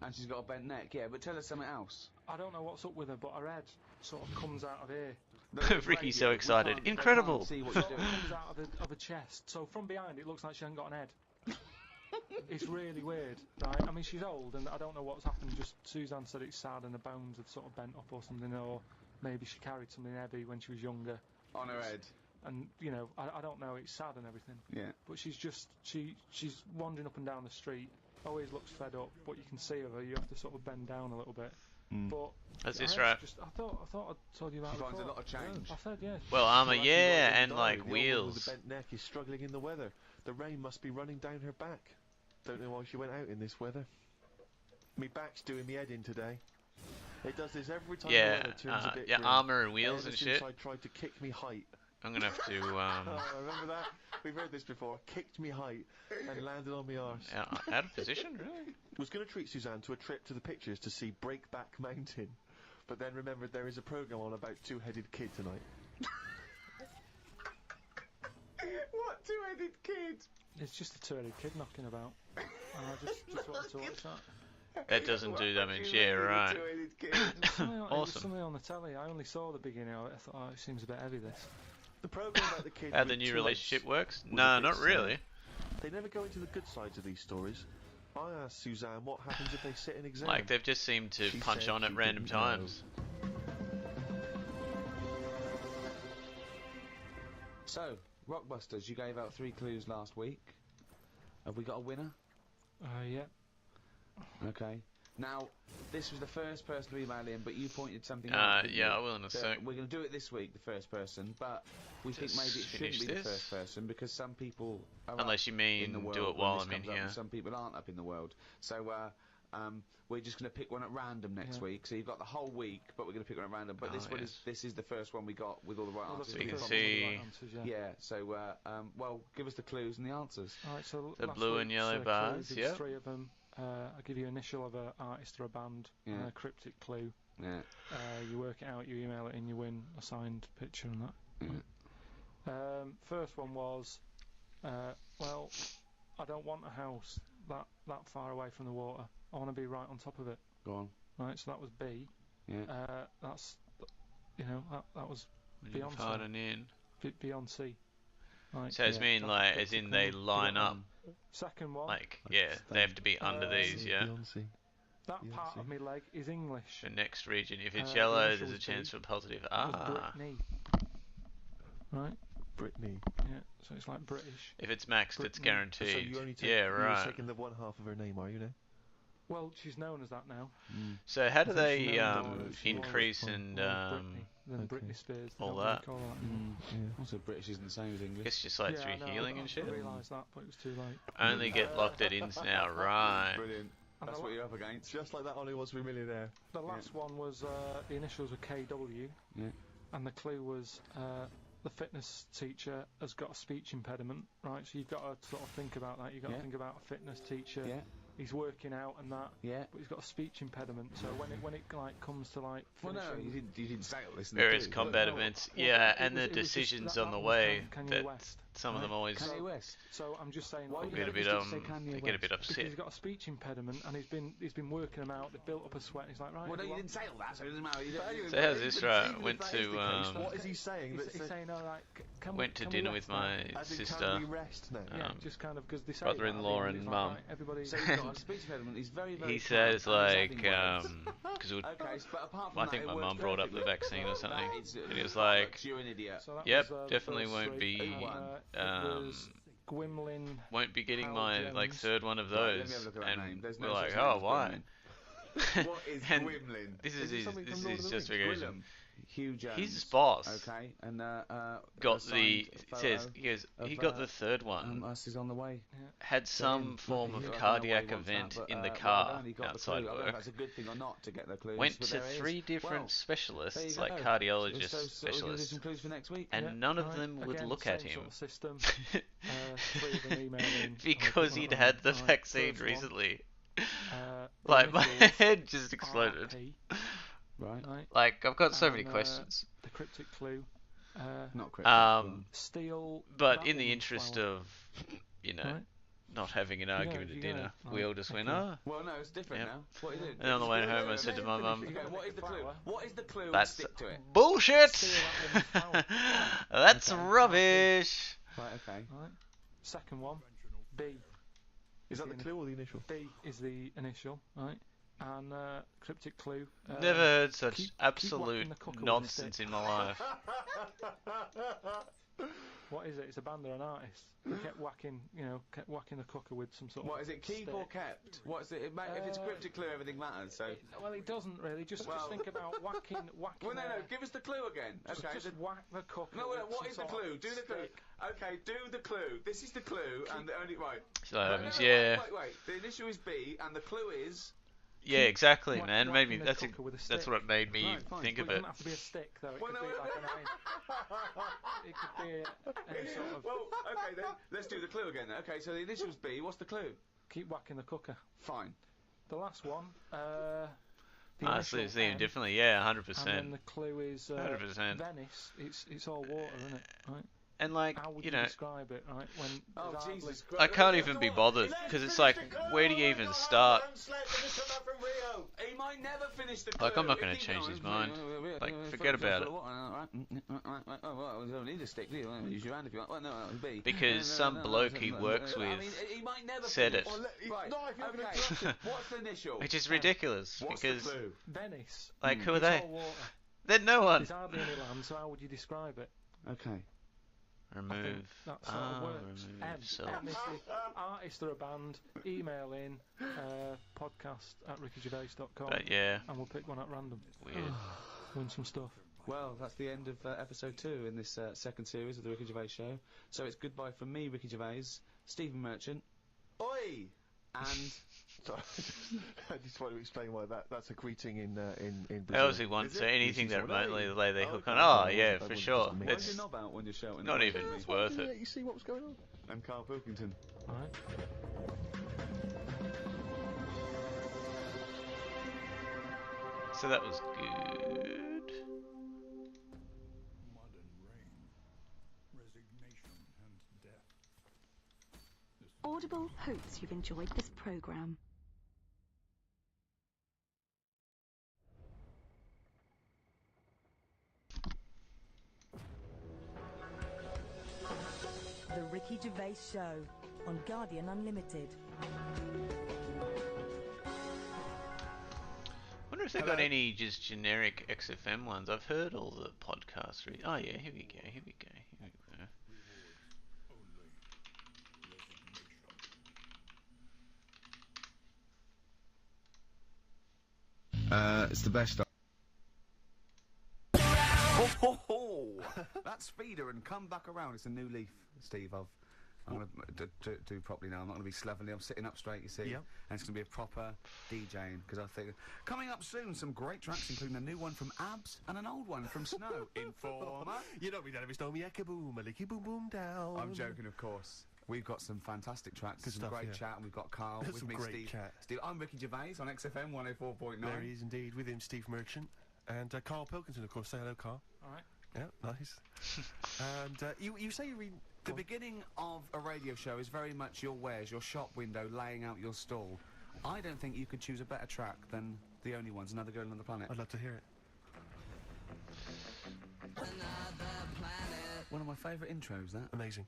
And she's got a bent neck, yeah, but tell us something else. I don't know what's up with her, but her head sort of comes out of here. Ricky's so We excited. can't- they Incredible. can't see what you're Sort of doing. comes out of her chest. So from behind, it looks like she hasn't got an head. It's really weird, right? I mean, she's old, and I don't know what's happened. Just Suzanne said it's sad, and the bones have sort of bent up or something, or maybe she carried something heavy when she was younger. On her head. And you know, I don't know. It's sad and everything. Yeah. But she's just she's wandering up and down the street. Always looks fed up. But you can see of her. You have to sort of bend down a little bit. But That's the this rest right? Just, I thought I told you about. She finds a before. lot of change. I said yeah. Well, armor, Well, actually, yeah, what it and is, like the old woman with wheels. the bent neck is struggling in the weather. The rain must be running down her back. Don't know why she went out in this weather. Me back's doing me head in today. It does this every time the Yeah, weather turns a bit yeah, grim. armor and wheels Ever and since shit. I tried to kick me height. I'm gonna have to Oh, remember that? We've heard this before. Kicked me height and landed on me arse. out of position, really? Was going to treat Suzanne to a trip to the pictures to see Breakback Mountain, but then remembered there is a programme on about two-headed kid tonight. What two-headed kid? It's just a two-headed kid knocking about. And I just wanted to watch that. That doesn't do damage, yeah, right. Two-headed kid. It was Awesome. something on the telly. I only saw the beginning of it. I thought, oh, it seems a bit heavy, this. The programme about the kid How with the new two relationship eyes works? was a Nah, bit not sad. really. They never go into the good sides of these stories. I asked Suzanne what happens if they sit an exam. Like, they've just seemed to She punch said on at she random didn't know. times. So, Rockbusters, you gave out 3 clues last week. Have we got a winner? Yeah. Okay. Now, this was the first person to email in, but you pointed something out. didn't Yeah, you? I will in a That sec. We're going to do it this week, the first person, but we think Just maybe it shouldn't finish be the this. first person because some people are Unless you up in the mean world do it when while this I'm in comes up here. and some people aren't up in the world. So, we're just going to pick one at random next Yeah. week. So you've got the whole week, but we're going to pick one at random. But Oh, this one yes. this is the first one we got with all the right Well, answers. So you the can first one with the see- right answers, yeah. Yeah. So, well, give us the clues and the answers. Alright, so The last blue and week's, yellow clues, bars, there was yep. 3 of them. I give you initial of an artist or a band and Yeah. a cryptic clue. Yeah. You work it out, you email it in, you win a signed picture and that. Yeah. First one was, well, I don't want a house that far away from the water. I want to be right on top of it. Go on. Right, so that was B. Yeah. That's, you know, that was Beyonce. Pardon in. Beyonce. Right. So it's Yeah, mean that's like, good as to in they come. line Got up. one. Second one, Like, yeah, they have to be under these, yeah? Beyonce. that part Beyonce. of my leg is English. The next region. If it's The yellow, there's initials a chance B. for positive. That was Ah. Britney. Right? Britney. Yeah, so it's like British. If it's maxed, it's Britney. guaranteed. So you only take, Yeah, you're right. taking the one half of her name, are you now? Well, she's known as that now. So how do I think they she's known as increase more and Britney than okay. Britney Spears. They all don't really that? call that anymore. Yeah. Also, British isn't the same as I English. guess just like Yeah, through I know, healing and shit? I realised that, but it was too late. Only get locked at ins now, right? Brilliant. And That's the what you're up against. Just like that Ollie wants to be a millionaire. The last one was the initials were KW, Yeah. and the clue was the fitness teacher has got a speech impediment, right? So you've got to sort of think about that. You've got Yeah. to think about a fitness teacher. Yeah. He's working out and that, Yeah. but he's got a speech impediment. So when it like comes to like Well, no, finishing- you didn't say all this. in the Various clue. combat no, events. well, Yeah, it and was- the it was just- decisions that on the was way. Kanye That West, some of them right? always Kanye West. So I'm just saying, Why like, you get a don't bit just say Kanye they get a bit West? because upset. he's got a speech impediment and he's been working them out. They've built up a sweat. And he's like, right. Well, no, you everyone- didn't say all that, so it doesn't matter. You don't, So how's this, right? Even if Went that is to the case, um, what is he saying? He's, That's he's a- saying, no, like, can went to we dinner rest with now? my as in, sister. can we rest now? Yeah, um, just kind of because they say brother-in-law that, and it's like, mum. right, everybody. So he's got a speech impediment. He's very, very. He calm, says and he's like, adding words. because Okay, but apart from I that, think it my works mum brought up the perfectly. vaccine or something, That is, and he was bollocks, like, "You're an idiot." So that "Yep, was, the definitely first won't three. be, Who won? It was Gwymlin. won't be getting Hal my like Jones. third one of Right, let those." me have a look at that name. And There's we're no like, such "Oh, thing as why?" What is And Gwymlin? This Is is it his, something this from is Lord his of the Rings? justification. Hugh Jones. His his boss Okay, and got a the signed says photo he goes of, he got the third one. us is on the way. Had some him. form Lucky of he- I don't know why he cardiac wants event that, but, in the well car done, he got the outside clue. I don't know if work. that's a good thing or not to get the clues. Went but to there it is. 3 different Well, specialists, there you like go. cardiologist So we're going to do specialists, some clues for next week. and Yeah, none of right. them would Again, look at same him sort of system. 3 of them emailing. because he'd had the vaccine first one, recently. the Like my initials head just exploded. RP, Right. right? Like I've got so many And, questions. The cryptic clue. Not correct. Steal. But that in the woman's interest flower, of, you know, right? not having an argument you at go. dinner, Right, we all just went, okay. "Ah." Well, no, it's different Yep. now. What is it? And on the way home, I said to my mum, You go, what is the clue? What is the clue? And "That's stick to it. bullshit. Steal that woman's flower. That's Okay. rubbish." Right. Okay. Right. Second one. B. Is that the clue or the initial? D is the initial, right? And cryptic clue. Never heard such keep absolute whacking the cooker with a nonsense stick. in my life. What is it? It's a band or an artist. They kept whacking the cooker with some sort of. What is it? Keep or stick. kept? What is it? If it's a cryptic clue, everything matters. So. Well, it doesn't really. Just think about whacking. Well, no. Give us the clue again. Okay. Just whack the cooker. No, with what some is the sort clue? of Do the clue. stick. Okay, do the clue. This is the clue, and the only right. So that happens, No, yeah. Wait. The initial is B, and the clue is. Yeah, exactly, man. Made me. whacking the That's cooker with a that's stick. what made me Right, fine. think Well, of it it. doesn't have to be a stick, though. It Well, could no, be like it could be any sort of. Well, okay then. Let's do the clue again. Okay, so the initials B. What's the clue? Keep whacking the cooker. Fine. The last one. The Honestly, initial it's even M, differently. Yeah, And then 100%. the clue is 100%. Venice. It's all water, isn't it? Right. And like, How would you you know, describe it? Right. When Oh there's hardly- Jesus I Christ! can't even be bothered because it's like, where do you even start? He might never finish the clue. Like, I'm not gonna If he change goes, his mind. Like, forget about it. Oh, well, you don't need a stick, do you? Use your hand if you want. Well, no, it's B. Because some bloke he works I with mean, he might never said finish. it. Right. Okay. What's the initial? Which is ridiculous What's because, the clue? Venice. like, who are It's they? all water. They're no one. There's hardly any land, so how would you describe it? Okay. Remove. That sort of works. Remove self. M is the artist or a band. Email in podcast@rickygervais.com, But yeah, and we'll pick one at random. weird. Win some stuff. Well, that's the end of episode 2 in this second series of the Ricky Gervais Show. So it's goodbye from me, Ricky Gervais, Stephen Merchant, Oi! and Sorry, I just want to explain why that's a greeting in They Brazil. obviously want Is so it? anything that This is what remotely I- lay their Oh, hook okay. on. I Oh wasn't- yeah, I for wasn't sure. just a why It's is your knob out when you're shouting? not even That's why worth I did it. You see what was going on? I'm Carl Pilkington. Alright. So that was good. Mud and rain, resignation and death. Audible hopes you've enjoyed this program. The Ricky Gervais Show on Guardian Unlimited. Wonder if they got any just generic XFM ones. I've heard all the podcasts. Oh yeah, here we go. Here we go. Here we go. It's the best. Ho, ho, ho. That's Feeder and come back around. It's a new leaf, Steve. I'm going to do properly now. I'm not going to be slovenly. I'm sitting up straight, you see. Yep. And it's going to be a proper DJing, because I think... Coming up soon, some great tracks, including a new one from Abs and an old one from Snow. Informer. You know me, that if me eka boom, a licky boom boom down. I'm joking, of course. We've got some fantastic tracks, Good some stuff, great yeah. chat, and we've got Carl with Some me, great Steve. chat. Steve, I'm Ricky Gervais on XFM 104.9. There he is indeed, with him Steve Merchant. And Carl Pilkington, of course. Say hello, Carl. Alright. Yeah, nice. And you say you read... The beginning of a radio show is very much your wares, your shop window, laying out your stall. I don't think you could choose a better track than The Only Ones, Another Girl on the Planet. I'd love to hear it. One of my favourite intros, that. Amazing.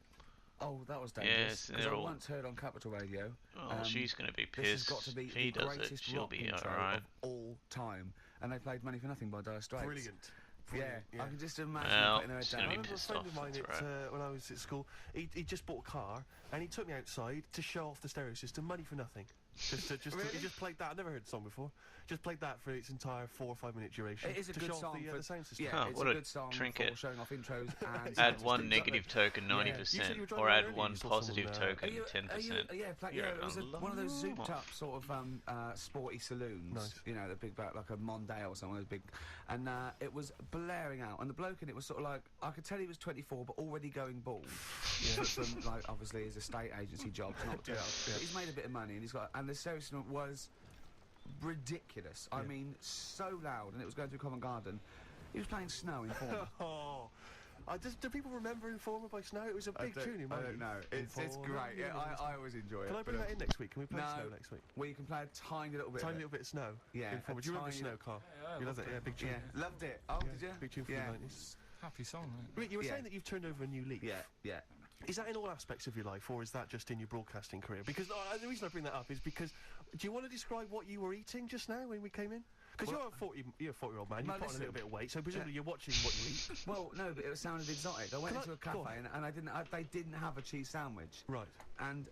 Oh, that was dangerous. Yes, Because they're I all- once heard on Capital Radio. Oh, she's gonna be This has pissed. got to be If he the does it, greatest she'll rock be intro alright. of all time. And they played Money for Nothing by Dire Straits. Brilliant. Yeah, Brilliant, I can just imagine Well, putting her it's down. gonna I be remember a pissed friend off, of mine that's when I was at school, he just bought a car and he took me outside to show off the stereo system, Money for Nothing. He just played that. I've never heard the song before. Just played that for its entire 4 or 5 minute duration. It is a to good show off song the, for the sound system. Yeah, Huh, it's what a a good song trinket. for showing off intros and Add one exactly. negative token, Yeah. 90%, You said you were driving or around add earlier, one you saw positive someone, token, 10%. Yeah, it was one of those You're zooped up sort of sporty saloons. Nice. You know, the big back like a Mondale or something, those big, and it was blaring out. And the bloke in it was sort of like, I could tell he was 24, but already going bald. Yeah, from like obviously his estate agency job. Not Yeah, but he's made a bit of money, and he's got, and the stereo system was ridiculous. I mean, so loud, and it was going through Covent Garden. He was playing Snow in Informer. Oh, do people remember Informer by Snow? It was a big tune in my I don't youth. know. It's Informer, great. Yeah, I always enjoy it. Can I bring but, that in next week? Can we play no. Snow next week? Well, you can play a tiny little bit. Tiny of it. little bit of Snow. Yeah, Informer. a Do you remember tiny- Snow, Carl? Yeah, You loved it, yeah, big tune. Yeah, loved it. Oh, Yeah, did you? big tune from Yeah. the 90s. Happy song, isn't it? Wait, you were Yeah. saying that you've turned over a new leaf. Yeah, yeah. Is that in all aspects of your life, or is that just in your broadcasting career? Because the reason I bring that up is because, do you want to describe what you were eating just now when we came in? Because you're a 40-year-old man, you've put on a little bit of weight, so presumably you're watching what you eat. Well, no, but it sounded exotic. I went into a cafe and they didn't have a cheese sandwich. Right. And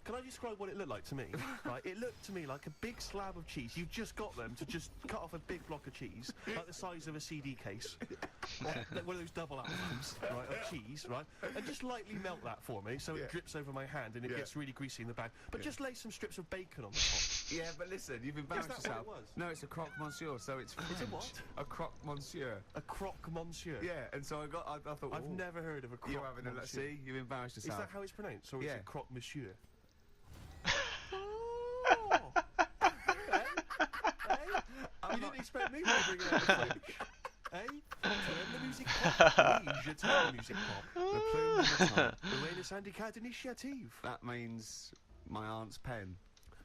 can I describe what it looked like to me? Right, it looked to me like a big slab of cheese. You've just got them to just cut off a big block of cheese, like the size of a CD case, or one of those double albums, right, of cheese, right, and just lightly melt that for me so it drips over my hand and it gets really greasy in the bag. But just lay some strips of bacon on the top. Yeah, but listen, you've embarrassed yourself. What it was? No, it's a croque monsieur, so it's French. It's a what? A croque monsieur. A croque monsieur. Yeah, and so I thought, I've never heard of a croque you haven't, monsieur. let's see, you've embarrassed yourself. Is that how it's pronounced, or is it croque monsieur? You didn't expect me to bring it out the French. Turn the music pop. Oui, je turn the music pop. Le plume de la tongue. Le syndicat d'initiative. That means my aunt's pen.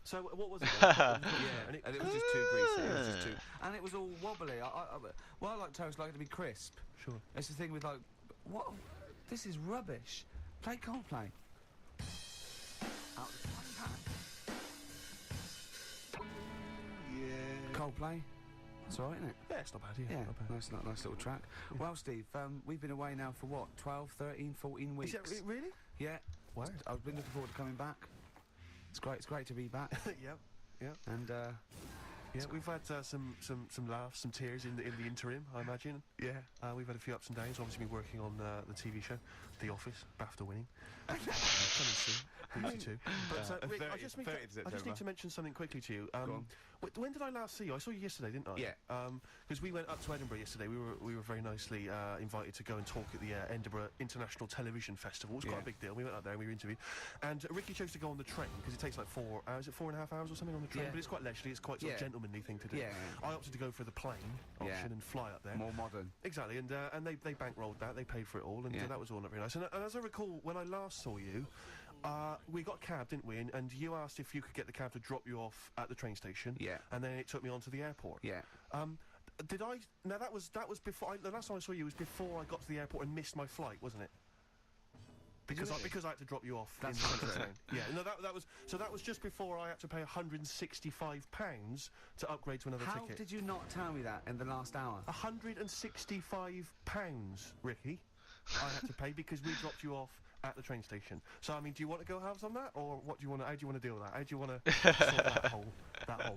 So what was it then? Yeah, and it was just too greasy. It was just too, and it was all wobbly. Well, I like toast, I like it to be crisp. Sure. It's the thing with like, what? This is rubbish. Play Coldplay. Out the frying pan. Yeah. Coldplay. That's alright, isn't it? Yeah, it's not bad, yeah. Not bad. Nice little track. Yeah. Well, Steve, we've been away now for what, 12, 13, 14 weeks? Is that really? Yeah. Wow. I've been looking forward to coming back. It's great to be back. Yep. And yeah, we've had some laughs, some tears in the interim, I imagine. yeah. We've had a few ups and downs. Obviously, been working on the TV show, The Office, BAFTA winning. Coming soon, BBC Two. But Rick, I just need to mention something quickly to you. When did I last see you? I saw you yesterday, didn't I? Yeah. Because we went up to Edinburgh yesterday. We were very nicely invited to go and talk at the Edinburgh International Television Festival. It was quite a big deal. We went up there and we were interviewed. And Ricky chose to go on the train because it takes like 4 hours. Is it 4.5 hours or something on the train? Yeah. But it's quite leisurely. It's quite sort of gentlemanly thing to do. Yeah. I opted to go for the plane option and fly up there. More modern. Exactly, and they bankrolled that. They paid for it all, and that was all not very nice. And as I recall, when I last saw you, we got a cab, didn't we? And you asked if you could get the cab to drop you off at the train station. Yeah. And then it took me on to the airport. Yeah. Did I? Now that was before. The last time I saw you was before I got to the airport and missed my flight, wasn't it? Because I had to drop you off in the centre of town. Yeah. No, that was just before I had to pay £165 to upgrade to another ticket. How did you not tell me that in the last hour? £165, Ricky. I had to pay because we dropped you off at the train station. So I mean, do you want to go halves on that, or what do you want? How do you want to deal with that? How do you want to sort that whole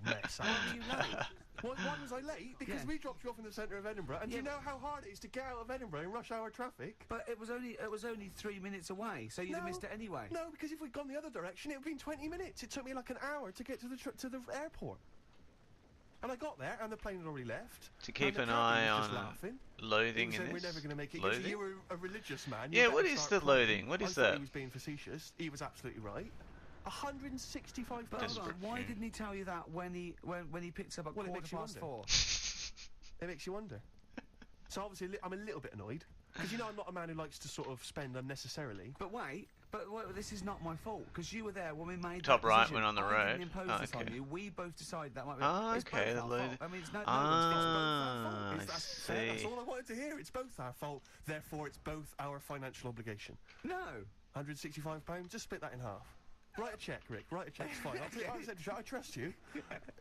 mess out? Why were you late? Why was I late? Because we dropped you off in the centre of Edinburgh, and do you know how hard it is to get out of Edinburgh in rush hour traffic? But it was only 3 minutes away, so you'd have missed it anyway. No, because if we'd gone the other direction, it would have been 20 minutes. It took me like an hour to get to the airport. And I got there, and the plane had already left. To keep an eye on loathing in this. We're never going to make it. Loathing? You were a religious man. Yeah, what is the loathing? What is that? He was being facetious. He was absolutely right. £165. But hold on, why didn't he tell you that when he picked up at 4:15? It makes you wonder. So obviously, I'm a little bit annoyed because I'm not a man who likes to sort of spend unnecessarily. But wait, this is not my fault because you were there when we made top that right decision. when on the I road. didn't impose this on you. We both decided that might be. Okay, it's both our fault. I mean, it's no one's fault. I see. That's all I wanted to hear. It's both our fault. Therefore, it's both our financial obligation. No. £165. Just split that in half. Write a check, Rick. Write a check. It's fine. I trust you.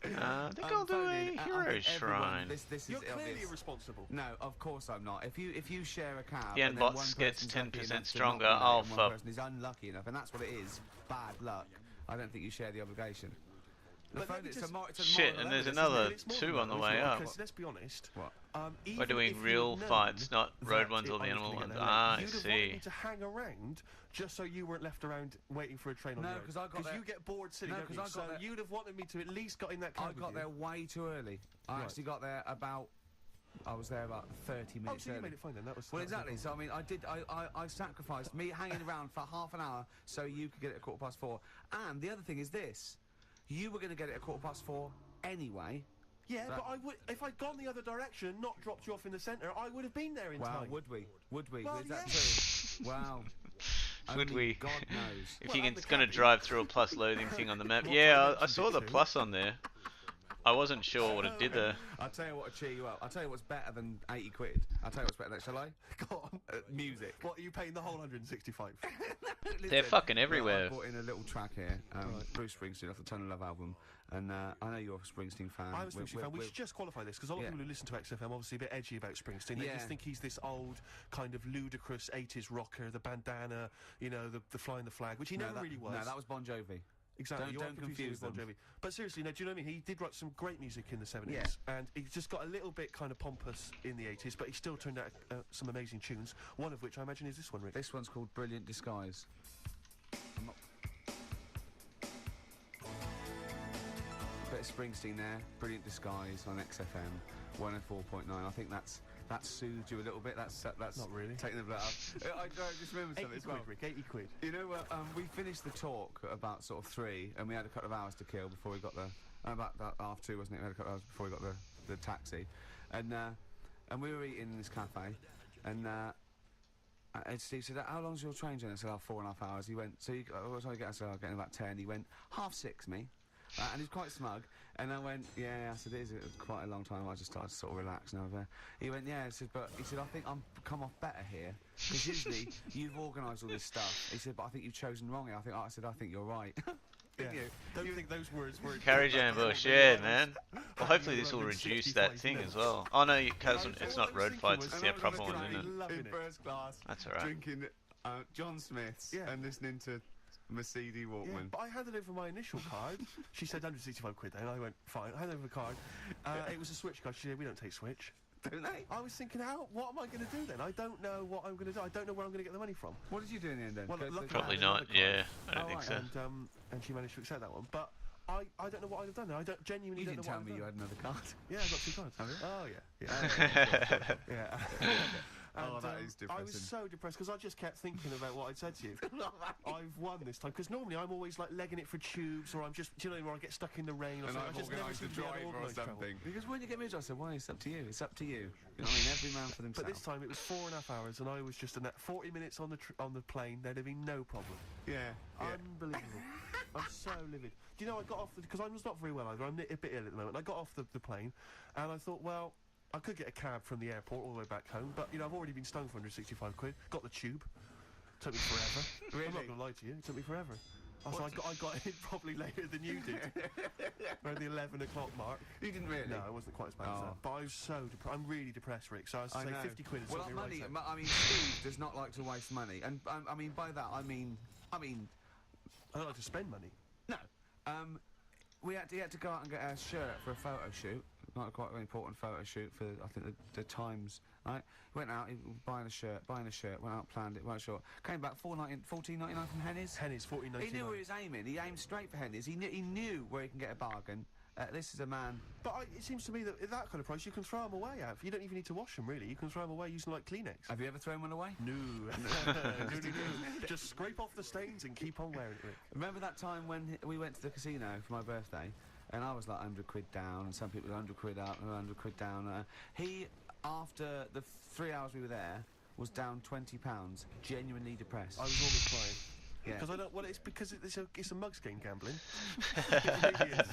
I think I'll do a hero shrine. You're clearly irresponsible. No, of course I'm not. If you share a cab, The and then one N-bots gets person's 10% stronger. and Oh, one fuck. person is unlucky enough, and that's what it is. Bad luck. I don't think you share the obligation. Shit, and there's another 2 on the way up. Because let's be honest. What? We're doing real fights, not road ones or the animal ones. I You'd have wanted see. me to hang around just so you weren't left around waiting for a train on the road. Because you get bored sitting, don't you? So you'd have wanted me to at least got in that cab. I got there way too early. I actually got there I was there about 30 minutes so you early. made it fine then. That was Exactly. So I mean, I sacrificed me hanging around for half an hour so you could get it at 4:15. And the other thing is this: you were going to get it at 4:15 anyway. Yeah, but I would if I'd gone the other direction, not dropped you off in the centre, I would have been there in time. Would we? Well, Is that true? Wow. Would Only we? God knows. If you're going to drive through a plus loading thing on the map. Yeah, I saw the plus on there. I wasn't sure what it did there. I'll tell you what will cheer you up. I'll tell you what's better than 80 quid. I'll tell you what's better than, shall I? Go on. Music. What, are you paying the whole 165? They're fucking everywhere. I brought in a little track here. Bruce Springsteen off the Tunnel of Love album. And I know you're a Springsteen fan. I'm a Springsteen fan. We should just qualify this, because a lot of people who listen to XFM are obviously a bit edgy about Springsteen. They just think he's this old, kind of ludicrous 80s rocker, the bandana, you know, the flying the flag, which he never really was. No, that was Bon Jovi. Exactly, don't confuse Bon them. Jovi. But seriously, no, do you know what I mean? He did write some great music in the 70s, Yeah. and he just got a little bit kind of pompous in the 80s, but he still turned out some amazing tunes, one of which I imagine is this one, Rick. This one's called Brilliant Disguise. Bit of Springsteen there, Brilliant Disguise on XFM, 104.9. I think that's soothed you a little bit. That's Not really. taking the blood out. I just remember something 80 as well. quid, Rick, 80 quid. You know what? We finished the talk at about sort of 3, and we had a couple of hours to kill before we got the about that half 2, wasn't it? We had a couple of hours before we got the taxi, and we were eating in this cafe, and Steve said, "How long's your train journey?" I said, 4.5 hours. He went, "So what time you get?" I said, "I'm getting about 10." He went, "6:30, me." And he's quite smug, and I went, "Yeah." I said, "It is quite a long time." I just started to sort of relax now. He went, "Yeah." I said, "But," he said, "I think I'm come off better here, because usually you've organised all this stuff." He said, "But I think you've chosen wrong." I said, "I think you're right." Yeah. Don't think those words were... Carriage ambush, yeah, man. Well, hopefully this will reduce that thing as well. Oh no, it's not road fights, it's the proper one, isn't it? In first class, That's alright. drinking John Smith's and listening to Mercedes Walkman. Yeah, but I handed over my initial card. She said 165 quid then. I went, fine. I handed over the card. It was a Switch card. She said, "We don't take Switch." Don't they? I was thinking, what am I going to do then? I don't know what I'm going to do. I don't know where I'm going to get the money from. What did you do in the end then? Well, luckily I Probably had not, another card. yeah. I don't think so. And she managed to accept that one. But I don't know what I'd have done. I don't genuinely. You don't didn't know tell what me I'd you done. had another card. Yeah, I got 2 cards. Have you? Oh yeah. Yeah. Oh, that is I was depressing. so depressed because I just kept thinking about what I'd said to you. I've won this time, because normally I'm always like legging it for tubes, or I'm just, do you know, where I get stuck in the rain, or And something. I've I just never organised seem a to be able to driver or organise travel. something. Because when you get me a job, I said, "Why? It's up to you. It's up to you." You know what I mean? Every man for themselves. But this time it was 4.5 hours, and I was just in that 40 minutes on the plane. There'd have been no problem. Yeah. Unbelievable. I'm so livid. Do you know, I got off, because I was not very well either. I'm a bit ill at the moment. I got off the plane, and I thought, well, I could get a cab from the airport all the way back home, but, you know, I've already been stung for 165 quid. Got the tube. Took me forever. Really? I'm not going to lie to you. It took me forever. I got in probably later than you did. Around the 11 o'clock mark. You didn't really? No, I wasn't quite as bad as that. But I was so depressed. I'm really depressed, Rick. So I was saying 50 quid is well, something money. right. I mean, Steve does not like to waste money, and I mean by that I mean. I don't like to spend money. No. He had to go out and get a shirt for a photo shoot. Not quite an important photo shoot for, I think, the Times. Right? Went out, he was buying a shirt, went out, planned it, weren't sure. Came back, $14.99 from Henny's. Henny's, $14.99. He knew where he was aiming. He aimed straight for Henny's. He knew where he can get a bargain. This is a man. But it seems to me that at that kind of price, you can throw them away, Av. You don't even need to wash them, really. You can throw them away using, like, Kleenex. Have you ever thrown one away? No. Just scrape off the stains and keep on wearing it, Rick. Remember that time when we went to the casino for my birthday, and I was like 100 quid down, and some people were 100 quid up and 100 quid down. He, after the 3 hours we were there, was down £20, genuinely depressed. I was almost crying. Yeah. Because I don't. Well, it's because it's a mugs game gambling. It really is.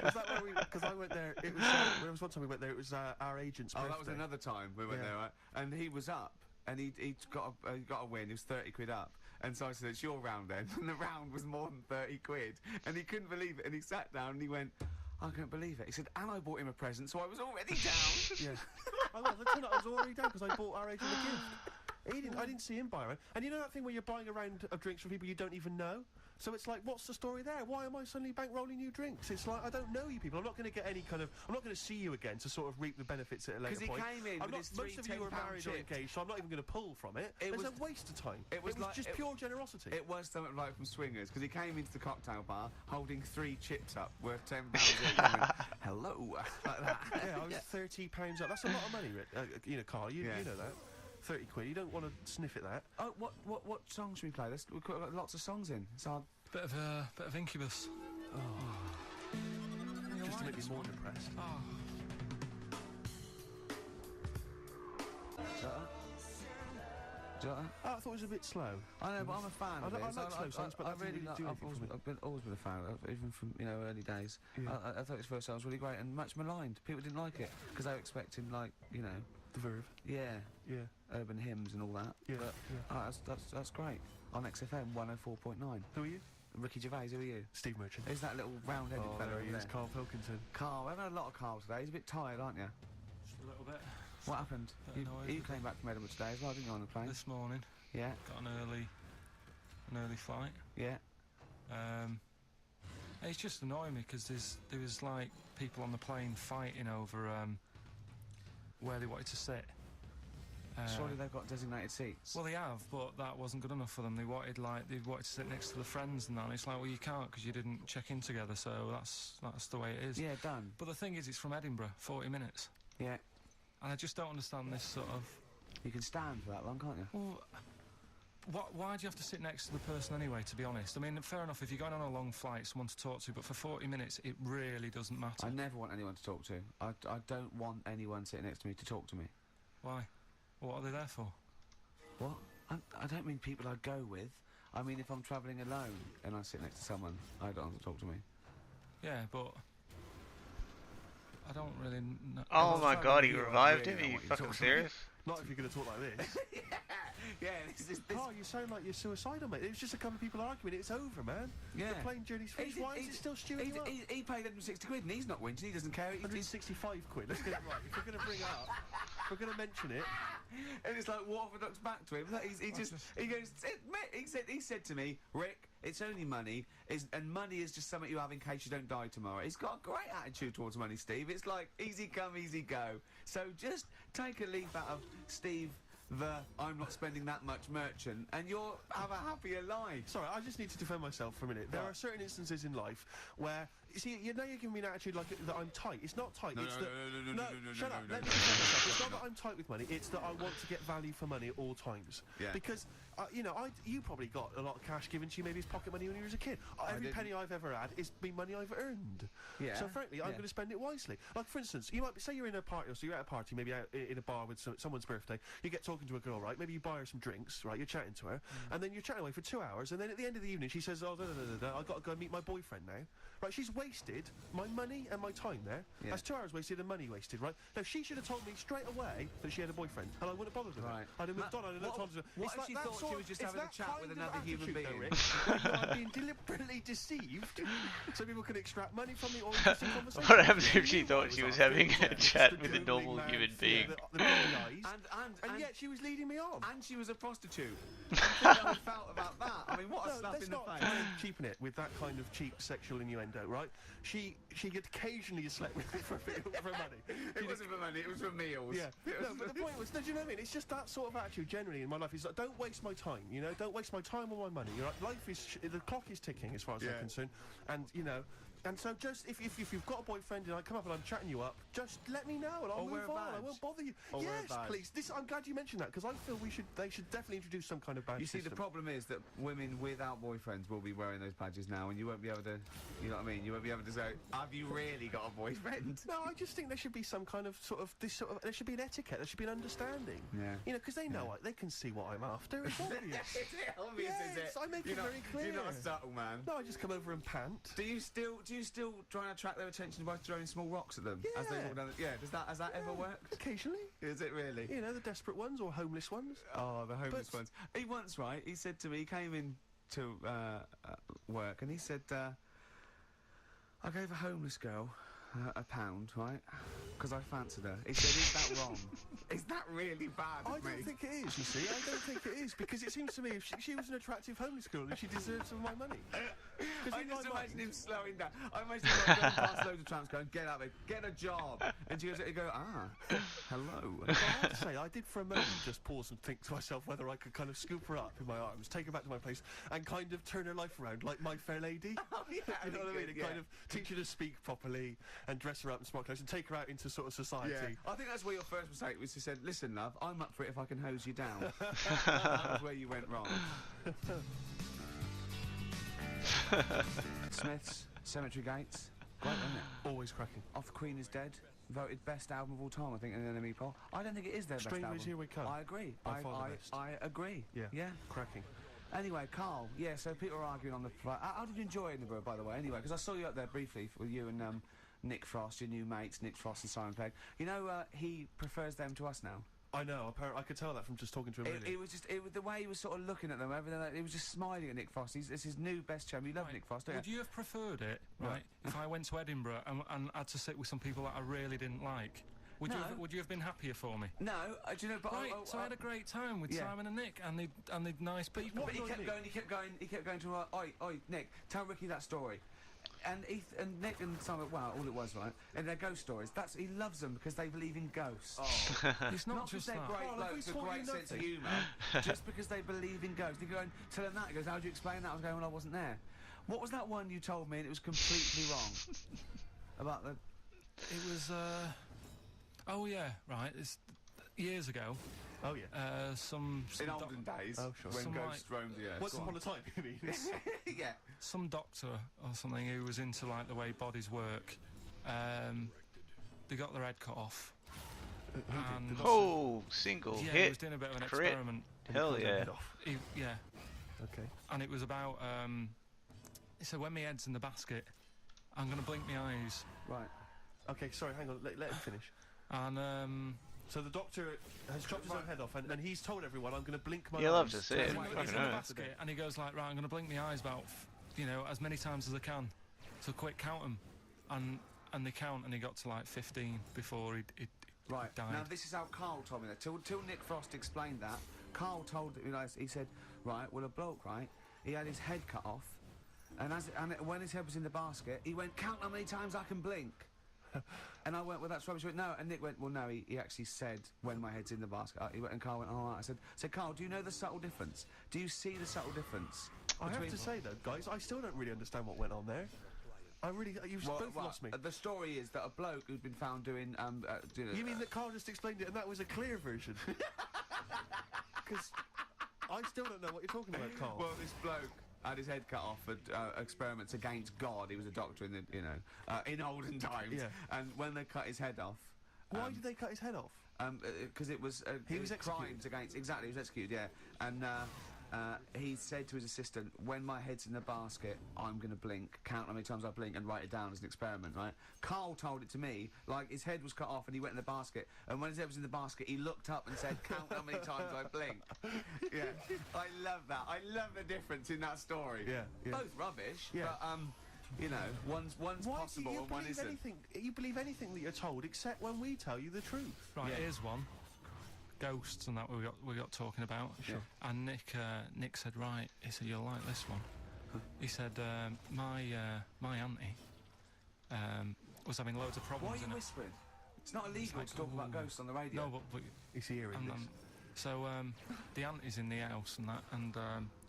Was that where we? Because I went there. It was. There was one time we went there. It was our agent's birthday. That was another time we went there, right? And he was up, and he got a win. He was 30 quid up. And so I said, "It's your round then." And the round was more than 30 quid. And he couldn't believe it. And he sat down and he went, "I couldn't believe it." He said, "And I bought him a present, so I was already down." Yeah. I was already down because I bought our agent a gift. I didn't see him buy around. And you know that thing where you're buying a round of drinks for people you don't even know? So it's like, what's the story there? Why am I suddenly bankrolling you drinks? It's like, I don't know you people. I'm not going to get any kind of... I'm not going to see you again to sort of reap the benefits at a later point. Because he came in with his most of you are married or engaged, so I'm not even going to pull from it. It's a waste of time. It was like, just pure generosity. It was something like from Swingers, because he came into the cocktail bar holding 3 chips up worth £10 each. And went, "Hello." Like that. Yeah, I was £30 up. That's a lot of money, Rick. You know, Carl, you know that. 30 quid. You don't want to sniff at that. Oh, what song should we play? We've got lots of songs in. So Bit of Incubus. Just to make me more depressed. Do you like that? Oh, I thought it was a bit slow. I know, but I'm a fan of it. I like slow songs, but I that didn't really really do I've anything for me. always been a fan of it, even from early days. Yeah. I thought his first song was really great and much maligned. People didn't like it because they were expecting like The Verve. yeah, Yeah. urban hymns and all that. Yeah. But that's great. On XFM 104.9. Who are you? Ricky Gervais, who are you? Steve Merchant. Who's that little round-headed Oh, fella there over he is, there? Carl Pilkington. Carl, we haven't had a lot of Carl today. He's a bit tired, aren't you? Just a little bit. What happened? Bit annoyed You with came back from Edinburgh today as well, didn't you, on the plane? This morning, Yeah, got an early flight. yeah. It's just annoying me because there was like people on the plane fighting over where they wanted to sit. Surely they've got designated seats. Well, they have, but that wasn't good enough for them. They wanted to sit next to the friends and that. And it's like, well, you can't because you didn't check in together. So that's the way it is. Yeah, done. But the thing is, it's from Edinburgh, 40 minutes, Yeah. and I just don't understand this sort of. You can stand for that long, can't you? Well, why do you have to sit next to the person anyway? To be honest, I mean, fair enough if you're going on a long flight, someone to talk to, but for 40 minutes, it really doesn't matter. I never want anyone to talk to. I don't want anyone sitting next to me to talk to me. Why? What are they there for? What? I don't mean people I go with. I mean if I'm travelling alone and I sit next to someone, I don't want to talk to me. Yeah, but I don't really know. Oh was my trying god, to he hear, I revived really him? Are don't you want you to fucking talk to me. serious? Not if you're going to talk like this. Yeah, this Oh, you sound like you're suicidal, mate. It was just a couple of people arguing. It's over, man. Yeah. The plane journey's finished. Why is it still stewing you up? He paid 160 quid and he's not whinging, he doesn't care. 165 quid. Let's get it right. If we're going to bring it up, if we're going to mention it. And it's like orthodox back to him. He said to me, Rick, it's only money, and money is just something you have in case you don't die tomorrow. He's got a great attitude towards money, Steve. It's like easy come, easy go. So just take a leaf out of Steve I'm not spending that much merchant, and you'll have a happier life. Sorry, I just need to defend myself for a minute. There are certain instances in life where, you see, you're giving me an attitude like that I'm tight. It's not tight. No, Shut up. Let me defend myself. It's not that I'm tight with money. It's that I want to get value for money at all times. Yeah. Because, you probably got a lot of cash given to you, maybe it's pocket money when you were a kid. Every didn't. penny I've ever had is been money I've earned. Yeah. So frankly, I'm Yeah. going to spend it wisely. Like, for instance, you might say you're in a party, or so you're at a party, maybe out in a bar with someone's birthday. You get talking to a girl, right? Maybe you buy her some drinks, right? You're chatting to her, and then you're chatting away for 2 hours, and then at the end of the evening, she says, "Oh, I've got to go meet my boyfriend now." Right? She's wasted my money and my time there. Yeah. That's 2 hours wasted and money wasted, right? Now she should have told me straight away that she had a boyfriend, and I wouldn't have bothered with Right. her. I'd have moved on. I'd have looked on to her. What It's if like she that thought sort she of- was just it's having a that chat with kind of another human attitude, though, being? Rick, where you are being deliberately deceived, so people can extract money from the interesting conversation. What happens if she You thought was she was after, having a yeah, chat Mr. with a Googling normal man, human yeah, being? the beady eyes, And yet she was leading me on. And she was a prostitute. And think how we felt about that. I mean, what a slap let's in the not face. try and cheapen it with that kind of cheap sexual innuendo, right? She occasionally slept with me for money. It wasn't for money, it was for meals. Yeah. No, but the point was, do you know what I mean? It's just that sort of attitude generally in my life. It's like, don't waste my time, Don't waste my time or my money. Life is, the clock is ticking as far as I'm concerned. And, and so just, if you've got a boyfriend and I come up and I'm chatting you up, just let me know and I'll Or wear move a on. I badge. won't bother you. Or wear a Yes, badge. please. I'm glad you mentioned that because I feel they should definitely introduce some kind of badge You see, the system. problem is that women without boyfriends will be wearing those badges now, and you won't be able to, you know what I mean? You won't be able to say, have you really got a boyfriend? No, I just think there should be some kind of there should be an etiquette, there should be an understanding. Yeah. Because they know they can see what I'm after. It's obvious. Is it obvious, is it? Yes, I make it very clear. You're not a subtle man. No, I just come over and pant. Do you still try and attract their attention by throwing small rocks at them as they Yeah. walk down? Has that ever worked? Occasionally. Is it really? The desperate ones or homeless ones. Oh, the homeless But- ones. He once, right, he said to me, he came in to work and he said, I gave a homeless girl £1, right? Because I fancied her. He said, is that wrong? Is that really bad I of me? don't think it is, you see. I don't think it is, because it seems to me if she was an attractive homeless girl, then she deserves some of my money. 'Cause I in just my imagine mind- him slowing down. I imagine him like, going past loads of tramps going, get out of it, get a job. And she goes, hello. I have to say, I did for a moment just pause and think to myself whether I could kind of scoop her up in my arms, take her back to my place, and kind of turn her life around like My Fair Lady. Oh, yeah, You know what I mean? good, And yeah. kind of teach her to speak properly and dress her up in smart clothes and take her out into sort of society. Yeah. I think that's where your first mistake was. You said, listen, love, I'm up for it if I can hose you down. That was where you went wrong. Smiths, Cemetery Gates, Great, wasn't it? Always cracking. Off Queen is Dead, voted best album of all time, I think, in the NME poll. I don't think it is their best Stranger album. is Here We Come. I agree. By far the best. I agree. Yeah. Yeah. Cracking. Anyway, Carl, yeah, so people are arguing on the... How did you enjoy Edinburgh, by the way, anyway? Because I saw you up there briefly with you and Nick Frost, your new mates, Nick Frost and Simon Pegg. You know, he prefers them to us now. I know. Apparently, I could tell that from just talking to him. It was just the way he was sort of looking at them. Everything. He was just smiling at Nick Frost. It's his new best chum. You love Nick Frost, don't Would you have preferred it, right, if I went to Edinburgh and had to sit with some people that I really didn't like? Would you have been happier for me? No, do you know? But Right, so I had a great time with Simon and Nick, and they're nice people. But he kept going to oi, Nick, tell Ricky that story. And Nick and Simon, well, all it was, right? And their ghost stories. He loves them because they believe in ghosts. Oh. It's not just they're that. great blokes with great sense of humour, just because they believe in ghosts. You go and tell him that. He goes, how do you explain that? I was going, well, I wasn't there. What was that one you told me and it was completely wrong? About the... It was, oh yeah, right, it's years ago. Oh yeah. Some in olden days, oh, sure. when some ghosts roamed the earth. Once upon a time, you mean? Yeah. Some doctor or something who was into like the way bodies work. They got their head cut off. And Oh, single yeah, hit. he was doing a bit of an Crit. experiment. Hell yeah. Yeah. Okay. And it was about, he said, when my head's in the basket, I'm going to blink my eyes. Right. Okay, sorry, hang on, let him finish. And, so the doctor has chopped his own head off, and he's told everyone, I'm going to blink my eyes. You love to see it. he's Fucking in the hell. basket, and he goes like, right, I'm going to blink my eyes about, as many times as I can. So quick, count them. And they count, and he got to like 15 before he Right. died. Now this is how Carl told me that. Till Nick Frost explained that, Carl told he said, right, well a bloke, right, he had his head cut off, and when his head was in the basket, he went, count how many times I can blink. And I went, well that's rubbish. He went, no, and Nick went, well no, he actually said when my head's in the basket. He went, and Carl went, all right. I said, Carl, do you know the subtle difference? Do you see the subtle difference? I have to say though, guys, I still don't really understand what went on there. You've both lost me. The story is that a bloke who'd been found doing, You mean that Carl just explained it and that was a clear version? Because I still don't know what you're talking about, Carl. Well, this bloke had his head cut off for experiments against God. He was a doctor in the, in olden times. Yeah. And when they cut his head off, why did they cut his head off? Because it was he was crimes against he was executed. Yeah, and he said to his assistant, when my head's in the basket, I'm going to blink, count how many times I blink and write it down as an experiment, right? Carl told it to me, like his head was cut off and he went in the basket, and when his head was in the basket, he looked up and said, count how many times I blink. Yeah, I love that. I love the difference in that story. Yeah. Both rubbish, Yeah. but, one's possible and one isn't. You believe anything that you're told, except when we tell you the truth. Right, here's one. Ghosts and that we got talking about. Sure. And Nick said, right, he said, you'll like this one. He said, my auntie was having loads of problems. Why are you whispering? It's not illegal to talk about ghosts on the radio. No, but Is he hearing this? so the auntie's in the house and that, and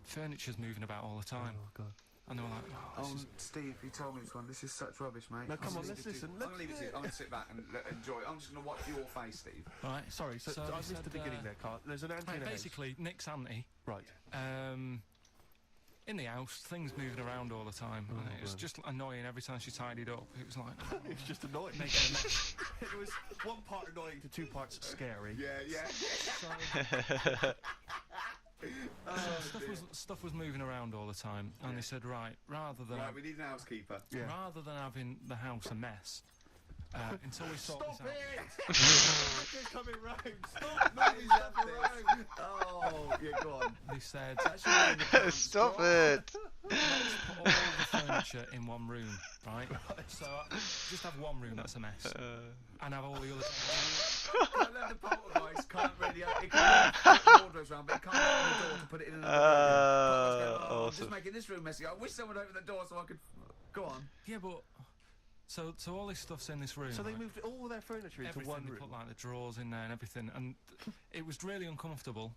furniture's moving about all the time. Oh God. And they were like, Steve, you told me this one. This is such rubbish, mate. No, come on, let's listen. I'm going to leave it to you. I'm going to sit back and enjoy it. I'm just going to watch your face, Steve. right. Sorry, so I missed the beginning there, Carl. There's an auntie in the house. Basically, Nick's auntie, Right. in the house, things moving around all the time. And it was just annoying every time she tidied up. It was like... It's just annoying. making a mess. It was one part annoying to two parts scary. Yeah. Stuff was moving around all the time, and they said, right, rather than we need an housekeeper. rather than having the house a mess, until we sort Stop this out, it! It's coming round. Stop moving stuff around! Oh, yeah, go on. they said, Stop it. let's put all the furniture in one room, right? So just have one room that's a mess, and have all the other. I love the poltergeist can't really. It can't put the wardrobes around, but it can't open the door to put it in another room. I'm awesome. just making this room messy. I wish someone would open the door so I could. Go on. Yeah, but so all this stuff's in this room. So they right? moved all their furniture into Everything, one they room. put like the drawers in there and everything, and it was really uncomfortable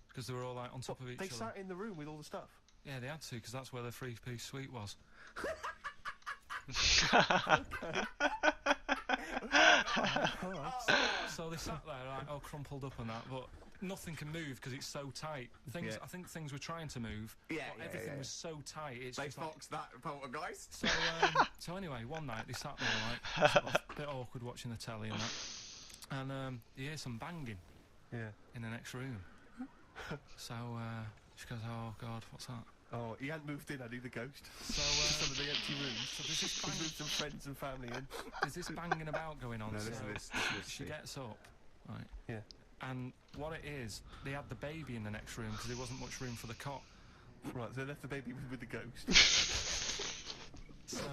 because they were all like on top of each They other. sat in the room with all the stuff. Yeah, they had to because that's where the three-piece suite was. All right. So they sat there, like, all crumpled up and that, but nothing can move because it's so tight. Things, Yeah. I think things were trying to move, Yeah, but yeah, everything yeah. was so tight. It's They just like, foxed that poltergeist. so anyway, one night they sat there, like, sort of a bit awkward watching the telly and that, and you hear some banging Yeah. in the next room. So she goes, "Oh God, what's that?" Oh, he hadn't moved in, had he, the ghost? So Some of the empty rooms. so there's this He moved some friends and family in. there's this banging about going on. No, so this she gets up, right? Yeah. And what it is, they had the baby in the next room because there wasn't much room for the cot. Right, so they left the baby with the ghost. So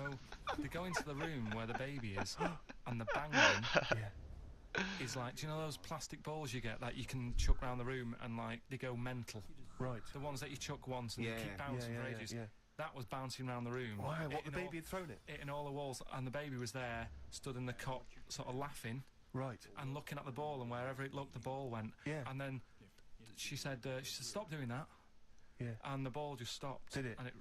they go into the room where the baby is, and the banging Yeah. is like, do you know those plastic balls you get that you can chuck around the room and like they go mental? Right. The ones that you chuck once and Yeah, they keep yeah. bouncing Yeah, for yeah, ages. yeah. That was bouncing around the room. Wow, what, the hitting all- baby had thrown it? hitting all the walls, and the baby was there, stood in the cot, sort of laughing Right. and looking at the ball, and wherever it looked, the ball went. Yeah. And then she said, "Stop doing that," Yeah. and the ball just stopped. Did it? And it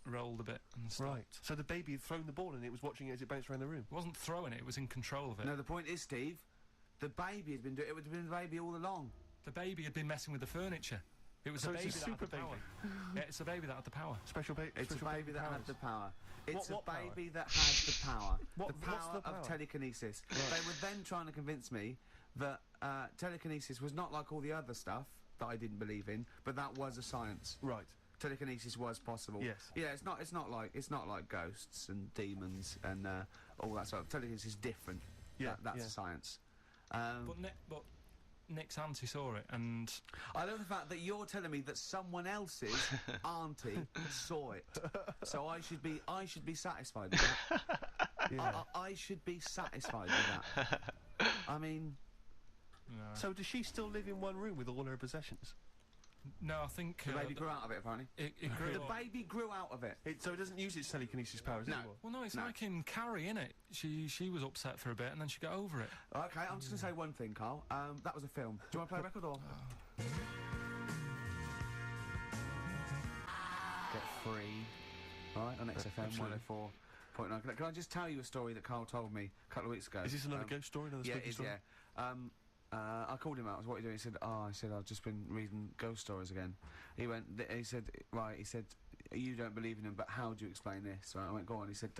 rolled a bit and stopped. Right. So the baby had thrown the ball and it was watching it as it bounced around the room. It wasn't throwing it; it was in control of it. No, the point is, Steve, the baby had been doing it. Would have been the baby all along. The baby had been messing with the furniture. It was So the it's a baby that had super the power. Yeah, it's the baby that had the power. Special baby. It's a baby that had the power. It's What a power? baby that had the power. What- the what's power the power? of telekinesis. They were then trying to convince me that telekinesis was not like all the other stuff that I didn't believe in, but that was a science. Right. Telekinesis was possible. Yes. Yeah, it's not like ghosts and demons and all that sort of. Telekinesis is different. Yeah, That's yeah. a science. But Nick's auntie saw it, and I love the fact that you're telling me that someone else's auntie saw it. So I should be satisfied with that. Yeah. I should be satisfied with that. I mean, So does she still live in one room with all her possessions? no, I think the baby grew out of it, apparently. it grew The up. baby grew out of it. So it doesn't use its telekinesis powers No. anymore? Well, no, it's No. like in Carrie, innit? She was upset for a bit, and then she got over it. Okay, I'm just going to say one thing, Carl. That was a film. Do you want to play a record or? Get free. Right, on XFM absolutely. 104.9. Can I just tell you a story that Carl told me a couple of weeks ago? Is this another ghost story? Another Yeah, spooky it is, story? yeah. I called him out. I was, what are you doing? He said, I said, I've just been reading ghost stories again. He went, he said, right, he said, you don't believe in them, but how do you explain this? Right, I went, go on. He said,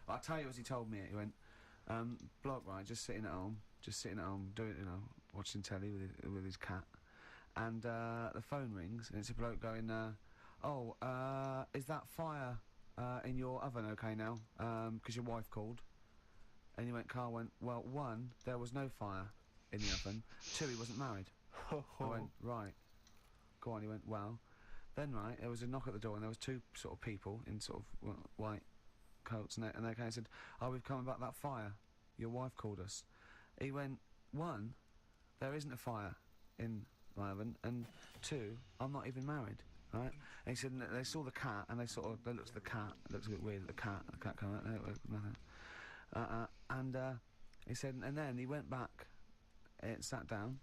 I'll tell you as he told me it. He went, bloke, right, just sitting at home, doing, watching telly with his cat. And the phone rings, and it's a bloke going, is that fire in your oven okay now? Because your wife called. And he went, Carl went, well, one, there was no fire in the oven. Two, he wasn't married. I went, right. Go on, he went, well. Then, right, there was a knock at the door, and there was two sort of people in sort of white coats, and they came and said, oh, we've come about that fire. Your wife called us. He went, one, there isn't a fire in my oven, and two, I'm not even married. Right? And he said, and they saw the cat, and they looked at the cat. It looks a bit weird, the cat came out, nothing. And he said, and then he went back and sat down.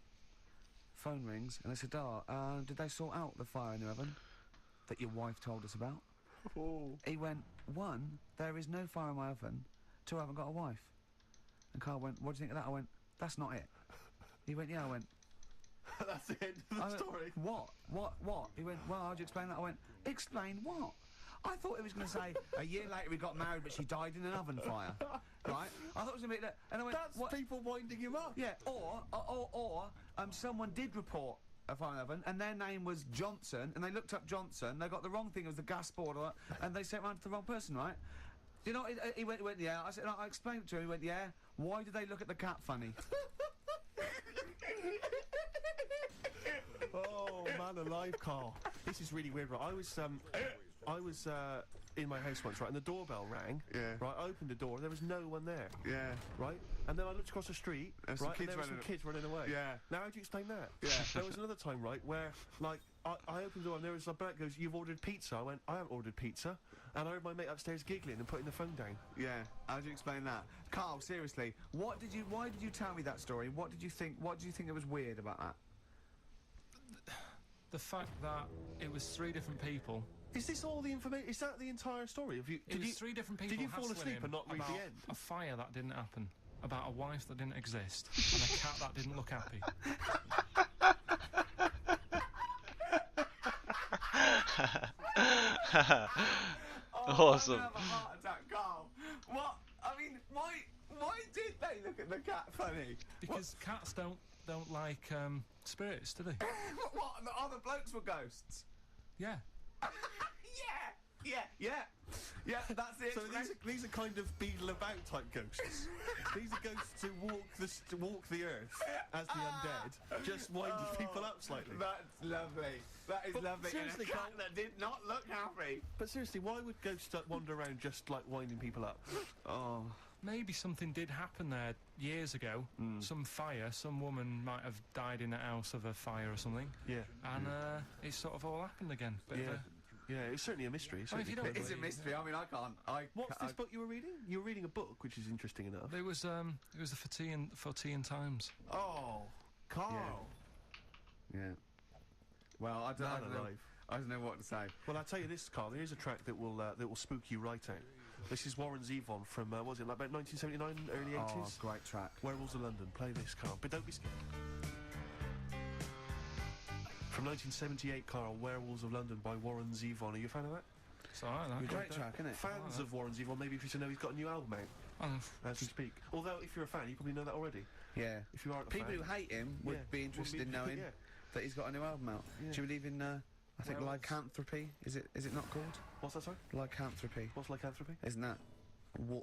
Phone rings, and they said, did they sort out the fire in the oven that your wife told us about? He went, one, there is no fire in my oven. Two, I haven't got a wife. And Carl went, what do you think of that? I went, that's not it. He went, yeah. I went, That's the end of the I went, story. What? He went, well, how'd you explain that? I went, explain what? I thought he was going to say, a year later we got married, but she died in an oven fire. Right? I thought it was going to be that. And I went, That's what? people winding him up. Yeah, or someone did report a fire oven, and their name was Johnson, and they looked up Johnson, they got the wrong thing, it was the gas board, and they sent it round to the wrong person, right? You know, he went, yeah. I said, I explained it to him. He went, yeah. Why did they look at the cat funny? Oh man alive, Carl. This is really weird, right? I was in my house once, right, and the doorbell rang. Yeah. Right, I opened the door, there was no one there. Yeah. Right? And then I looked across the street, There's right, some and kids there were some running- kids running away. Yeah. Now, how do you explain that? Yeah. There was another time, right, where, like, I opened the door and there was a bloke goes, you've ordered pizza. I went, I haven't ordered pizza. And I heard my mate upstairs giggling and putting the phone down. Yeah. How do you explain that? Carl, seriously, why did you tell me that story? What did you think it was weird about that? The fact that it was three different people. Is this all the information? Is that the entire story? It was three different people Did you fall hassling asleep him and not read about the end? a fire that didn't happen. about a wife that didn't exist and a cat that didn't look happy. Awesome. I'm gonna have a heart attack, Carl. What? I mean, why did they look at the cat funny? Because cats don't like spirits, do they? What? The other blokes were ghosts? Yeah. Yeah, that's it. So these are kind of beetle about type ghosts. These are ghosts who walk the earth as the undead, just winding people up slightly. That's lovely. That is lovely. Seriously, and a cat that did not look happy. But seriously, why would ghosts wander around just like winding people up? Oh. Maybe something did happen there years ago. Some fire, some woman might have died in a house of a fire or something. Yeah. And it sort of all happened again. Bit of a, yeah, it's certainly a mystery. I mean, if you don't It is a mystery. I mean, I can't. What's this book you were reading? You were reading a book, which is interesting enough. it was the For Tea and Times. Oh, Carl. Yeah. Well, I don't know what to say. Well, I'll tell you this, Carl. There is a track that will spook you right out. This is Warren Zevon from what was it, like about 1979, early 80s? Oh, great track. Werewolves of London. Play this, Carl, but don't be scared. From 1978, Carl, Werewolves of London by Warren Zevon. Are you a fan of that? It's alright, that. Great track, isn't it? Fans of Warren Zevon, maybe if you should know he's got a new album out as we speak. Although, if you're a fan, you probably know that already. Yeah. If you aren't a People fan, who hate him would be interested in knowing that he's got a new album out. Yeah. Do you believe in, I think, lycanthropy? Is it not called? What's that, sorry? Lycanthropy. What's lycanthropy? Isn't that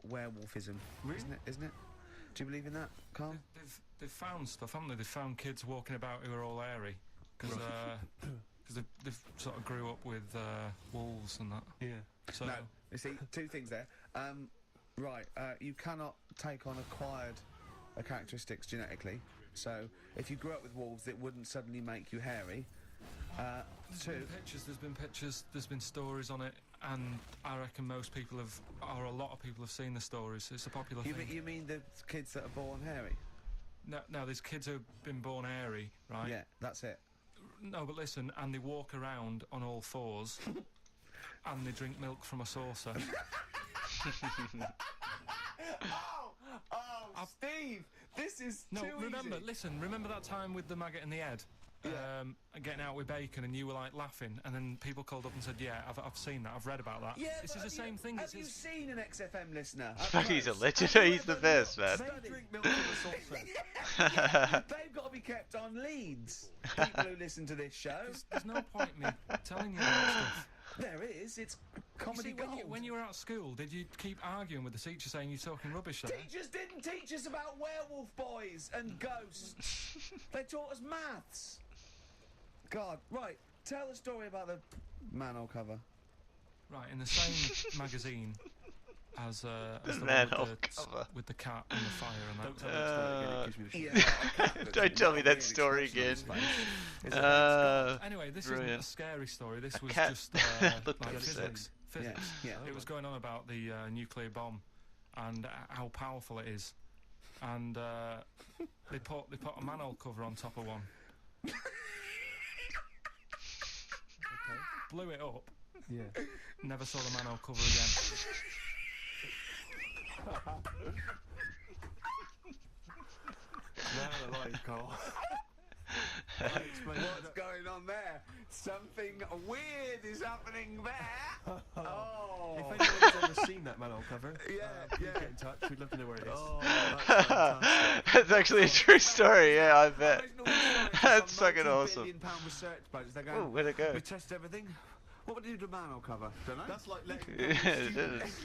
werewolfism? Really? Isn't it? Do you believe in that, Carl? They've found stuff, haven't they? They've found kids walking about who are all hairy. Because they've sort of grew up with wolves and that. Yeah. So No, you see, two things there. Right, you cannot take on acquired characteristics genetically. So, if you grew up with wolves, it wouldn't suddenly make you hairy. there's been pictures, there's been stories on it, and I reckon most people a lot of people have seen the stories. It's a popular thing. You mean the kids that are born hairy? No, there's kids who've been born hairy, right? Yeah, that's it. No, but listen, and they walk around on all fours, and they drink milk from a saucer. Steve, this is No, too easy. remember that time with the maggot in the head? Getting out with bacon, and you were like laughing, and then people called up and said, "Yeah, I've seen that, I've read about that." Yeah, this is the same thing. Have you seen an XFM listener? He's a legend. He's the best, man. They drink milk from a saucer. They've got to be kept on leads. People who listen to this show. There's no point in me telling you that stuff. There is. It's comedy See, gold. when you were at school, did you keep arguing with the teacher saying you're talking rubbish there? Teachers didn't teach us about werewolf boys and ghosts. They taught us maths. God, right. Tell the story about the manhole cover. Right, in the same magazine as the one manhole with cover. with the cat and the fire and that. Don't tell that story again, it gives me the shit. Yeah, Don't tell me that story again. Anyway, this Brilliant. isn't a scary story. This was cat just looked like upset. physics. Yeah. It was going on about the nuclear bomb and how powerful it is, and they put a manhole cover on top of one. Blew it up. Yeah. Never saw the manhole cover again. Man alive, Carl. What's going on there? Something weird is happening there. Oh. If anyone's ever seen that manhole cover, please get in touch. We'd love to know where it is. Oh, that's fantastic. That's actually a true story. Yeah, I bet. That's fucking awesome. £1 billion research budget. They're Oh, going, where'd it go? we test everything. What would you do to manhole cover? Don't know. That's like letting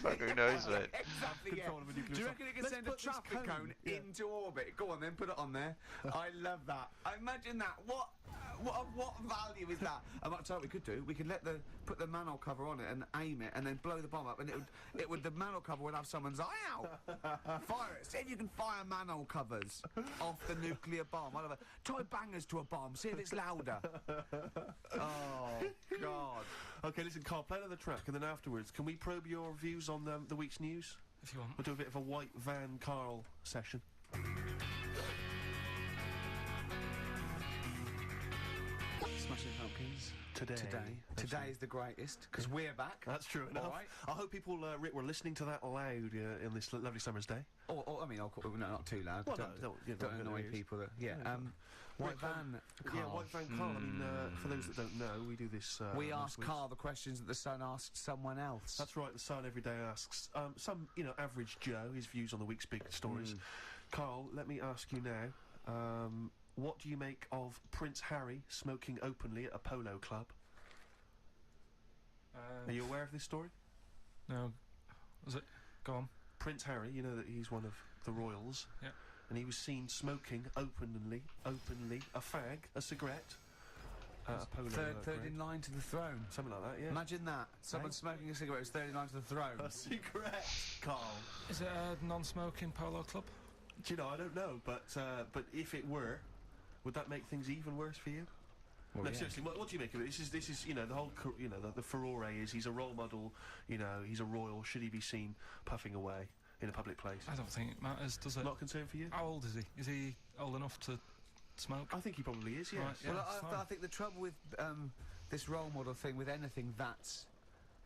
Fuck, who knows, mate. Exactly, yeah. Control of a nuclear Do you sub- reckon it can Let's send a put this traffic cone yeah. into orbit? Go on then, put it on there. I love that. Imagine that. What value is that? I might tell you what we could do. We could put the manhole cover on it and aim it, and then blow the bomb up, and the manhole cover would have someone's eye out. Fire it. See if you can fire manhole covers off the nuclear bomb. I love it. Tie bangers to a bomb. See if it's louder. Oh God. Okay, listen, Carl, play another track, and then afterwards, can we probe your views on the week's news? If you want. We'll do a bit of a white van Carl session. Smashing Pumpkins. Today is the greatest, because we're back. That's true enough. All right. I hope people, Rick, were listening to that loud in this lovely summer's day. Or I mean, no, not too loud. Well, don't annoy people. White Rick, Van, Carl. Yeah, White Van Carl. I mean, for those that don't know, we do this. We once ask a week. Carl the questions that the Sun asked someone else. That's right. The Sun every day asks some, average Joe his views on the week's big stories. Carl, let me ask you now. What do you make of Prince Harry smoking openly at a polo club? Are you aware of this story? No. Was it? Go on. Prince Harry, you know that he's one of the royals. Yeah. And he was seen smoking openly, a fag, a cigarette, a polo. Third in line to the throne. Something like that, yeah. Imagine that. Someone smoking a cigarette was third in line to the throne. A cigarette, Carl. Is it a non-smoking polo club? Do you know, I don't know, but if it were, would that make things even worse for you? Well, No, yeah. seriously, what do you make of it? This is, the whole, the furore is he's a role model, he's a royal. Should he be seen puffing away in a public place? I don't think it matters, does it? Not concerned for you? How old is he? Is he old enough to smoke? I think he probably is, yes. Right, yeah. Well, it's I fine. think the trouble with this role model thing, with anything that's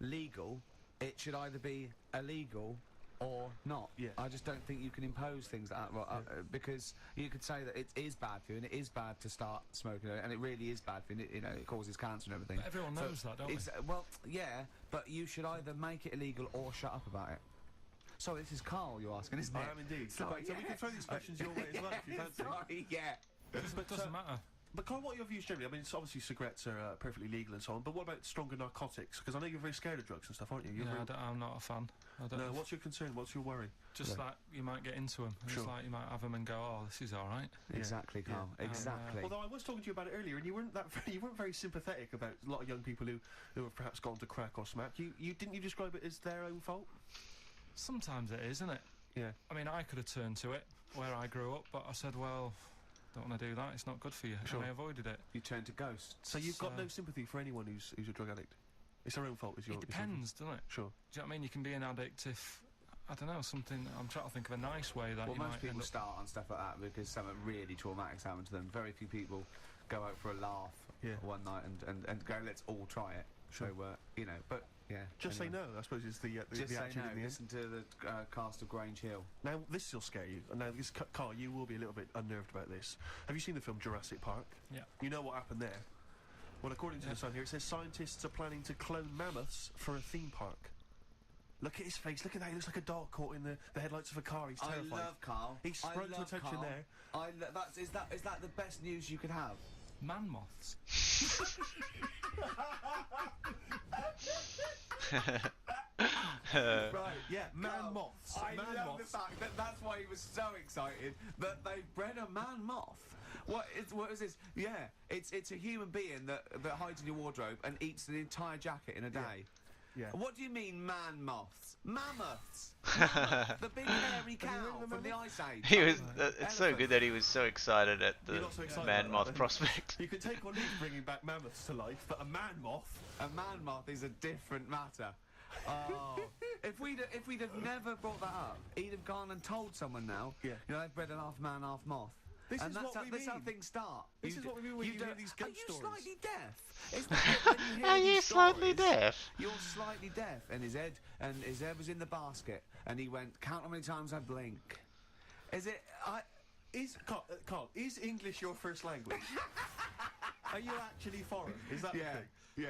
legal, it should either be illegal or not. Yeah. I just don't think you can impose things like that, because you could say that it is bad for you, and it is bad to start smoking, and it really is bad for you. It causes cancer and everything. But everyone knows that, don't they? Well, yeah, but you should either make it illegal or shut up about it. So this is Carl you're asking, isn't it? I am indeed. So Sorry, we can throw these questions your way as well if you fancy. Sorry, yeah. It doesn't matter. But Carl, what are your views generally? I mean, it's obviously cigarettes are perfectly legal and so on, but what about stronger narcotics? Because I know you're very scared of drugs and stuff, aren't you? You're Yeah, very... I'm not a fan. I don't No, know. what's your concern? What's your worry? Just like you might get into them. Sure. It's like you might have them and go, oh, this is all right. Exactly, Carl. Yeah. Exactly. Although I was talking to you about it earlier, and you weren't very sympathetic about a lot of young people who have perhaps gone to crack or smack. You didn't you describe it as their own fault? Sometimes it is, isn't it? Yeah. I mean, I could have turned to it where I grew up, but I said, well, don't want to do that. It's not good for you. Sure. And I avoided it. You turn to ghosts. So you've got no sympathy for anyone who's a drug addict. It's their own fault. It depends, doesn't it? Sure. Do you know what I mean? You can be an addict if, I don't know, something. I'm trying to think of a nice way that Well, you most might people end up. start on stuff like that because something really traumatic's happened to them. Very few people go out for a laugh one night and go, let's all try it. Sure. So, but yeah. Just anyway. say no, I suppose, is the Just say action no. in the end. Listen to the cast of Grange Hill. Now, this will scare you. Now, Carl, you will be a little bit unnerved about this. Have you seen the film Jurassic Park? Yeah. You know what happened there? Well, according to the Sun here, it says scientists are planning to clone mammoths for a theme park. Look at his face. Look at that. He looks like a dog caught in the headlights of a car. He's terrified. I love Carl. He sprung to attention Carl. there. Is that the best news you could have? Man moths. Right, yeah, man moths. I Man love moths. the fact that that's why he was so excited that they bred a man moth. What is this? Yeah, it's a human being that hides in your wardrobe and eats an entire jacket in a day. Yeah. What do you mean, man moths? Mammoths. Mammoth, the big hairy cow from the Ice Age. He was. It's so good that he was so excited at the You're not so excited man about moth that, then? prospect. You can take or leave bringing back mammoths to life, but a man moth. A man moth is a different matter. Oh, if we'd have never brought that up, he'd have gone and told someone now. Yeah. They've bred an half man, half moth. This and is that's what how, we that's how mean. things start. This is what we mean when you hear don't- these Are ghost you stories. slightly deaf? It's not that when you hear Are you these slightly stories, deaf? You're slightly deaf, and his head was in the basket, and he went, count how many times I blink. Is it? Carl, is English your first language? Are you actually foreign? Is that the thing? yeah.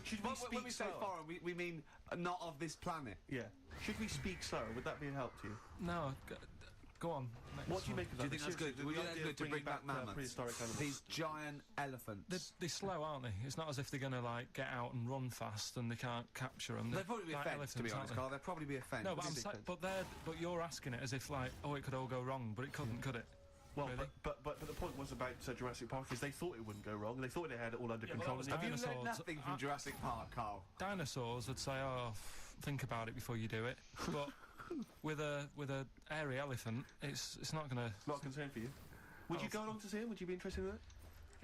Should we speak When we say slower? foreign, we mean not of this planet. Yeah. Should we speak slower? Would that be a help to you? No, go on. What do you make of Do you that? think that's good? Seriously, Would you the think idea that's of good to bring bringing back mammoths? prehistoric animals. These giant elephants. They're slow, aren't they? It's not as if they're going to like get out and run fast and they can't capture them. They'd probably be a like fence, to be elephants, honest, aren't Carl. They'd probably be a fence. they? No, but you're asking it as if like, oh, it could all go wrong, but it couldn't, could it? Well, Really? but the point was about Jurassic Park is they thought it wouldn't go wrong. They thought they had it all under Yeah, but control. that was and Have you learned Dinosaurs. nothing from Jurassic Park, Carl? Dinosaurs would say, oh, think about it before you do it. But with a airy elephant, it's not going to. Not a concern for you. Would you go along to see him? Would you be interested in that?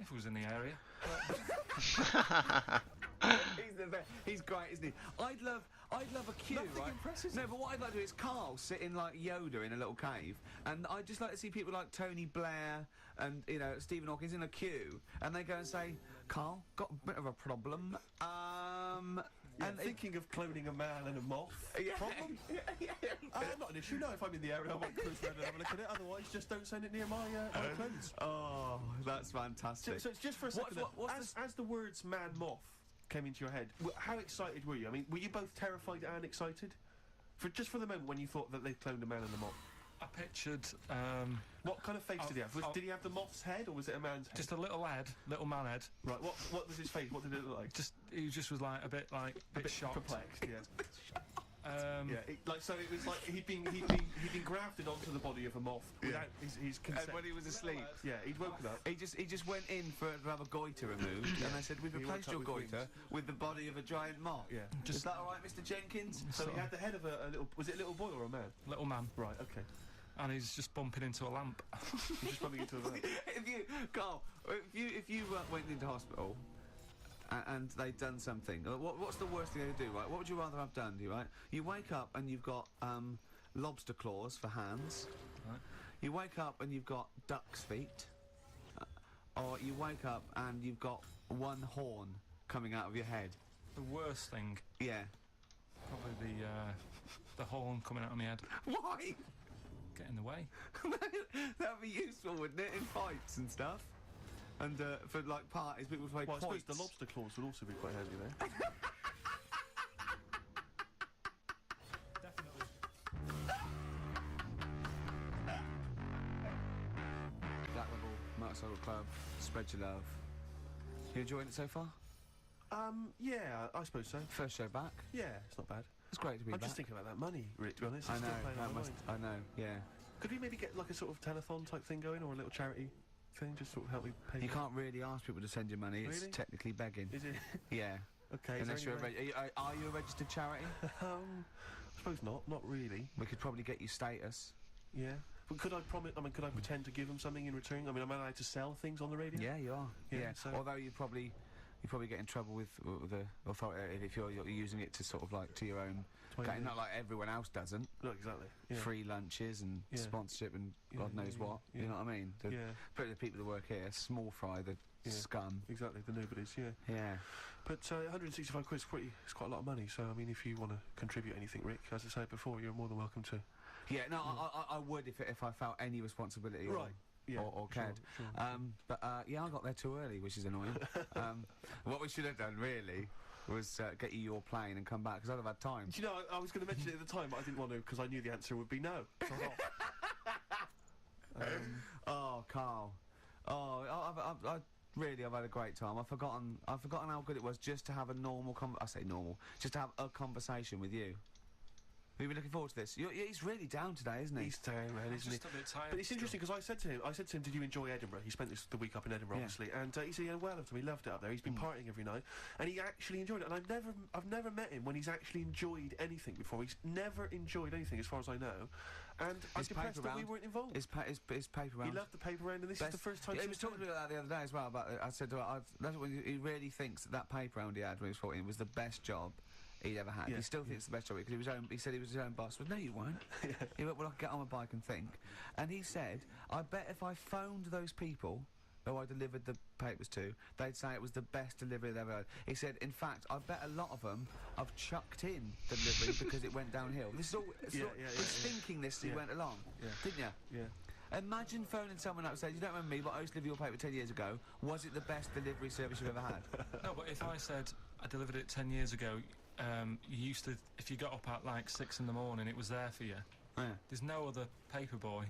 If it was in the area. He's the best. He's great, isn't he? I'd love a queue, Nothing right? impresses No, him. but what I'd like to do is Carl sitting like Yoda in a little cave, and I'd just like to see people like Tony Blair and, you know, Stephen Hawking in a queue, and they go and say, Carl, got a bit of a problem, Yeah, and thinking of cloning a man and a moth. Problem? Not an issue. No, if I'm in the area, I might cruise around and have a look at it. Otherwise, just don't send it near my clothes. Oh, that's fantastic. So it's just for a second. As the words man moth came into your head, how excited were you? I mean, were you both terrified and excited? Just for the moment when you thought that they cloned a man and a moth. I pictured. What kind of face did he have? Did he have the moth's head, or was it a man's head? Just a little head, little man head. Right. What was his face? What did it look like? He just was like a bit shocked. Perplexed. Yeah. Yeah. So it was like he'd been grafted onto the body of a moth without his consent. And when he was asleep, he'd woken up. he just went in to have a goiter removed, and they said, "We've He replaced woke up your with goiter with the body of a giant moth." Yeah. Is that all right, Mr. Jenkins? So he had the head of a little. Was it a little boy or a man? Little man. Right. Okay. And he's just bumping into a lamp. He's just bumping into a lamp. Carl, if you went into hospital and they'd done something, what's the worst thing they do, right? What would you rather have done, right? You wake up and you've got lobster claws for hands. Right. You wake up and you've got duck's feet. Or you wake up and you've got one horn coming out of your head. The worst thing, Yeah. probably the horn coming out of my head. Why? Get in the way. That'd be useful, wouldn't it, in fights and stuff? And for like parties, people play Well, I suppose quoits. the lobster claws would also be quite handy there. Definitely. Black Rebel Motorcycle Club, spread your love. You enjoying it so far? Yeah, I suppose so. First show back. Yeah, it's not bad. It's great to be I'm back. just thinking about that money, Rick, to be honest. I It's know, still playing on my mind. I know, yeah. Could we maybe get like a sort of telethon type thing going, or a little charity thing, just sort of help me pay? You can't really ask people to send you money. It's Really? technically begging. Is it? Yeah. Okay. Unless is you're there a any are you a registered charity? way- I suppose not. Not really. We could probably get you status. Yeah. But could I promise? I mean, could I pretend to give them something in return? I mean, am I allowed to sell things on the radio? Yeah, you are. Yeah, Yeah. so- Although you probably get in trouble with the authority if you're using it to sort of like to your own. Yeah. Not like everyone else doesn't. No, exactly. Yeah. Free lunches and Yeah. sponsorship and Yeah, God knows yeah, what. yeah. You know what I mean? Yeah. But the people that work here, small fry, the Yeah. scum. Exactly. The nobodies. Yeah. Yeah. But 165 quid it's quite a lot of money. So I mean, if you want to contribute anything, Rick, as I said before, you're more than welcome to. Yeah. No, I would if I felt any responsibility. Right. Yeah, Or sure, cared. sure. But yeah, I got there too early, which is annoying. What we should have done really was get you your plane and come back because I'd have had time. Do you know, I was going to mention it at the time, but I didn't want to because I knew the answer would be no. So I'm off. Oh, Carl. Oh, I've had a great time. I've forgotten how good it was just to have a normal just to have a conversation with you. Have you been looking forward to this? He's really down today, isn't he? He's down, man, isn't he? Just a bit tired. But it's interesting because I said to him, did you enjoy Edinburgh? He spent the week up in Edinburgh, Yeah. obviously, and he said he had well of him. He loved it up there. He's been partying every night, and he actually enjoyed it. And I've never met him when he's actually enjoyed anything before. He's never enjoyed anything, as far as I know. And I'm His depressed paper that we round. weren't involved. His paper round. He loved the paper round, and this is the first time. Yeah, he since was talking then. about that the other day as well. About I said to him, that's when he really thinks that paper round he had when he was 14 was the best job he'd ever had. Yeah, He still thinks it's the best job because he said he was his own boss. But no, you won't. He went, well, I can get on my bike and think. And he said, I bet if I phoned those people who I delivered the papers to, they'd say it was the best delivery they've ever had. He said, in fact, I bet a lot of them have chucked in delivery because it went downhill. This is all. He's thinking this as he went along, didn't you? Yeah. Imagine phoning someone up and saying, you don't remember me, but I used to deliver your paper 10 years ago. Was it the best delivery service you've ever had? No, but if I said I delivered it 10 years ago, you used to, if you got up at like 6 in the morning, it was there for you. Yeah. There's no other paper boy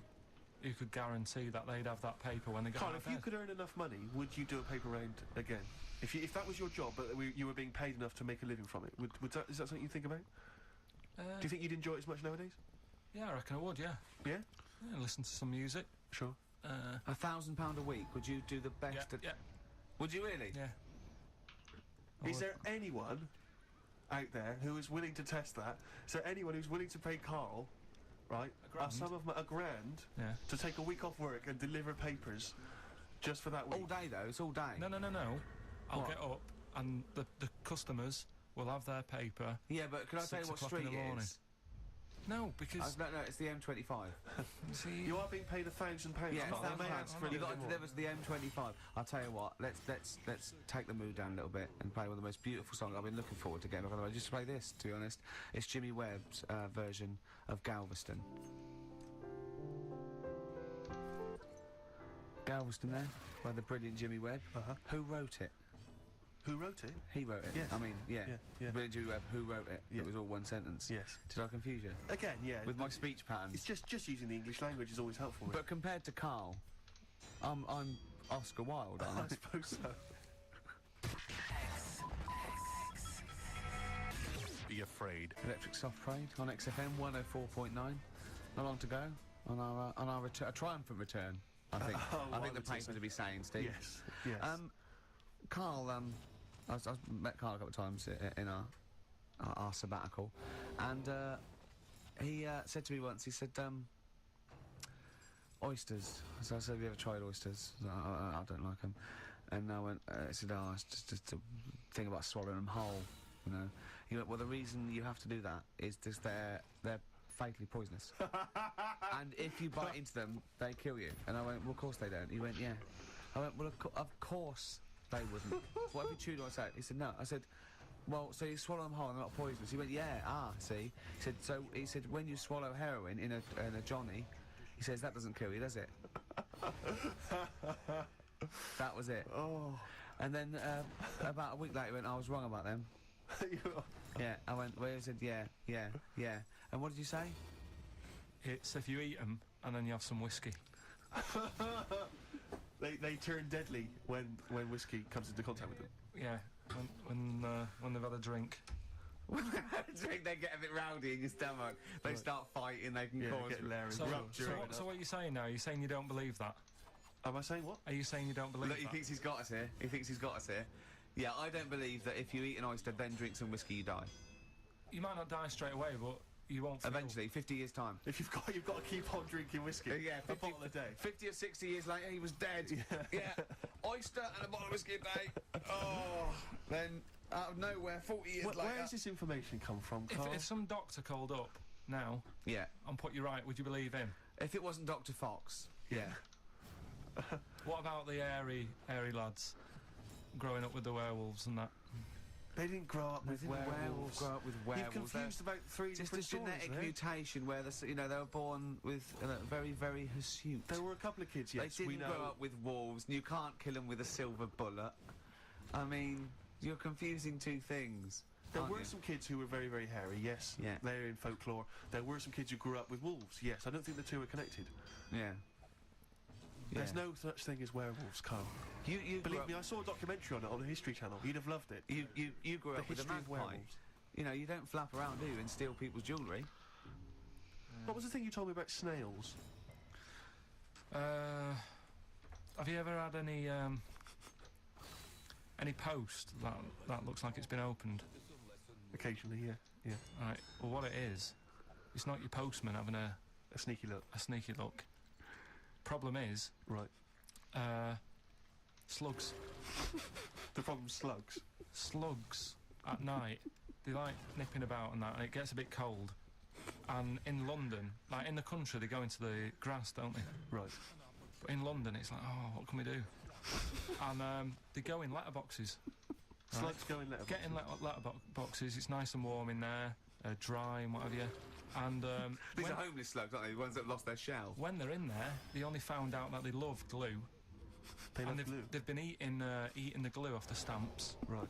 who could guarantee that they'd have that paper when they got Carl, out if of you bed. could earn enough money, would you do a paper round again? If that was your job, but you were being paid enough to make a living from it, is that something you think about? Do you think you'd enjoy it as much nowadays? Yeah, I reckon I would, yeah. Yeah? Yeah, listen to some music. Sure. £1,000 a week, would you do the best? Yeah. Would you really? Yeah. Is there anyone out there who is willing to test that? Is there anyone who's willing to pay Carl, right, grand? a grand Yeah. to take a week off work and deliver papers just for that week? All day, though. It's all day. No. I'll What? get up and the customers will have their paper. Yeah, but can I tell you 6 what o'clock street in the it morning. is? No, because No, it's the M25. see, You are being paid £1,000. Yeah, Not it's that that bad. bad. You got to deliver to the M25. I'll tell you what. Let's take the mood down a little bit and play one of the most beautiful songs I've been looking forward to getting. I just play this. To be honest, it's Jimmy Webb's version of Galveston. Galveston, there, by the brilliant Jimmy Webb. Who wrote it? Who wrote it? He wrote it. Yes. I mean, yeah. Yeah. Brilliant Jimmy Webb. Who wrote it? Yeah. It was all one sentence. Yes. Did I confuse you? Again, yeah. With my speech patterns. It's just using the English language is always helpful. But compared to Carl, I'm Oscar Wilde, aren't I? I suppose so. Be afraid. Electric Soft Parade on XFM 104.9. Not long to go on our a triumphant return. I think. I think the papers will be saying, Steve. Yes. Yes. Carl, I've met Carl a couple of times in our sabbatical, and he said to me once. He said, "Oysters." So I said, "Have you ever tried oysters?" I don't like them. And I went. He said, "Oh, it's just a thing about swallowing them whole." You know. He went, "Well, the reason you have to do that is just they're fatally poisonous, and if you bite into them, they kill you." And I went, "Well, of course they don't." He went, "Yeah." I went, "Well, of course they wouldn't." "What have you chewed on?" I said. He said, "No." I said, "Well, so you swallow them whole and they're not poisonous?" He went, "Yeah." See. He said, "So," he said, "when you swallow heroin in a Johnny," he says, "that doesn't kill you, does it?" That was it. Oh. And then about a week later, he went, "I was wrong about them." Yeah, I went, well, he said, yeah. And what did you say? it's if you eat them and then you have some whiskey. They turn deadly when whiskey comes into contact with them. Yeah, when they've had a drink. When they have a drink, they get a bit rowdy in your stomach. They start fighting, they can cause get hilarious. So what are you saying now? Are you saying you don't believe that? Am I saying what? Are you saying you don't believe Look, that? he thinks he's got us here. Yeah, I don't believe that if you eat an oyster, then drink some whiskey, you die. You might not die straight away, but you won't feel. Eventually, 50 years' time. If you've got to keep on drinking whiskey. Yeah, a bottle a day. 50 or 60 years later, he was dead. Yeah. Oyster and a bottle of whiskey a day. Oh, then out of nowhere, 40 years later. Where does this information come from, Carl? If some doctor called up now, yeah, and put you right, would you believe him? If it wasn't Dr. Fox, yeah. What about the airy lads growing up with the werewolves and that? They didn't grow up with werewolves. Grow up with werewolves. You've confused about three just different a genetic stories, mutation where they were born with very, very hirsute. There were a couple of kids, yes, they we didn't know. grow up with wolves, and you can't kill them with a silver bullet. I mean, you're confusing two things. There were some kids who were very, very hairy, yes. Yeah. They're in folklore. There were some kids who grew up with wolves, yes. I don't think the two are connected. Yeah. There's no such thing as werewolves, Carl. You believe me, I saw a documentary on it on the History Channel. You'd have loved it. You grew up with a magpie. Werewolves. You know, you don't flap around, do you, and steal people's jewellery. What was the thing you told me about snails? Have you ever had any post that looks like it's been opened? Occasionally, yeah. Right. Well, what it is, it's not your postman having a sneaky look. A sneaky look. Problem is, right. Slugs. The problem's slugs. Slugs at night, they like nipping about and that, and it gets a bit cold. And in London, like in the country, they go into the grass, don't they? Right. But in London, it's like, oh, what can we do? And they go in letterboxes. Slugs go in letterboxes? Get in letterboxes, it's nice and warm in there, dry and what have you. And these are homeless slugs, aren't they? The ones that have lost their shell. When they're in there, they only found out that they love glue. They've been eating the glue off the stamps. Right.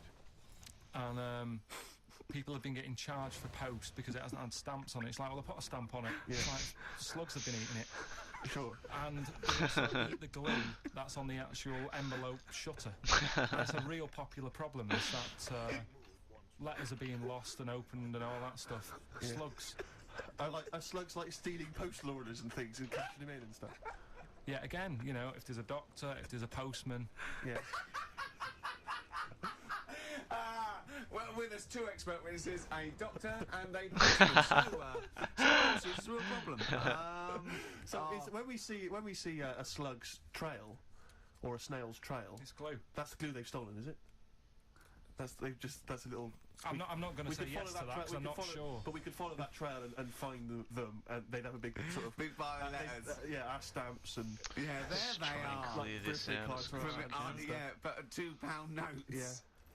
And people have been getting charged for post because it hasn't had stamps on it. It's like, well, they put a stamp on it. Yeah. It's like slugs have been eating it. Sure. And they also eat the glue that's on the actual envelope shutter. That's a real popular problem, is that letters are being lost and opened and all that stuff. Yeah. Slugs. Are slugs like stealing postal orders and things and cashing them in and stuff? Yeah, again, you know, if there's a doctor, if there's a postman. Yeah. Well, with us two expert witnesses, a doctor and a postman. So it's a real problem. When we see a slug's trail or a snail's trail, it's glue. That's the glue they've stolen, is it? That's a little. I'm not going to say yes to that because I'm not sure. But we could follow that trail and find them, and they'd have a big sort of big pile of letters. Our stamps and there they are. Clear this out. But £2 notes. Yeah.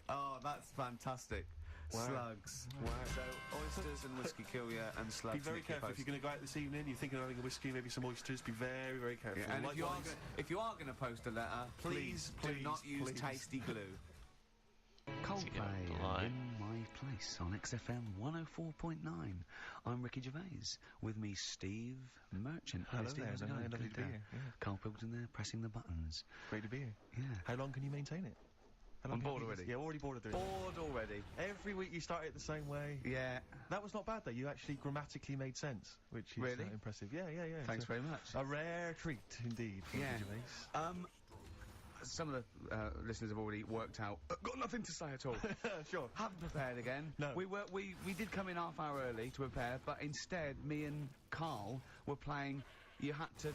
Oh, that's fantastic. Wow. Slugs. Wow. So oysters and whiskey kill you, and slugs. Be very make you careful if you're going to go out this evening. You're thinking of having a whiskey, maybe some oysters. Be very, very careful. Yeah, and if you are going to post a letter, please do not use tasty glue. Coldplay in my place on XFM 104.9. I'm Ricky Gervais. With me, Steve Merchant. Hello Steve, there. how's it going? Lovely to be here. Yeah. Carl Pilkington there, pressing the buttons. Great to be here. Yeah. How long can you maintain it? I'm bored already. Yeah, already bored of doing it. Bored already. Every week you start it the same way. Yeah. That was not bad though. You actually grammatically made sense, which is really impressive. Yeah. Thanks very much. A rare treat indeed. Yeah. Gervais. Some of the listeners have already worked out. Got nothing to say at all. Sure. Haven't prepared again. No. We did come in half hour early to prepare, but instead me and Carl were playing. You had to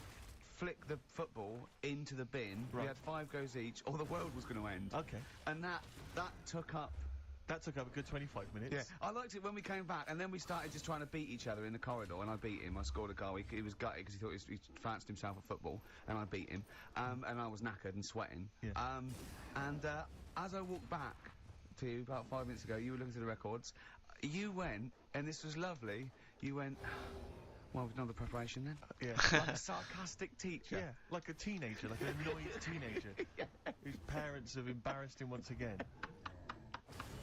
flick the football into the bin. Right. We had 5 goes each, or the world was going to end. Okay. And that took up. That took up a good 25 minutes. Yeah, I liked it when we came back, and then we started just trying to beat each other in the corridor, and I beat him. I scored a goal. He was gutted because he thought he fancied himself at football, and I beat him. And I was knackered and sweating. Yeah. As I walked back to you about 5 minutes ago, you were looking at the records. You went, and this was lovely. You went. Well, we've done the preparation then. Yeah. Like a sarcastic teacher. Yeah, like a teenager, like an annoyed teenager, whose parents have embarrassed him once again.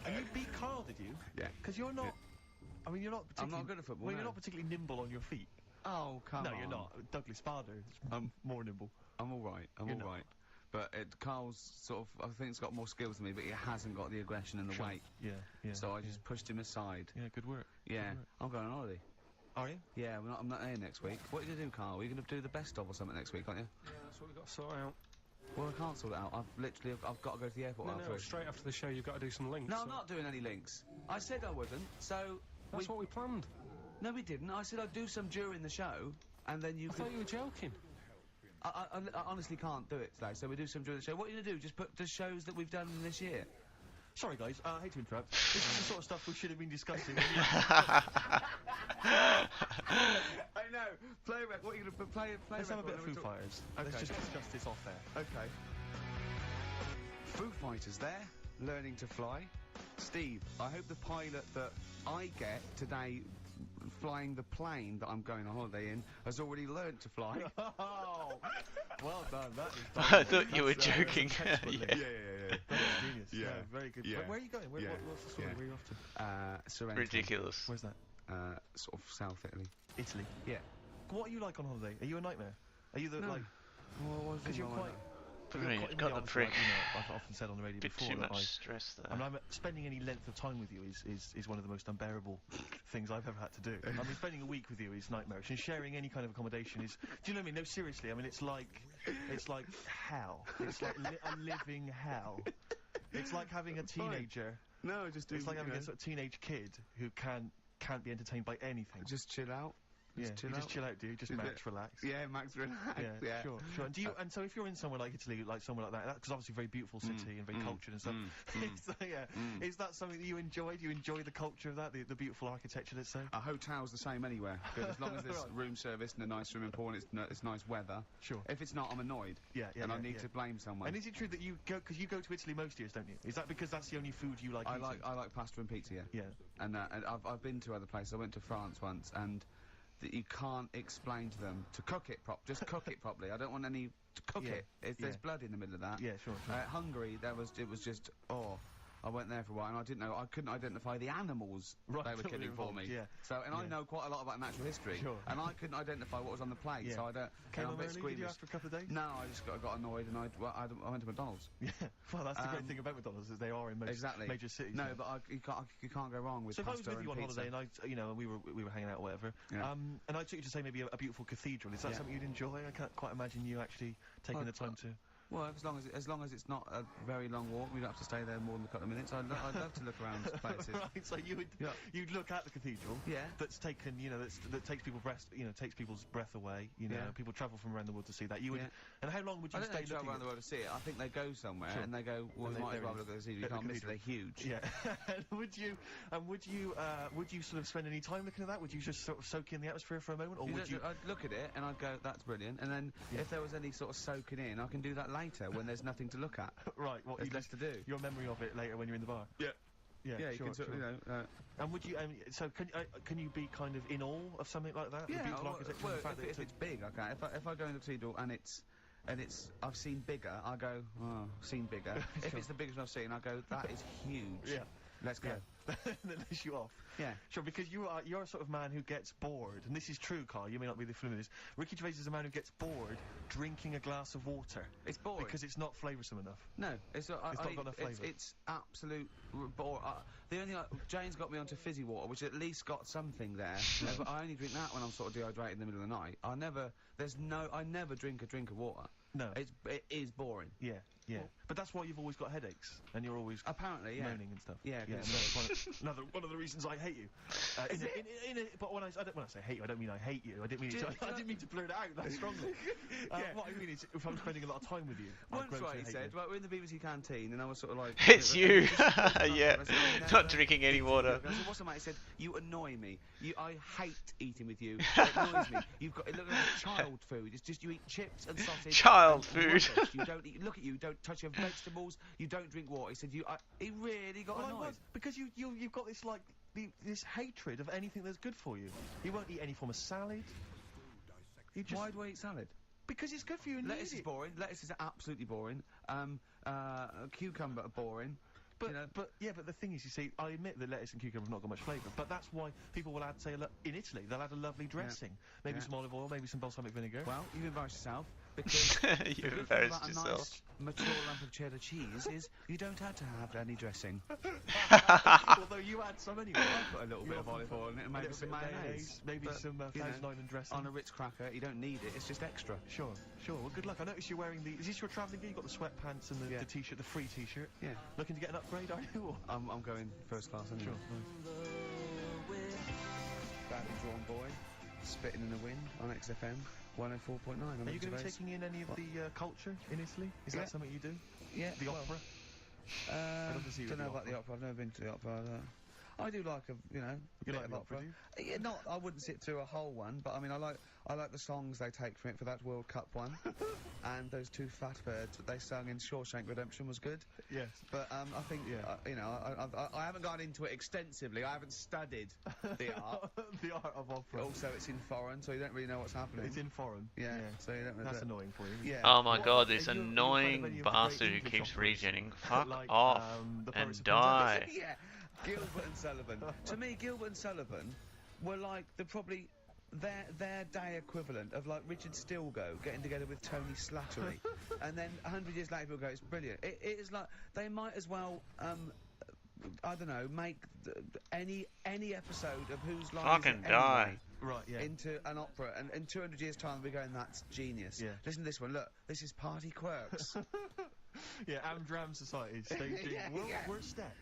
And you beat Carl, did you? Yeah. Because you're not. I mean, you're not. I'm not good at football. Well, no. you're not particularly nimble on your feet. Oh, come on. No, you're not. Douglas Bader is more nimble. I'm all right. I'm all right. But Carl's sort of, I think, he's got more skills than me, but he hasn't got the aggression and the weight. Yeah. So I just pushed him aside. Yeah, good work. Yeah. Good work. I'm going on holiday. Are you? Yeah, I'm not here next week. What are you going to do, Carl? Are you going to do the best of or something next week, aren't you? Yeah, that's what we've got to sort out. Well, I can't sort it out. I've got to go to the airport after. No, straight after the show you've got to do some links. No, I'm not doing any links. I said I wouldn't, so... That's what we planned. No, we didn't. I said I'd do some during the show, and then you I thought you were joking. I honestly can't do it today, so we do some during the show. What are you going to do? Just put the shows that we've done this year? Sorry, guys. I hate to interrupt. This is the sort of stuff we should have been discussing. I know. Play a record. What are you going to play? Let's have a bit of Foo Fighters. Okay. Let's just discuss this off there. Okay. Foo Fighters there, learning to fly. Steve, I hope the pilot that I get today flying the plane that I'm going on holiday in has already learned to fly. Oh, well done. That is I thought you were joking. Yeah. Yeah. That was genius. Yeah. Very good. Yeah. Where are you going? What's the story? Yeah. Where are you off to? Sorrento. Ridiculous. Where's that? Sort of South Italy. Italy. Yeah. What are you like on holiday? Are you a nightmare? Are you the No. like? Well, Because you're quite. You've got the prick. I've often said on the radio Bit before too that much stress there. I'm spending any length of time with you is one of the most unbearable things I've ever had to do. I mean, spending a week with you is nightmarish, and sharing any kind of accommodation is. Do you know what I mean? No, seriously. I mean, it's like hell. It's like a living hell. It's like having a teenager. No, just do. It's like having a sort of teenage kid who can't be entertained by anything. Just chill out. Just chill out, dude. Just Max, relax. Yeah, Max, relax. Yeah, sure. And do you? And so, if you're in somewhere like Italy, like somewhere like that, because obviously a very beautiful city and very cultured and stuff. Is that something that you enjoy? Do you enjoy the culture of that, the beautiful architecture? Let's say. A hotel's the same anywhere. Good. As long as there's room service and a nice swimming pool and it's nice weather. Sure. If it's not, I'm annoyed. And I need to blame someone. And is it true that you go because you go to Italy most years, don't you? Is that because that's the only food you like? I like pasta and pizza. Yeah. And I've been to other places. I went to France once and. That you can't explain to them to cook it just cook it properly. I don't want any to cook it. There's blood in the middle of that. Yeah, sure. Hungary, it was just I went there for a while and I couldn't identify the animals they were killing for me. Yeah. So I know quite a lot about natural history. Sure. And I couldn't identify what was on the plate. Yeah. So I don't. Came I'm a home bit early? squeamish. Did you ask for a couple of days? No, I just got annoyed and I went to McDonald's. Yeah. Well, that's the great thing about McDonald's is they are in most major cities. No, but you can't go wrong with. So if I was pasta with you on pizza. holiday and we were hanging out or whatever, and I took you to say maybe a beautiful cathedral, is that something you'd enjoy? I can't quite imagine you actually taking the time to. Well, as long as it's not a very long walk, we don't have to stay there more than a couple of minutes. I'd love to look around places. Right, so you'd look at the cathedral. Yeah. That's taken, that takes people's breath away. People travel from around the world to see that. You would, and how long would you I don't stay think they travel looking around the world to see it. I think they go somewhere Sure. and they go, well, we might as well look at the cathedral. You can't miss it. They're huge. Yeah. And would you sort of spend any time looking at that? Would you just sort of soak in the atmosphere for a moment, or would you? I'd look at it and I'd go, that's brilliant. And then if there was any sort of soaking in, I can do that later when there's nothing to look at. Right. What there's less to do. Your memory of it later when you're in the bar. Yeah. Yeah, Yeah, sure, you can sort sure. And would you? So can you be kind of in awe of something like that? Yeah. The beautiful architecture. Well, and the fact that if it's big, okay. If I go in the cathedral and it's I've seen bigger, I go, oh, seen bigger. If Sure. it's the biggest I've seen, I go, that is huge. Yeah. Let's go. Yeah. That lets you off. Yeah. Sure, because you're a sort of man who gets bored, and this is true, Carl. You may not be the familiar with this. Ricky Gervais is a man who gets bored drinking a glass of water. It's boring because it's not flavoursome enough. No, it's not It's not got enough flavour. It's absolute bore. The only Jane's got me onto fizzy water, which at least got something there. But I only drink that when I'm sort of dehydrated in the middle of the night. I never drink a drink of water. No, it is boring. Yeah. Yeah, but that's why you've always got headaches, and you're always apparently moaning and stuff. Yeah, yeah. One of the reasons I hate you. But when I say hate you, I don't mean I hate you. I didn't mean to blurt it out that strongly. What I mean is, if I'm spending a lot of time with you, once he said, well, we're in the BBC canteen, and I was sort of like, it's you. Yeah, not drinking any water. I said, what's the matter? He said, you annoy me. I hate eating with you. It annoys me. It looks like child food. It's just you eat chips and sausage. Child food. You don't eat. Look at you. Don't touch your vegetables. You don't drink water. He said, he really got annoyed because you've got this this hatred of anything that's good for you. You won't eat any form of salad. Why do I eat salad? Because it's good for you. And lettuce is boring. Lettuce is absolutely boring. Cucumber are boring. But the thing is, you see, I admit that lettuce and cucumber have not got much flavour, but that's why people will add, say, in Italy, they'll add a lovely dressing. Maybe some olive oil, maybe some balsamic vinegar. Well, you've embarrassed yourself, because you've embarrassed yourself. Nice, mature lump of cheddar cheese is you don't have to have any dressing. Although you add some anyway. I put a little bit of olive oil in it, and maybe some mayonnaise. Maybe some Thousand Island dressing. On a Ritz cracker, you don't need it, it's just extra. Sure. Well, good luck. I noticed you're wearing is this your travelling gear? You've got the sweatpants and the t-shirt, the free t-shirt. Yeah. Looking to get an upgrade, are you? Or? I'm going first class anyway. Sure. Badly drawn boy, spitting in the wind on XFM 104.9. Are you going to be taking in any of the culture in Italy? Is that something you do? Yeah. The opera? I don't know about the opera. I've never been to the opera. I do like a bit of opera. Yeah, I wouldn't sit through a whole one, but I mean, I like the songs they take from it for that World Cup one, and those two fat birds that they sung in Shawshank Redemption was good. Yes, but I think I haven't gone into it extensively. I haven't studied the art, the art of opera. Also, it's in foreign, so you don't really know what's happening. It's in foreign. Yeah. So you don't. That's annoying for you. Yeah. Oh my God, this annoying bastard who keeps regenning. Fuck off and die. Yeah. Gilbert and Sullivan. To me, Gilbert and Sullivan were like probably their day equivalent of like Richard Stilgoe getting together with Tony Slattery, and then 100 years later people go, it's brilliant. It is like they might as well I don't know, make any episode of Whose Line Fucking Is It die. Anyway right, yeah. into an opera, and in 200 years' time we're going, that's genius. Yeah. Listen to this one. Look, this is Party Quirks. Yeah, Amdram Society staging Worst Step.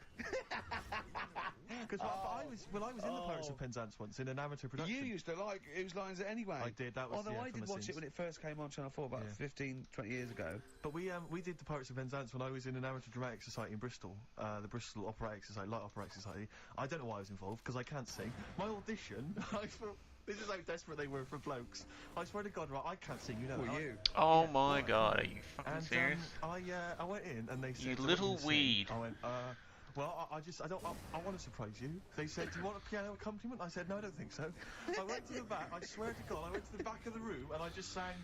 Because I was in the Pirates of Penzance once in an amateur production. You used to like Whose Line Is It Anyway? I did. That was although I did watch it when it first came on Channel 4 about 15, 20 years ago. But we did the Pirates of Penzance when I was in an amateur dramatic society in Bristol, the Bristol Operatic Society, Light Operatic Society. I don't know why I was involved because I can't sing. My audition, I thought. This is how desperate they were for blokes. I swear to God, right, I can't sing, you know. Well, you. Oh my God, are you fucking serious? I went in and they said, you little weed. I went, well, I want to surprise you. They said, do you want a piano accompaniment? I said, no, I don't think so. I went to the back, I swear to God, I went to the back of the room and I just sang,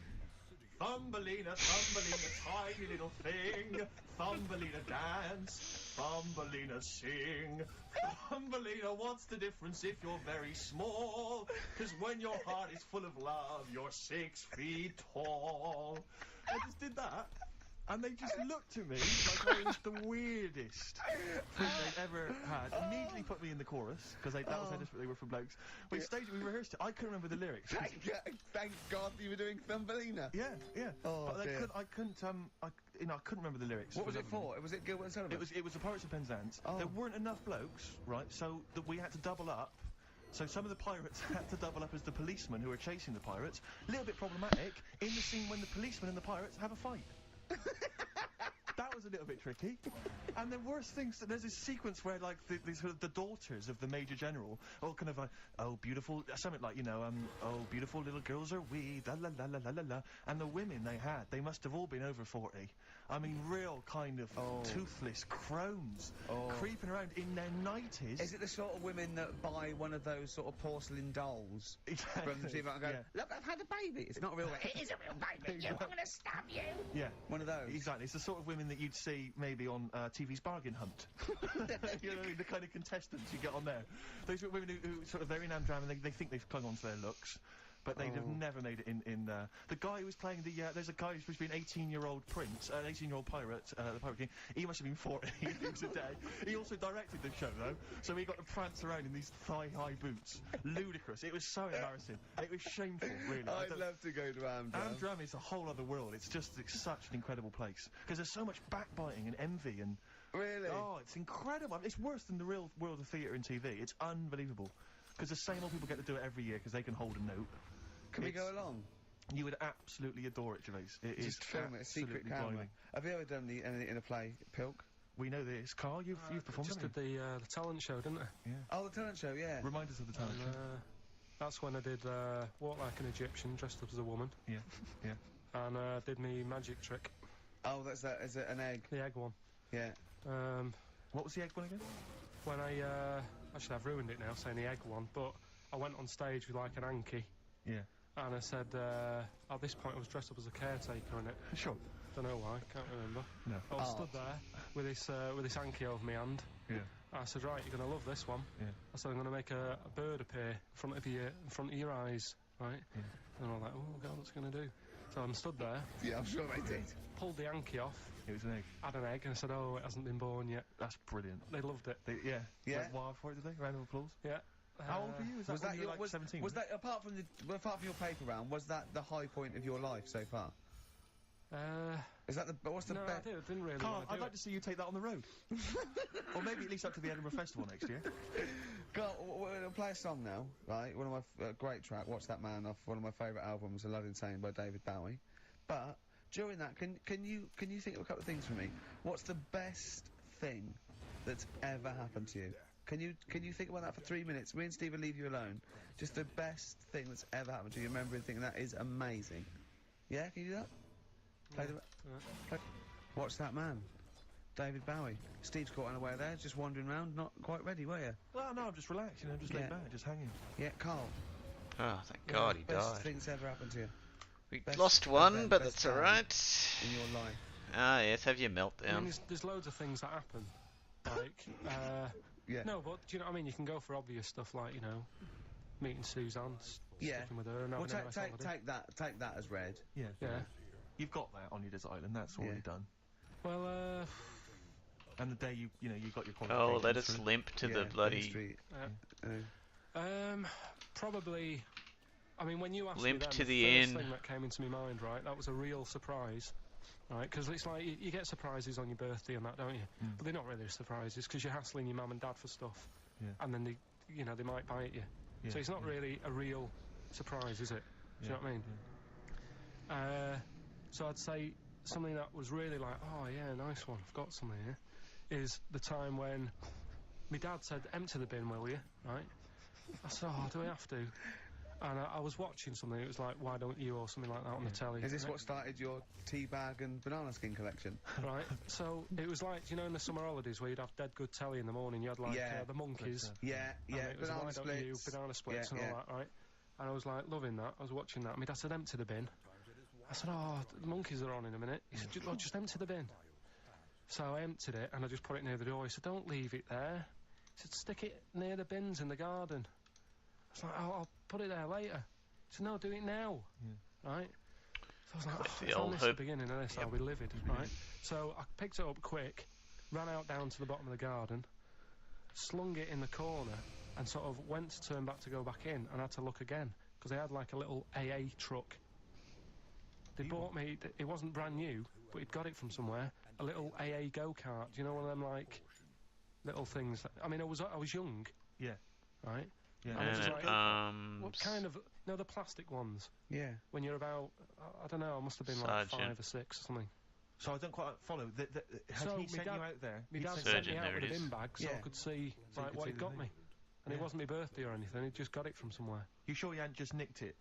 Thumbelina, Thumbelina, tiny little thing. Thumbelina dance, Thumbelina sing. Thumbelina, what's the difference if you're very small? 'Cause when your heart is full of love, you're 6 feet tall. I just did that. And they just looked at me like I was the weirdest thing they'd ever had. Immediately put me in the chorus, because that was how desperate they were for blokes. We staged it, we rehearsed it. I couldn't remember the lyrics. Thank God you were doing Thumbelina. Yeah, yeah. Oh, but dear. I couldn't remember the lyrics. What was it for? Was it Gilbert and Sullivan? It was the Pirates of Penzance. There weren't enough blokes, right? So we had to double up. So some of the pirates had to double up as the policemen who were chasing the pirates. A little bit problematic in the scene when the policemen and the pirates have a fight. That was a little bit tricky. And the worst things, there's this sequence where, like, the daughters of the Major General all kind of like, oh, beautiful, something like, oh, beautiful little girls are we, la la la la la la la. And the women they must have all been over 40. I mean, real kind of toothless crones creeping around in their 90s. Is it the sort of women that buy one of those sort of porcelain dolls from the TV and go, look, I've had a baby. It's not real. It is a real baby. I'm going to stab you. Yeah. One of those. Exactly. It's the sort of women that you'd see maybe on TV's Bargain Hunt. You know, the kind of contestants you get on there. Those are women who sort of, they're in Amdram and they think they've clung on to their looks. But they'd have never made it in the guy who was playing there's a guy who's supposed to be an 18-year-old prince, an 18-year-old pirate, the Pirate King. He must have been 40 if he was a day. He also directed the show, though, so he got to prance around in these thigh-high boots. Ludicrous. It was so embarrassing. It was shameful, really. I'd love to go to Amdram. Amdram is a whole other world. It's such an incredible place. Because there's so much backbiting and envy and... Really? Oh, it's incredible. It's worse than the real world of theatre and TV. It's unbelievable. Because the same old people get to do it every year because they can hold a note. Can we go along? You would absolutely adore it, Gervais. It Just is film it, a secret camera. blinding. Have you ever done anything in a play, Pilk? We know this. Carl, you've performed Just did the talent show, didn't I? Yeah. Oh, the talent show, yeah. Remind us of the talent show. That's when I did Walk Like an Egyptian, dressed up as a woman. Yeah, yeah. And did me magic trick. Oh, is it an egg? The egg one. Yeah. What was the egg one again? When actually I've ruined it now saying the egg one, but I went on stage with like an Anki. Yeah. And I said, at this point I was dressed up as a caretaker in it. Sure. Don't know why, can't remember. No. I was stood there with this Anki over my hand. Yeah. I said, right, you're going to love this one. Yeah. I said, I'm going to make a bird appear in front of your eyes, right? Yeah. And I'm like, oh God, what's it going to do? So I'm stood there. Yeah, I'm sure they did. Pulled the Anki off. It was an egg. Had an egg, and I said, oh, it hasn't been born yet. That's brilliant. They loved it. Yeah. Yeah. Went wild for it, did they? Round of applause? Yeah. How old were you? Was that when you were like 17? Was that apart from your paper round? Was that the high point of your life so far? Is that what's the no, best? I didn't really. Carl, I'd like to see you take that on the road, or maybe at least up to the Edinburgh Festival next year. Carl, we're going to play a song now, right? One of my great track. Watch That Man off one of my favourite albums, A Love Insane by David Bowie. But during that, can you think of a couple of things for me? What's the best thing that's ever happened to you? Can you think about that for 3 minutes? Me and Steve will leave you alone. Just the best thing that's ever happened to you. Remember and think that is amazing. Yeah, can you do that? Play. Watch That Man. David Bowie. Steve's caught unaware there, just wandering around, not quite ready, were you? Well, no, I'm just relaxed, just laid back, just hanging. Yeah, Carl. Oh, thank God he best died. thing's ever happened to you. We Best lost one, event, but best that's time alright. in your life. Ah, yes, have your meltdown. I mean, there's loads of things that happen. Like, Yeah. no, but do you know what I mean? You can go for obvious stuff like, meeting Suzanne, sticking with her and Well, having a nice holiday. take that as read. Yeah. Yeah. You've got that on your desert island. That's already done. Well, And the day you got your qualification. Oh, let us limp to the bloody... probably... I mean, when you asked Limp me then, to the first end. thing that came into my mind, right, that was a real surprise, right, because it's like, you get surprises on your birthday and that, don't you? But they're not really surprises, because you're hassling your mum and dad for stuff, and then they might bite you. Yeah. So it's not really a real surprise, is it? Do you know what I mean? So I'd say something that was really like, oh yeah, nice one, I've got something here, is the time when my dad said, empty the bin, will you, right? I said, oh, do we have to? And I was watching something, it was like, why don't you, or something like that on the telly. Is this what started your tea bag and banana skin collection? Right, so it was like, in the summer holidays where you'd have dead good telly in the morning, you had like the Monkeys. Yeah, and it was banana Why Don't You, splits. banana splits and all that, right? And I was like, loving that, I was watching that, and my dad said, empty the bin. I said, oh, the Monkeys are on in a minute. He said, just empty the bin. So I emptied it, and I just put it near the door. He said, don't leave it there. He said, stick it near the bins in the garden. I was like, I'll put it there later. He said, no, do it now. Right? So I was like, The if I old miss the hope. beginning of this, I'll be livid, right? So I picked it up quick, ran out down to the bottom of the garden, slung it in the corner, and sort of went to turn back to go back in, and had to look again, because they had like a little AA truck. They bought me, it wasn't brand new, but he'd got it from somewhere, a little AA go-kart. Do you know one of them, like, little things? I mean, I was young. Yeah. Right? Yeah. And I was And just it, like, what kind of, no, the plastic ones. Yeah. When you're about, I don't know, I must have been like Sergeant. 5 or 6 or something. So I don't quite follow. Has So he me sent dad- you out there? My He dad sent- sent Surgeon, me out there with it a is. bin bag so I Yeah. could see So you like could what see he'd the got thing. me. And it wasn't my birthday or anything, he'd just got it from somewhere. You sure you hadn't just nicked it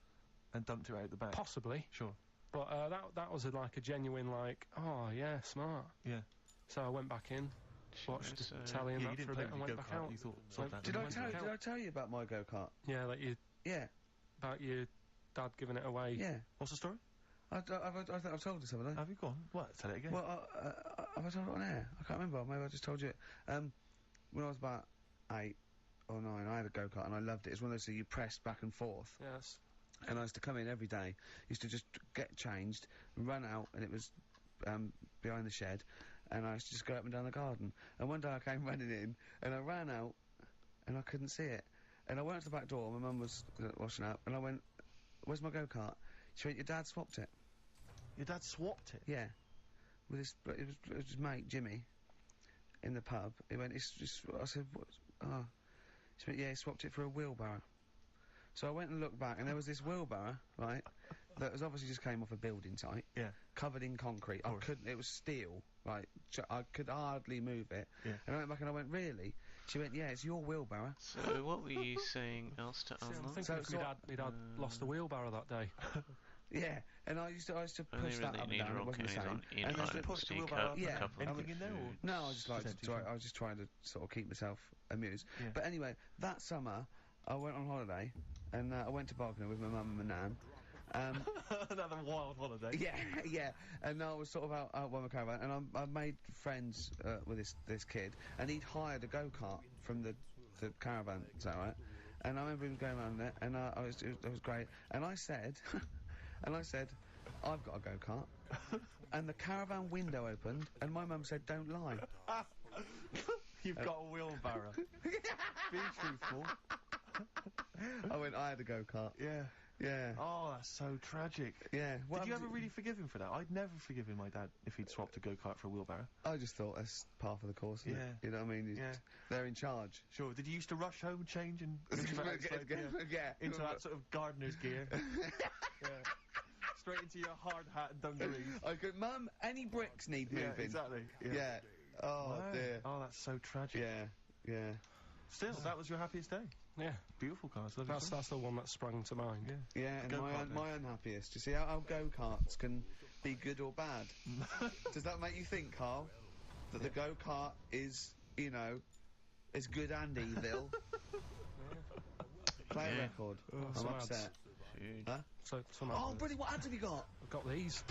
and dumped it out the back? Possibly. Sure. But that was like a genuine like, oh yeah, smart. Yeah. So I went back in, watched the telly and Yeah, you that didn't for a play bit and with your went back go-kart. out. You thought, Went- that Did I went tell back out. you about my go-kart? Yeah, like Yeah. about your dad giving it away. Yeah. What's the story? I think I've told you some of that. Have you gone? What? Tell it again. Well, have I told it on air? I can't remember. Maybe I just told you it. When I was about 8 or 9, I had a go-kart and I loved it. It's one of those that you press back and forth. Yes. And I used to come in every day. Used to just get changed, run out, and it was behind the shed. And I used to just go up and down the garden. And one day I came running in, and I ran out, and I couldn't see it. And I went to the back door. My mum was washing up, and I went, "Where's my go-kart?" She went, "Your dad swapped it." Your dad swapped it? Yeah. With it was his mate, Jimmy, in the pub. He went, it's just, I said, what? Oh. She went, yeah, he swapped it for a wheelbarrow. So I went and looked back, and there was this wheelbarrow, right, that was obviously just came off a building site. Yeah. Covered in concrete. I couldn't, it was steel, right, I could hardly move it. Yeah. And I went back and I went, really? She went, yeah, it's your wheelbarrow. So what were you saying else to See, I'm unlock? thinking if my dad lost a wheelbarrow that day. Yeah, and I used to Only push that really up and need down. It roll wasn't the candies same. on in And there's items, push the teacup, wheelbarrow. a Yeah, couple of anything in there, or? no, I just like Just to empty I was just trying to sort of keep myself amused. Yeah. But anyway, that summer I went on holiday, and I went to Bognor with my mum and my nan. Another wild holiday. Yeah. And I was sort of out by my caravan, and I made friends with this kid, and he'd hired a go-kart from the caravan, is that right? And I remember him going around there, and it was great. And I said, I've got a go-kart. And the caravan window opened, and my mum said, don't lie. You've got a wheelbarrow. Be truthful. I went, I had a go-kart. Yeah. Yeah. Oh, that's so tragic. Yeah. Did you ever really forgive him for that? I'd never forgiven my dad if he'd swapped a go-kart for a wheelbarrow. I just thought that's part of the course, isn't it? You know what I mean? Yeah. They're in charge. Sure. Did you used to rush home, change, and into that sort of gardener's gear? Yeah. Straight into your hard hat and dungarees. I go, Mum, any bricks need moving? Yeah, exactly. Yeah. Oh, Wow. dear. Oh, that's so tragic. Yeah. Still, that was your happiest day. Yeah. Beautiful cars. That's the one that sprang to mind. Yeah. Yeah, and Go-kart my unhappiest. You see how go-karts can be good or bad? Does that make you think, Carl? That the go-kart is, you know, is good and evil? Play a record. I'm some upset. ads. Huh? So some Oh, ads. brilliant. What ads have you got? I've got these.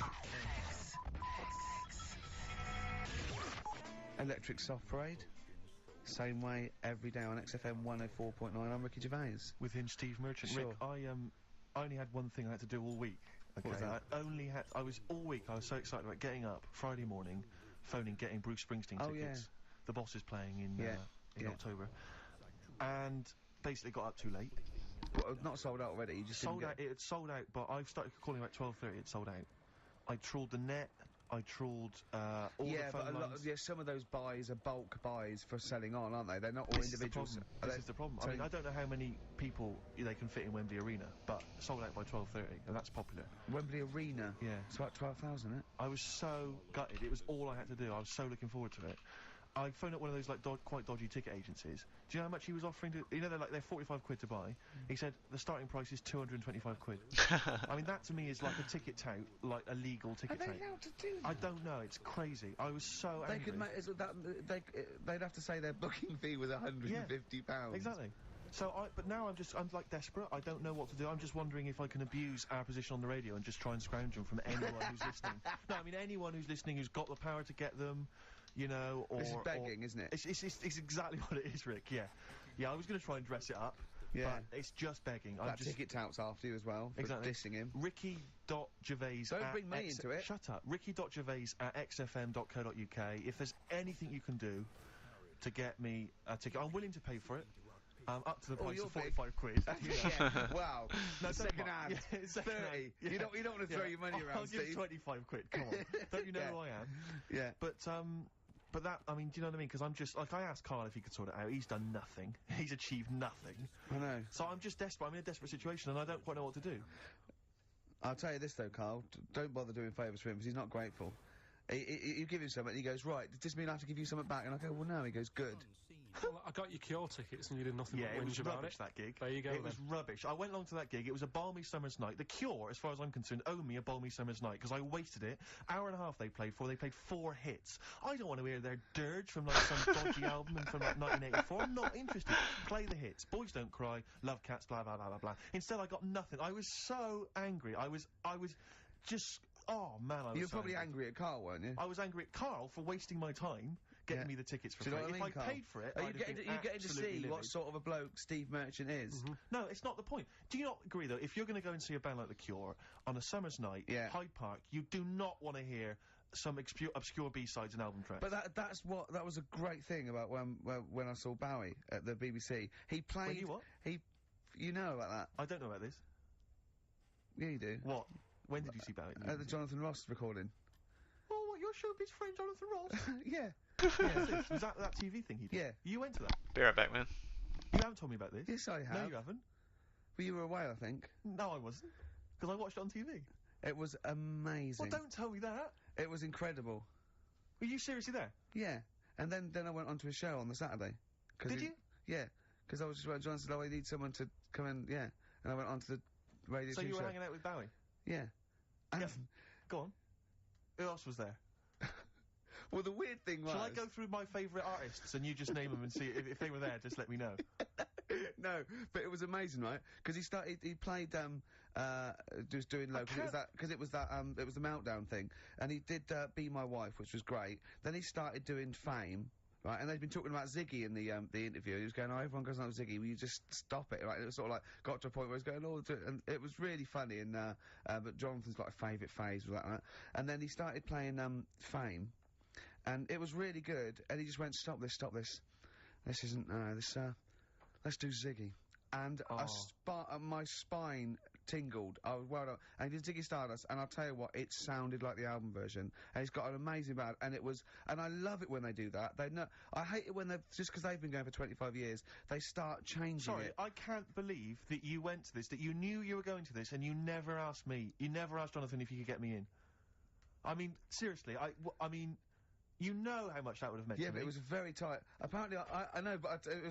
Electric Soft Parade. Same way every day on XFM 104.9. I'm Ricky Gervais. Within Steve Merchant. Sure. Rick, I only had one thing I had to do all week. Okay. What was that? I was all week, I was so excited about getting up Friday morning, phoning, getting Bruce Springsteen Oh, tickets. yeah. The Boss is playing in Yeah. October. And basically got up too late. Well, not sold out already. You just Sold didn't out, it had sold out, but I started calling about 12:30, it sold out. I trawled the net, I trawled all the phone lines. some of those buys are bulk buys for selling on, aren't they? They're not all This is the individuals. problem. This is the problem. I mean, I don't know how many people they can fit in Wembley Arena, but sold out by 12:30, and that's popular. Wembley Arena. Yeah. It's about 12,000, isn't it? I was so gutted. It was all I had to do. I was so looking forward to it. I phoned up one of those like quite dodgy ticket agencies. Do you know how much he was offering to? You know, they're 45 quid to buy. He said the starting price is 225 quid. I mean, that to me is like a ticket tout, like a legal ticket tout. Are they allowed to do that? I don't know. It's crazy. I was so angry. They could make they'd have to say their booking fee was £150. Exactly. So but now I'm like desperate. I don't know what to do. I'm just wondering if I can abuse our position on the radio and just try and scrounge them from anyone who's listening. No, I mean anyone who's listening who's got the power to get them. You know, or... This is begging, isn't it? It's exactly what it is, Rick, yeah. Yeah, I was going to try and dress it up. Yeah. But it's just begging. I'm That just ticket touts after you as well, for Exactly. dissing him. Ricky.gervais. Don't bring me into it. Shut up. Ricky.gervais@xfm.co.uk. If there's anything you can do to get me a ticket, I'm willing to pay for it. Up to the price you're of big. 45 quid. Yeah, wow. No, second hand. Yeah, second 30. hand. You don't want to throw your money around, I'll give Steve. 25 quid, come on. Don't you know Yeah. who I am? Yeah. But that, I mean, do you know what I mean? Because I'm just, like, I asked Carl if he could sort it out. He's done nothing. He's achieved nothing. I know. So I'm just desperate. I'm in a desperate situation and I don't quite know what to do. I'll tell you this though, Carl. Don't bother doing favours for him because he's not grateful. You give him something and he goes, right, does this mean I have to give you something back? And I go, well, no. He goes, good. Well, I got your Cure tickets and you did nothing Yeah, but it was whinge about rubbish, it. that gig. There you go, It was rubbish. I went along to that gig. It was a balmy summer's night. The Cure, as far as I'm concerned, owe me a balmy summer's night because I wasted it. Hour and a half they played for. They played 4 hits. I don't want to hear their dirge from, like, some dodgy album from, like, 1984. I'm not interested. Play the hits. Boys Don't Cry, Love Cats, blah, blah, blah, blah, blah. Instead, I got nothing. I was so angry. I was just... Oh, man, I was You were so probably angry at Carl, weren't you? I was angry at Carl for wasting my time getting me the tickets for Do you free. know what I mean, If I Carl? paid for it, Are you I'd have getting, been you getting to absolutely see what livid. sort of a bloke Steve Merchant is? No, it's not the point. Do you not agree, though, if you're going to go and see a band like The Cure on a summer's night, Hyde Park, you do not want to hear some obscure B-sides and album tracks. But that was a great thing about when I saw Bowie at the BBC. He played... When you what? You know about that? I don't know about this. Yeah, you do. What? When did you see Bowie? At the Jonathan Ross recording. Oh, what, your showbiz friend Jonathan Ross? Yeah. Was that TV thing he did? Yeah. You went to that? Be right back, man. You haven't told me about this. Yes, I have. No, you haven't. Well, you were away, I think. No, I wasn't. Because I watched it on TV. It was amazing. Well, don't tell me that. It was incredible. Were you seriously there? Yeah. And then I went on to a show on the Saturday. Did you? Yeah. Because I was just... John said, oh, I need someone to come in... Yeah. And I went on to the radio So 2 you were show. hanging out with Bowie? Yeah. And Yeah. Go on. Who else was there? Well, the weird thing was... Shall I go through my favourite artists and you just name them and see if they were there? Just let me know. No, but it was amazing, right? Because he played, just doing local, because it was the Meltdown thing, and he did, Be My Wife, which was great. Then he started doing Fame, right? And they'd been talking about Ziggy in the interview. He was going, oh, everyone goes on Ziggy, will you just stop it, right? And it was sort of like, got to a point where he was going, oh, and it was really funny, and, but Jonathan's like a favourite phase was that. And then he started playing, Fame, and it was really good, and he just went, stop this, this isn't, let's do Ziggy. And my spine tingled. I was well done. And he did Ziggy Stardust, and I'll tell you what, it sounded like the album version. And it's got an amazing band, and I love it when they do that. I hate it when just because they've been going for 25 years, they start changing Sorry, it. I can't believe that you went to this, that you knew you were going to this, and you never asked me, you never asked Jonathan if you could get me in. I mean, seriously, I mean... You know how much that would have meant to me. Yeah, but it was very tight. Apparently, I know, but it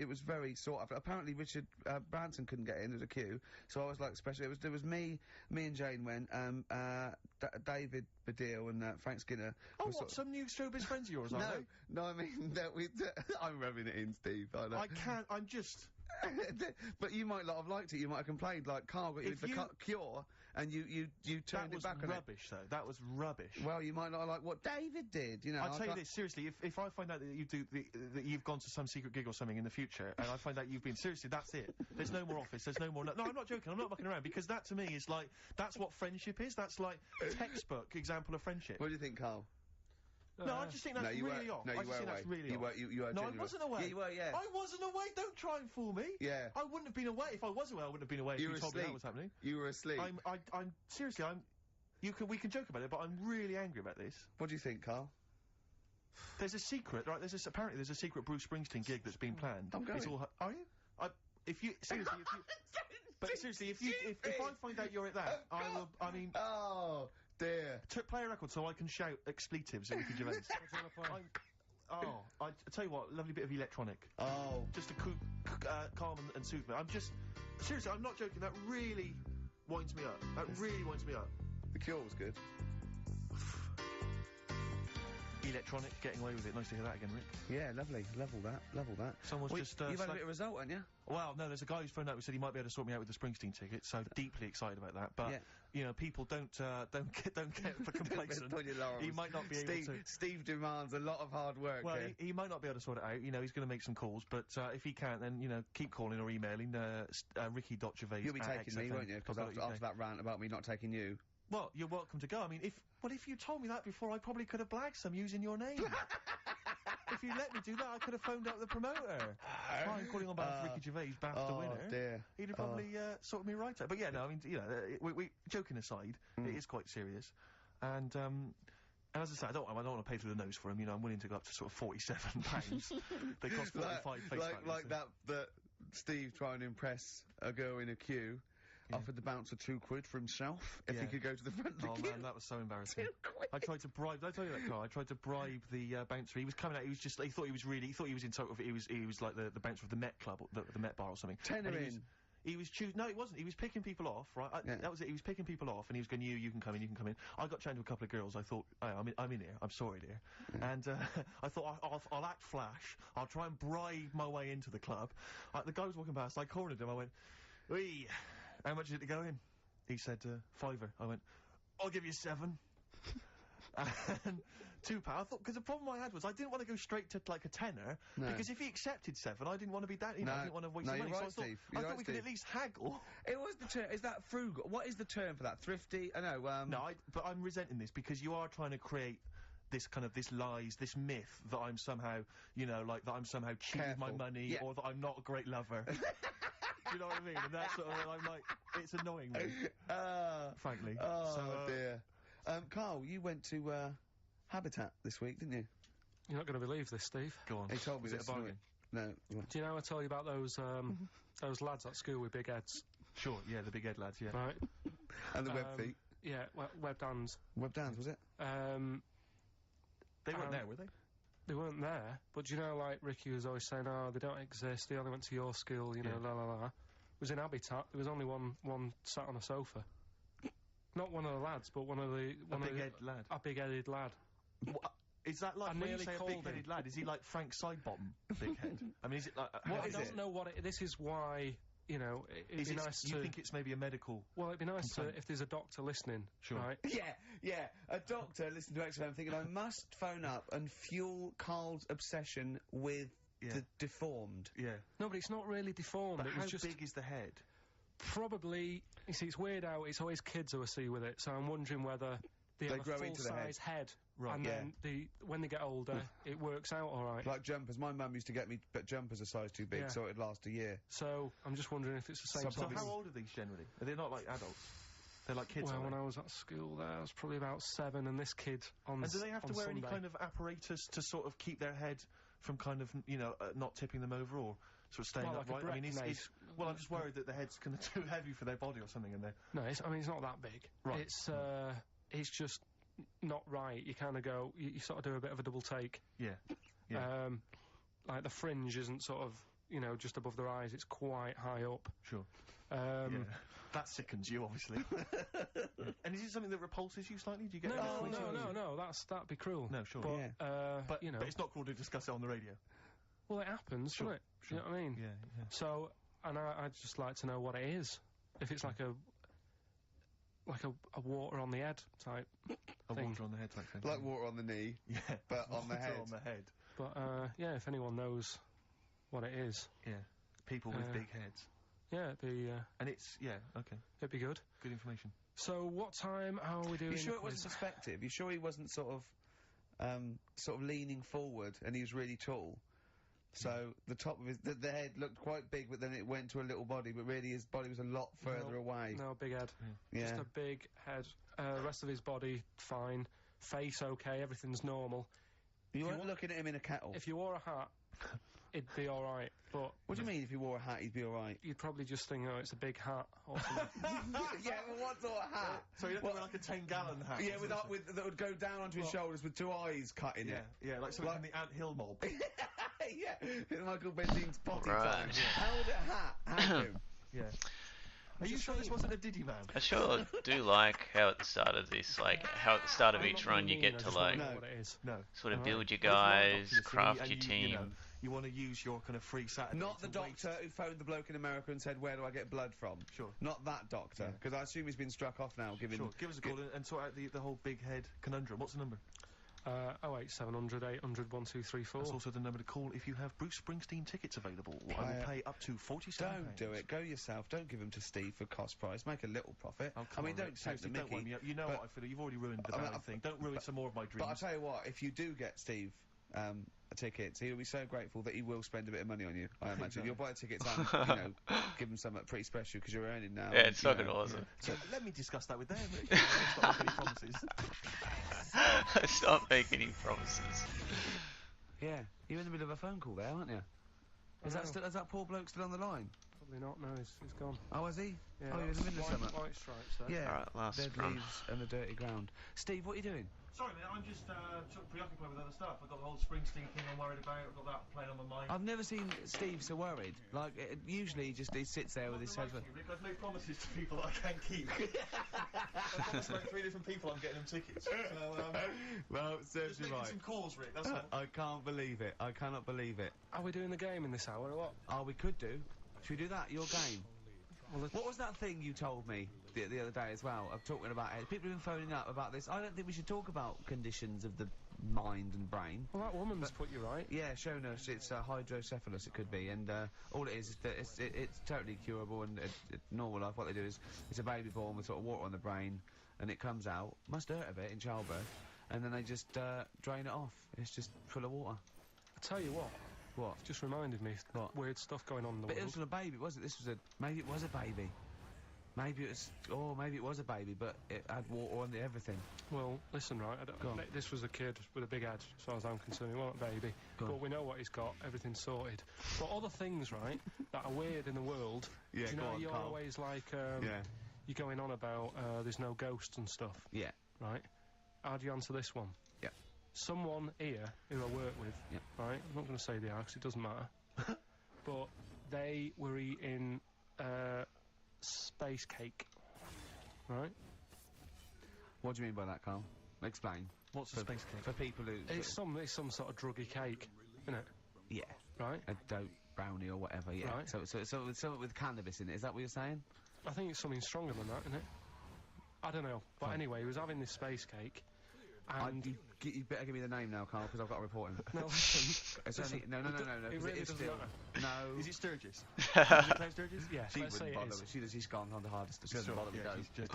was very sought after. Apparently, Richard Branson couldn't get in. There was a queue, so I was like special. There was me and Jane went. David Baddiel and Frank Skinner. Oh, what? Some new showbiz friends of yours, aren't they? No, I mean that I'm rubbing it in, Steve. I know. I can't. I'm just. But you might not have liked it. You might have complained, like Carl got you for Cure, and you turned it back on it. That was rubbish, though. That was rubbish. Well, you might not like what David did. You know, I'll tell you this seriously. If I find out that that you've gone to some secret gig or something in the future, and I find out you've been seriously, that's it. There's no more Office. There's no more. No, I'm not joking. I'm not mucking around because that to me is like that's what friendship is. That's like textbook example of friendship. What do you think, Carl? No, I just think that's really off. No, you I just think that's really off. You were no, I wasn't away. Yeah, you were, yeah. I wasn't away. Don't try and fool me. Yeah. I wouldn't have been away. If I was away, I wouldn't have been away if you told me that was happening. You were asleep. I'm seriously, we can joke about it, but I'm really angry about this. What do you think, Carl? There's a secret, right? Apparently there's a secret Bruce Springsteen gig that's been planned. I'm going. It's all, are you? Seriously, if I find out you're at that, I will, I mean... Oh, dear. Play a record so I can shout expletives at Ricky Gervais. I tell you what, lovely bit of electronic. Oh. Just to calm and soothe me. Seriously, I'm not joking, that really winds me up. The Cure was good. electronic, getting away with it. Nice to hear that again, Rick. Yeah, lovely. Level that. Someone's Well, just, you've had a slag- bit of result, haven't you? Well, no, there's a guy who's phoned up who said he might be able to sort me out with the Springsteen ticket, so deeply excited about that. But, Yeah. you know, people don't get complacent. On your laurels. He might not be able to. Steve demands a lot of hard work. Well, here. he might not be able to sort it out. You know, he's going to make some calls, but if he can't, then, you know, keep calling or emailing ricky.gervais. You'll be taking me, won't you? Because after that rant about me not taking you. Well, you're welcome to go. I mean, if you told me that before, I probably could have blagged some using your name. If you let me do that, I could have phoned up the promoter. Fine, calling on behalf of Ricky Gervais, BAFTA winner. Dear. He'd have probably sorted me right out. But yeah, no, I mean, you know, we joking aside, it is quite serious, and as I say, I don't want to pay through the nose for him. You know, I'm willing to go up to sort of £47. They cost 45 face value. Like that Steve trying to impress a girl in a queue. Offered the bouncer £2 for himself if he could go to the front of the queue. Man, that was so embarrassing. £2. I tried to bribe. Did I tell you that, Carl? I tried to bribe the bouncer. He was coming out. He thought he was in total. He was like the bouncer of the Met Club, the Met Bar or something. Tenner in. He was no, it wasn't. He was picking people off, right? That was it. He was picking people off, and he was going, "You can come in, you can come in." I got chatting to a couple of girls. I thought, I'm in here. I'm sorry, dear. And I thought I'll act flash. I'll try and bribe my way into the club. The guy was walking past. I cornered him. I went, "Wee, how much is it to go in?" He said, £5. I went, "I'll give you 7." And £2. I thought, because the problem I had was I didn't want to go straight to like a tenner, because if he accepted 7, I didn't want to be that, you know, I didn't want to waste money. You're right, so Steve. I thought we could at least haggle. It was the term. Is that frugal? What is the term for that? Thrifty? I know. No, but I'm resenting this because you are trying to create this this myth that I'm somehow, you know, like that I'm somehow cheating with my money, or that I'm not a great lover. Do you know what I mean? And that's sort of, I'm like, it's annoying me, frankly. Oh, dear. Carl, you went to, Habitat this week, didn't you? You're not going to believe this, Steve. Go on. He told me Was this. it a bargain? No. Do you know I told you about those lads at school with big heads? Sure, yeah, the big head lads, yeah. Right. And the web feet. Yeah, web dans. Web dans, was it? They weren't there, were they? They weren't there, but do you know, like, Ricky was always saying, oh, they don't exist, they only went to your school, you know, la la la. It was in Habitat, there was only one sat on a sofa. Not one of the lads, but one of the... A big-headed lad? A big-headed lad. What? Is that like, when you say a big-headed lad, is he like Frank Sidebottom big head? I mean, is it like... I don't know what it... This is why, you know, it'd be nice to... You think it's maybe a medical... Well, it'd be nice to, if there's a doctor listening, right? Yeah, a doctor listening to X-Men thinking, I must phone up and fuel Carl's obsession with the deformed. Yeah. No, but it's not really deformed. But it how was just big is the head? Probably, you see, it's weird how it's always kids who I see with it, so I'm wondering whether they have grow a into the full-size head, Right, and then when they get older, it works out all right. Like jumpers. My mum used to get me jumpers a size too big, so it'd last a year. So, I'm just wondering if it's the same So how old are these generally? Are they not like adults? They're like kids, Well, when I was at school there, I was probably about 7, and this kid on And do they have to wear Sunday, any kind of apparatus to sort of keep their head from kind of, you know, not tipping them over, or sort of staying like upright? I mean, well, I'm just worried that the head's kind of too heavy for their body or something, and they're... No, it's not that big. Right. It's just not right. You kind of go, you sort of do a bit of a double take. Yeah. Like the fringe isn't sort of, you know, just above their eyes, it's quite high up. Sure. That sickens you, obviously. And is it something that repulses you slightly? Do you get... No, that'd be cruel. No, sure. But, you know... But it's not cruel to discuss it on the radio. Well, it happens, doesn't it? Sure. You know what I mean? Yeah. So, and I'd just like to know what it is. If it's like a water on the head type thing. Water on the head type thing. Like water on the knee. Yeah. But on the head. On the head. But, yeah, if anyone knows what it is. Yeah. People with big heads. Yeah, it'd be, And it's... Yeah, okay. It'd be good. Good information. So, what time are we doing? You sure it wasn't perspective? You sure he wasn't sort of leaning forward and he was really tall? So the top of the head looked quite big, but then it went to a little body, but really his body was a lot further away. No, big head. Yeah. Just a big head. Rest of his body, fine. Face, okay, everything's normal. You weren't looking at him in a kettle. If you wore a hat, it'd be alright, but... What do you mean, if you wore a hat, he'd be alright? You'd probably just think, oh, it's a big hat, or something. Yeah, but what sort of hat? So you don't wear like a 10-gallon hat? Yeah, that would go down onto his shoulders with 2 eyes cut in it. Yeah, like something from the Ant Hill mob. Yeah, Michael Bendine's potty Right. time. How would a hat have him? Yeah. Are you sure this wasn't a Diddy man? I sure do like how at the start of this, like how at the start of each run you get to like sort of build your guys, craft your team. You want to use your kind of free Saturday. Not the doctor who phoned the bloke in America and said, "Where do I get blood from?" Sure. Not that doctor, because I assume he's been struck off now. Give us a call and sort out the whole big head conundrum. What's the number? 08700 800 1234. That's also the number to call if you have Bruce Springsteen tickets available. I will pay up to £47. Don't do it. Go yourself. Don't give them to Steve for cost price. Make a little profit. Oh, I mean, don't take the Mickey. Don't me. You know what I feel. You've already ruined the bad thing. Don't ruin some more of my dreams. But I'll tell you what, if you do get Steve tickets, he'll be so grateful that he will spend a bit of money on you, I imagine. You'll buy tickets and, you know, give him something pretty special because you're earning now. Yeah, it's fucking awesome. So let me discuss that with them. Stop making any promises. Stop making any promises. Yeah, you're in the middle of a phone call there, aren't you? Is that poor bloke still on the line? Probably not, no, he's gone. Oh, is he? Yeah, oh, you're in the middle of something. White stripes there. Yeah, alright, last dead run. leaves and the dirty ground. Steve, what are you doing? Sorry, mate, I'm just sort of preoccupied with other stuff. I've got the whole Springsteen thing I'm worried about. I've got that playing on my mind. I've never seen Steve so worried. Like, usually he sits there with his head... Rick, I've made promises to people that I can't keep. I've promised like 3 different people I'm getting them tickets. So, well, serves you right. Some calls, Rick, that's all. I can't believe it. I cannot believe it. Are we doing the game in this hour or what? Oh, we could do. Should we do that? Your game? Well, what was that thing you told me the other day as well? Of talking about it. People have been phoning up about this. I don't think we should talk about conditions of the mind and brain. Well, that woman's put you right. Yeah, shown us it's hydrocephalus. It could be, and all it is that it's totally curable and normal life. What they do is it's a baby born with sort of water on the brain, and it comes out. Must hurt a bit in childbirth, and then they just drain it off. It's just full of water. I tell you what. What? It just reminded me of weird stuff going on in the world. But it wasn't a baby, was it? Maybe it was a baby. Maybe it was a baby, but it had water on everything. Well, listen, right, this was a kid with a big head, as far as I'm concerned. He wasn't a baby. But we know what he's got, everything's sorted. But other things, right, that are weird in the world, yeah, do you know you're always like, you're going on about there's no ghosts and stuff. Yeah. Right? How do you answer this one? Yeah. Someone here who I work with, right, I'm not going to say they are because it doesn't matter, but they were eating space cake, right? What do you mean by that, Carl? Explain. What's a space cake? For people who... It's some sort of druggy cake, isn't it? Yeah. Right? A dope brownie or whatever, yeah. Right. So something with cannabis in it, is that what you're saying? I think it's something stronger than that, isn't it? I don't know. But anyway, he was having this space cake, and... You better give me the name now, Carl, because I've got to report him. No, listen. No. It really doesn't matter. No. Is it Sturgis? Is it Claire Sturgis? Yeah, she wouldn't bother. She's gone on the hardest. She doesn't bother with those.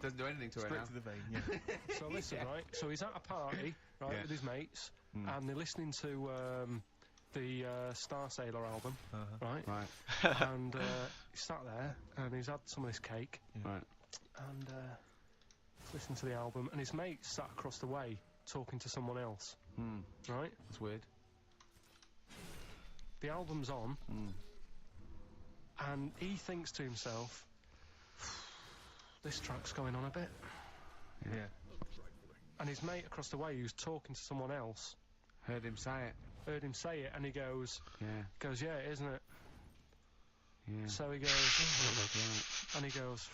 Doesn't do anything to her now. Straight to the vein, yeah. So listen, right? So he's at a party, right, with his mates, and they're listening to the Star Sailor album, right? Right. And he's sat there, and he's had some of this cake, right? And listening to the album, and his mate sat across the way talking to someone else, right? That's weird. The album's on, and he thinks to himself, this track's going on a bit. Yeah. And his mate across the way, who's talking to someone else, heard him say it, and he goes, yeah, it isn't it? Yeah. So he goes, and he goes...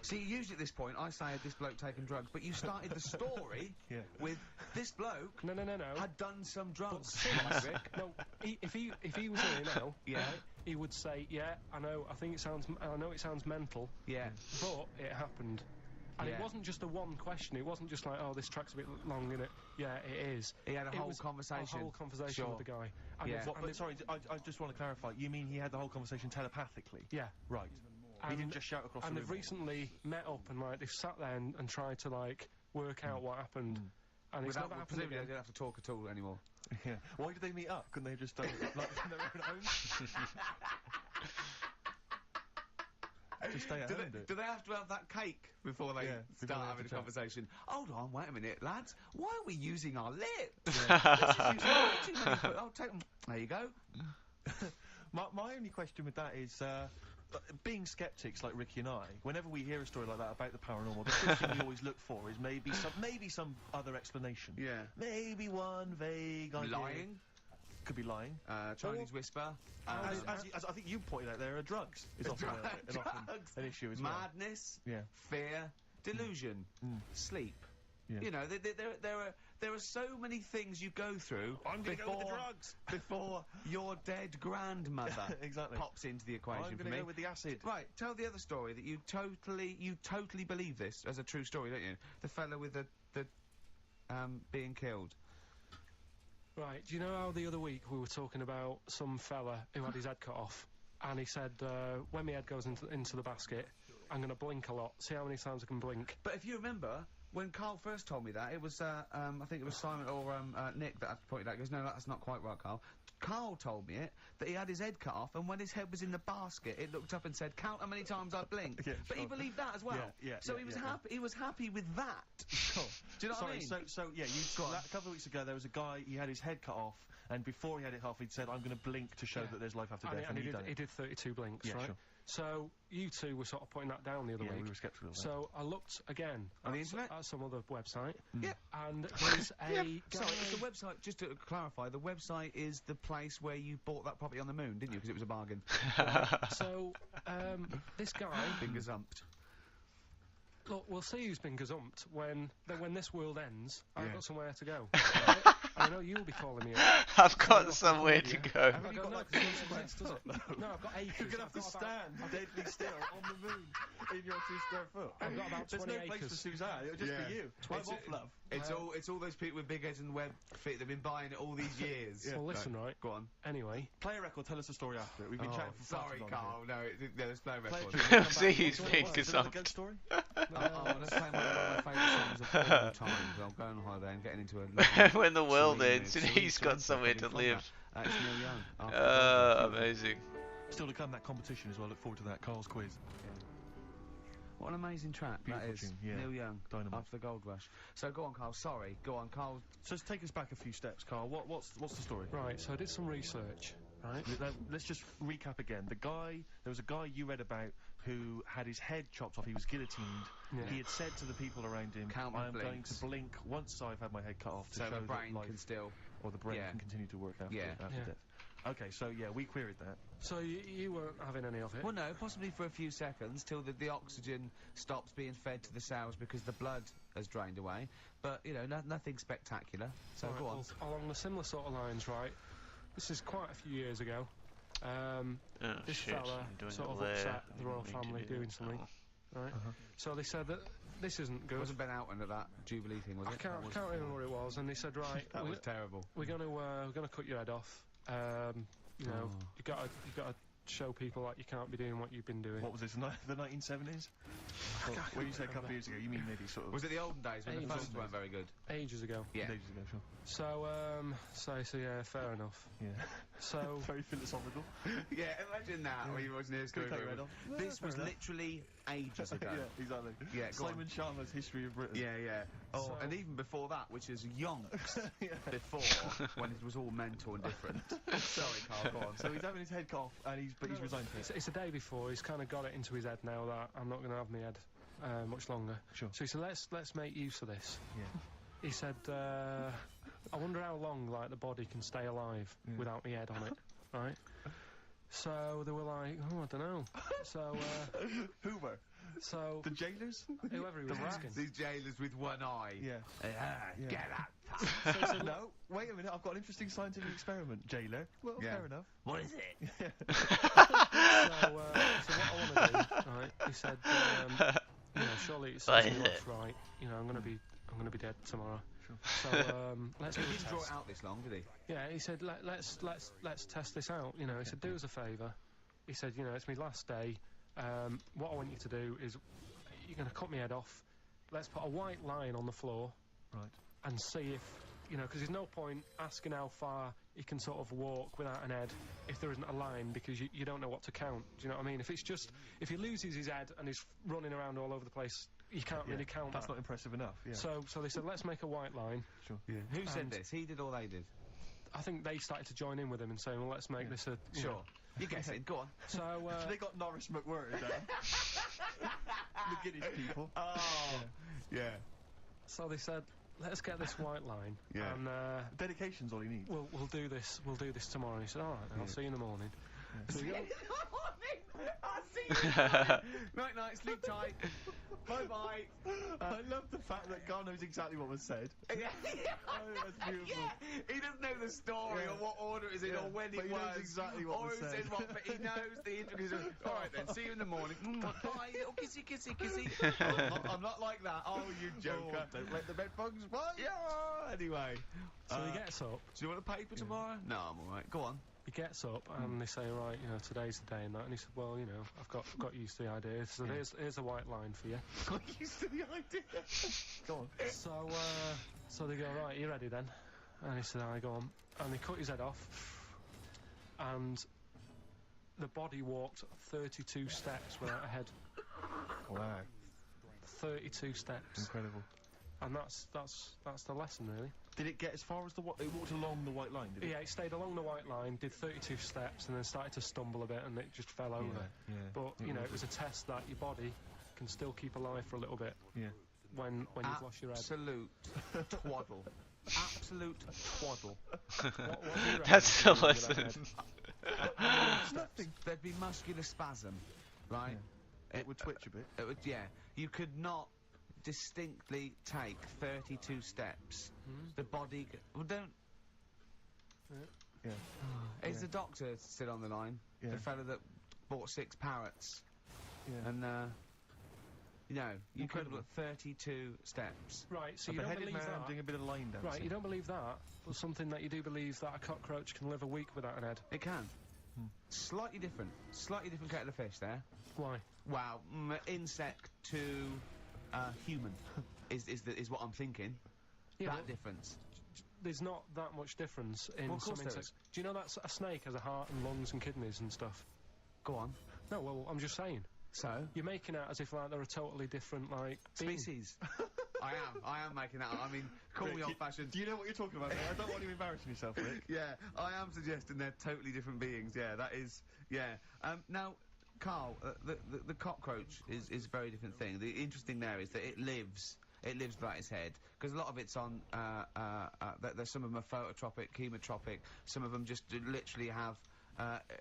See, usually at this point, I say, had this bloke taken drugs, but you started the story with this bloke had done some drugs. No, if he was here now, he would say, I know it sounds mental, but it happened. And it wasn't just a one question, it wasn't just like, oh, this track's a bit long, innit? Yeah, it is. He had a whole conversation. A whole conversation with the guy. And sorry, I just want to clarify, you mean he had the whole conversation telepathically? Yeah. Right. He didn't just shout across the room. And they've recently met up and like they've sat there and tried to like work out what happened. And it's never happened again. They don't have to talk at all anymore. Yeah. Why did they meet up? Couldn't they have just done it like in their own homes? Just stay at home. Do they have to have that cake before they start having a conversation? Hold on, wait a minute, lads. Why are we using our lips? I'll take them. There you go. My only question with that is, being skeptics like Ricky and I, whenever we hear a story like that about the paranormal, the first thing we always look for is maybe some other explanation. Yeah. Maybe one vague idea. Lying? Could be lying. Chinese whisper. As I think you pointed out, there are drugs. Is often an issue as well. Madness. Yeah. Fear. Delusion. Sleep. Yeah. You know, there are so many things you go through. I'm going to go with the drugs before your dead grandmother exactly pops into the equation. I'm going to go with the acid. Right, tell the other story that you totally believe this as a true story, don't you? The fella with the being killed. Right, do you know how the other week we were talking about some fella who had his head cut off, and he said, when my head goes into the basket, I'm going to blink a lot, see how many times I can blink. But if you remember, when Carl first told me that, it was, I think it was Simon or Nick that pointed out. He goes, no, that's not quite right, Carl. Carl told me that he had his head cut off, and when his head was in the basket, it looked up and said, count how many times I blinked. Yeah, but he believed that as well. So he was happy. He was happy with that. Sure. Do you know what I mean? So yeah, a couple of weeks ago there was a guy. He had his head cut off, and before he had it off, he'd said, "I'm going to blink to show that there's life after death." And he did 32 blinks, right? Sure. So you two were sort of putting that down the other week. We were sceptical of that. So I looked again on the internet at some other website. Yeah. And there's a guy. Sorry, the website. Just to clarify, the website is the place where you bought that property on the moon, didn't you? Because it was a bargain. So this guy been gazumped. Look, we'll see who's been gazumped when this world ends. I've got somewhere to go. I know you'll be calling me up. I've got somewhere to go. Have you got no consequence, does it? No, I've got acres. You're going to have to stand deadly still on the moon in your 2 square foot. I've got about 20 There's no acres. place for Suzanne. It'll just be you. I'm off, love. It's all those people with big heads and web feet that've been buying it all these years. Well, listen, right. Go on. Anyway. Play a record, tell us the story after it. We've been chatting for Sorry, Carl. No, let's play a record. See, he's been gazumped. Let's play one of my favourite songs of all time. I'm going on holiday and getting into a... when the world ends and he's got somewhere to live. It's Neil Young. Amazing. Still to come, that competition as well. Look forward to that. Carl's quiz. What an amazing track that is. Tune, yeah. Neil Young, Dynamite. After the Gold Rush. So go on, Carl. Sorry. Go on, Carl. So take us back a few steps, Carl. What's the story? Right, so I did some research, right? Let's just recap again. There was a guy you read about who had his head chopped off. He was guillotined. Yeah. He had said to the people around him, I am going to blink once I've had my head cut off to show the brain that life can still... Or the brain can continue to work after death. Okay, so we queried that. So you weren't having any of it? Well, no, possibly for a few seconds till the oxygen stops being fed to the cells because the blood has drained away. But, you know, nothing spectacular. So right, go on. Well, along the similar sort of lines, right? This is quite a few years ago. This fella sort of upset the royal family doing something, right? So they said that this isn't good. It wasn't Ben Oughton at that Jubilee thing, was it? I can't remember what it was. And they said, right, that was terrible. We're gonna cut your head off. You know, you gotta show people that you can't be doing what you've been doing. What was this? The 1970s? When you say a couple of years ago, you mean maybe sort of... Was it the olden days when the phones weren't very good? Ages ago. Yeah. Ages ago, sure. So yeah, fair enough. Yeah. So very philosophical. Yeah, imagine that when he wasn't here. This was literally ages ago. Yeah, exactly. Yeah, Simon Sharma's History of Britain. Yeah, yeah. Oh, and even before that, which is yonks before, when it was all mental and different. Sorry, Carl, go on. So he's having his head cut off, and he's resigned to it. It's the day before. He's kind of got it into his head now that I'm not going to have my head much longer. Sure. So he said, let's make use of this. Yeah. He said, I wonder how long the body can stay alive without my head on it, right? So they were like, I don't know. So who were? So the jailers? Whoever he was asking. These jailers with one eye. Yeah. Get out. So no, wait a minute, I've got an interesting scientific experiment, jailer. Well, fair enough. What is it? So what I want to do, right? He said, you know, surely it's right. You know, I'm gonna be dead tomorrow. Sure. So let's. He didn't draw it out this long, did he? Yeah, he said let's test this out. You know, he said do us a favour. He said, you know, it's my last day. What I want you to do is you're going to cut my head off. Let's put a white line on the floor, right, and see if, you know, because there's no point asking how far he can sort of walk without an head if there isn't a line, because you don't know what to count. Do you know what I mean? If he loses his head and he's running around all over the place, you can't really count. That's not impressive enough. Yeah. So they said, let's make a white line. Sure. Yeah. Who said this? He did or they did? I think they started to join in with him and saying, well, let's make this a... Sure. Know. You guess it. Go on. So they got Norris McWhirter there. The Guinness people. Oh. Yeah. So they said, let's get this white line. Yeah. And Dedication's all he needs. we'll do this. We'll do this tomorrow. And he said, all right, then, I'll see you in the morning. So we go, I'll see you tomorrow. Night, night, sleep tight. Bye-bye. I love the fact that God knows exactly what was said. Yeah. Oh, that's beautiful. Yeah. He doesn't know the story Yeah. or what order it is in Yeah, or when but it he was. knows exactly what or was who said. said what, but he knows the intricacies. All right then, see you in the morning. Bye, little kissy, kissy, kissy. I'm not like that. Oh, you joker. Don't let the bed bugs bite. Yeah. Anyway. so he gets up. Do you want a paper tomorrow? No, I'm all right. Go on. He gets up and they say, right, you know, today's the day and that. And he said, well, you know, I've got used to the idea. So here's a white line for you. Got used to the idea. Go on. So they go, right, you ready then? And he said, I go on. And they cut his head off. And the body walked 32 steps without a head. Wow. 32 steps. Incredible. And that's the lesson, really. Did it get as far as it walked along the white line, did it? Yeah, it stayed along the white line, did 32 steps, and then started to stumble a bit, and it just fell over. Yeah. But, you know, it was a test that your body can still keep alive for a little bit Yeah. when you've lost your head. Absolute twaddle. Absolute twaddle. What do you reckon That's the with that lesson. head? Nothing. There'd be muscular spasm, right? It would twitch a bit. It would, yeah. You could not distinctly take 32 steps. The body... Well, don't... Yeah. Is the doctor still on the line? Yeah. The fella that bought 6 parrots. Yeah. And, you know, you could Incredible. look 32 steps. Right, so A you don't beheaded believe man that. doing a bit of line dancing. Right, you don't believe that, but something that you do believe that a cockroach can live a week without an head. It can. Slightly different. Slightly different kettle of fish there. Why? Wow. Insect to human is what I'm thinking. Yeah, that well, difference. there's not that much difference in Well, of some course there insects. is. Do you know that a snake has a heart and lungs and kidneys and stuff? Go on. No, well, I'm just saying. So? You're making out as if like they're a totally different like being. Species. I am making that up. I mean, call me old-fashioned. Do you know what you're talking about, mate? I don't want you embarrassing yourself, Rick. Yeah, I am suggesting they're totally different beings. Yeah, that is. Yeah. Now, Carl, the cockroach is a very different thing. The interesting there is that it lives without its head, because a lot of it's on. There's some of them are phototropic, chemotropic. Some of them just literally have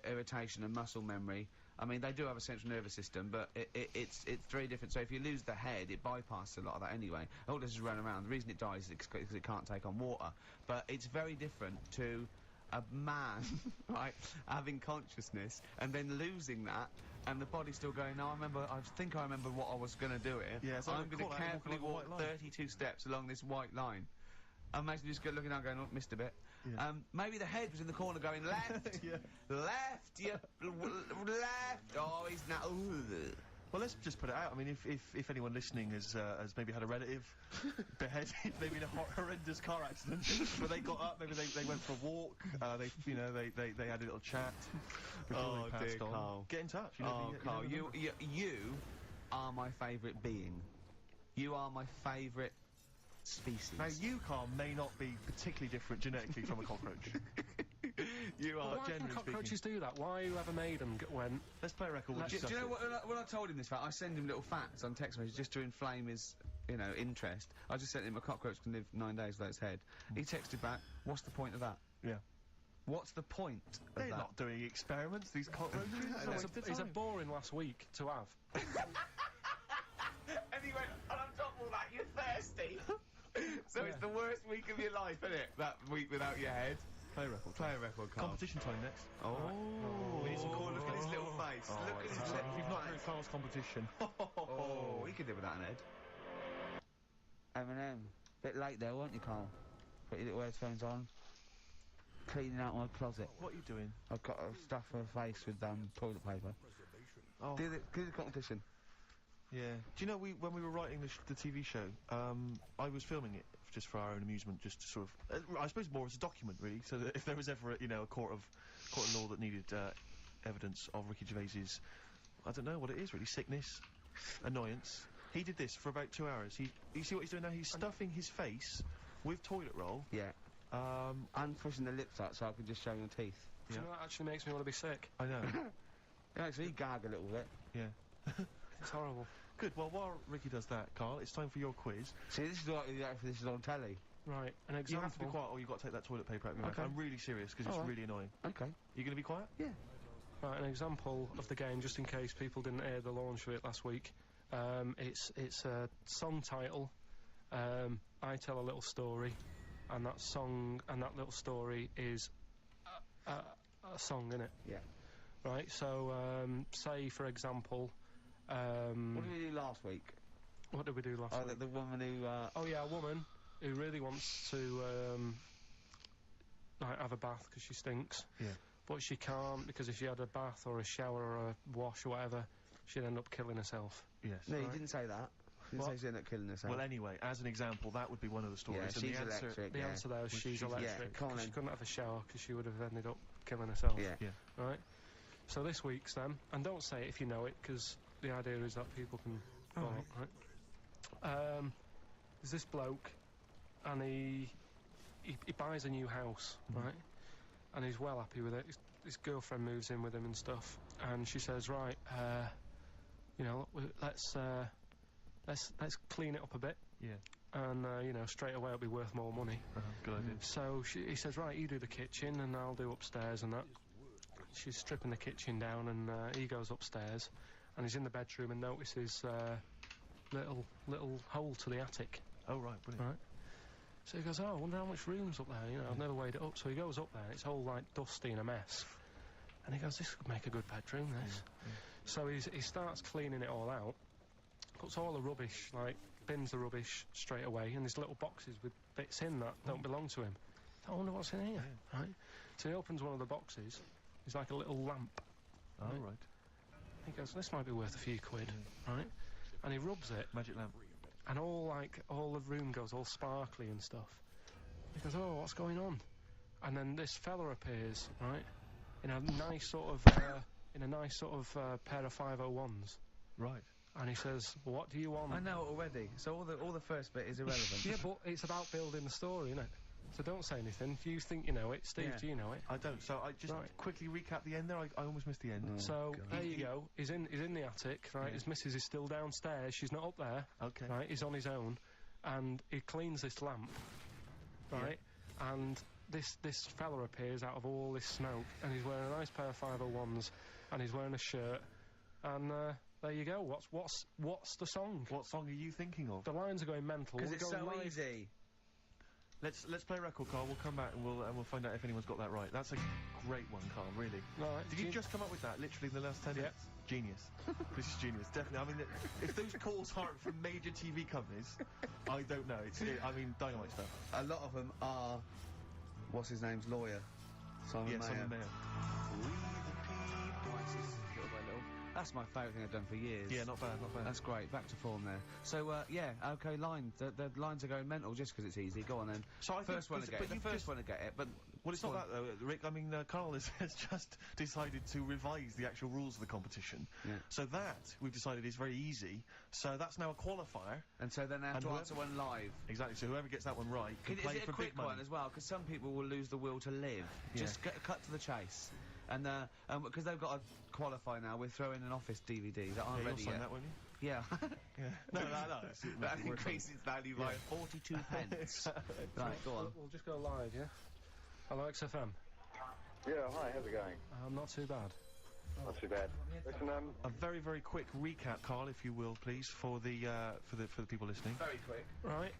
irritation and muscle memory. I mean, they do have a central nervous system, but it's very different. So if you lose the head, it bypasses a lot of that anyway. All this is run around. The reason it dies is because it can't take on water. But it's very different to a man, right, having consciousness and then losing that, and the body still going, no, I think I remember what I was going to do here. Yeah, so I'm going to carefully walk along the white line. 32 steps along this white line. Imagine just looking out going, oh, missed a bit. Yeah. Maybe the head was in the corner going, left, Yeah. left, left. Oh, he's now. Well, let's just put it out. I mean, if anyone listening has maybe had a relative beheaded, maybe in a horrendous car accident, but they got up, maybe they went for a walk, they had a little chat before they passed on. Carl. Get in touch. You know, Oh, Carl, you are my favourite being. You are my favourite species. Now, you, Carl, may not be particularly different genetically from a cockroach. You But are. why can cockroaches do that? Why whoever made them went? Let's play a record. We'll Do discuss you know it. when I told him this fact, I send him little facts on text messages just to inflame his, interest. I just sent him a cockroach can live 9 days without its head. He texted back, "What's the point of that? Yeah. What's the point of They're that?" not doing experiments, these cockroaches. It's a boring last week to have. And he went, and on top of all that, you're thirsty. So it's the worst week of your life, isn't it? That week without your head. Play a record. Play a record, Carl. Competition time next. Oh. We need some call. Look at his little face. Look at his If little you've not heard face. Carl's competition. Oh, he could live without an head. M&M. Bit late there, weren't you, Carl? Put your little headphones on. Cleaning out my closet. What are you doing? I've got a stuff for a face with toilet paper. Oh. Do the competition. Yeah. Do you know, when we were writing the TV show, I was filming it just for our own amusement, just to sort of, I suppose more as a document, really, so that if there was ever, a court of law that needed evidence of Ricky Gervais's, I don't know what it is, really, sickness, annoyance. He did this for about 2 hours. You see what he's doing now? He's stuffing his face with toilet roll. Yeah. And pushing the lips out so I can just show your teeth. Do you know, that actually makes me want to be sick. I know. Yeah, so you gag a little bit. Yeah. It's horrible. Good. Well, while Ricky does that, Carl, it's time for your quiz. See, this is like this is on telly. Right, an You have to be example. quiet, or you've got to take that toilet paper out of your mouth. Okay. I'm really serious because it's Alright. really annoying. Okay. You going to be quiet? Yeah. Right, an example of the game, just in case people didn't hear the launch of it last week. It's a song title. I tell a little story, and that little story is a song, innit? Yeah. Right. So, say for example, What did we do last week? what did we do last week? The woman who. Oh yeah, a woman who really wants to like have a bath because she stinks. Yeah. But she can't because if she had a bath or a shower or a wash or whatever, she'd end up killing herself. Yes. No, you Right. didn't say that. You didn't What? say she ended up killing herself. Well, anyway, as an example, that would be one of the stories. yeah, and she's the answer, electric. The yeah. answer there is Well, she's she's- electric. yeah, come on 'cause she then. couldn't have a shower because she would have ended up killing herself. Yeah. Yeah. Right. So this week's then, and don't say it if you know it, because the idea is that people can follow up, right? There's this bloke, and he buys a new house, right? And he's well happy with it. His girlfriend moves in with him and stuff, and she says, right, you know, let's clean it up a bit, Yeah. and you know, straight away it'll be worth more money. Good idea. So he says, right, you do the kitchen and I'll do upstairs and that. She's stripping the kitchen down and he goes upstairs and he's in the bedroom and notices little hole to the attic. Oh, right, brilliant. Right. So he goes, oh, I wonder how much room's up there, you know, I've never weighed it up. So he goes up there and it's all like dusty and a mess. And he goes, this could make a good bedroom, this. So he starts cleaning it all out, puts all the rubbish, like bins the rubbish straight away, and there's little boxes with bits in that don't belong to him. I wonder what's in here, right? So he opens one of the boxes, it's like a little lamp. Oh, right. He goes, this might be worth a few quid, right? And he rubs it, Magic lamp. and all the room goes all sparkly and stuff. He goes, oh, what's going on? And then this fella appears, right, in a nice sort of pair of 501s, Right. and he says, what do you want? I know it already. So all the first bit is irrelevant. Yeah, but it's about building the story, isn't it? So don't say anything. If you think you know it, Steve, Yeah. do you know it? I don't. So I just Right. quickly recap the end there. I almost missed the end. So God. there you go. He's in the attic, right? His missus is still downstairs. She's not up there, Okay. right? He's on his own, and he cleans this lamp, right? And this fella appears out of all this smoke, and he's wearing a nice pair of 501s, and he's wearing a shirt, and there you go. What's the song? What song are you thinking of? The lines are going mental. Because We're it's going so live. easy. Let's play a record, Carl. We'll come back and we'll find out if anyone's got that right. That's a great one, Carl. Really. Right, Did you just come up with that literally in the last 10 Yeah. minutes? Genius. This is genius, definitely. I mean, if those calls aren't from major TV companies, I don't know. I mean, dynamite stuff. A lot of them are. What's his name's lawyer? Simon Yeah, Mayer. Simon Mayer. Nice, this is little by little. That's my favourite thing I've done for years. Yeah, not bad, not bad. That's great. Back to form there. So yeah, okay, line. The lines are going mental just because it's easy. Go on then. So I think First one to get it. The first one to get it. But Well, it's not that though, Rick. I mean, Carl has just decided to revise the actual rules of the competition. Yeah. So that we've decided is very easy. So that's now a qualifier. And so then they have And to whoever- answer one live. Exactly. So whoever gets that one right can Is play it a for quick big money. one as well? Because some people will lose the will to live. Just cut to the chase. And because they've got to qualify now, we're throwing an Office DVD that aren't Yeah, you'll ready sign yet. that, won't you? Yeah. Yeah. No. It's That worth it. increases value by 42 pence. Right, go on. We'll just go live, yeah? Hello, XFM. Yeah, hi, how's it going? Not too bad. Not too bad. Listen, A very, very quick recap, Carl, if you will, please, for the people listening. Very quick. Right.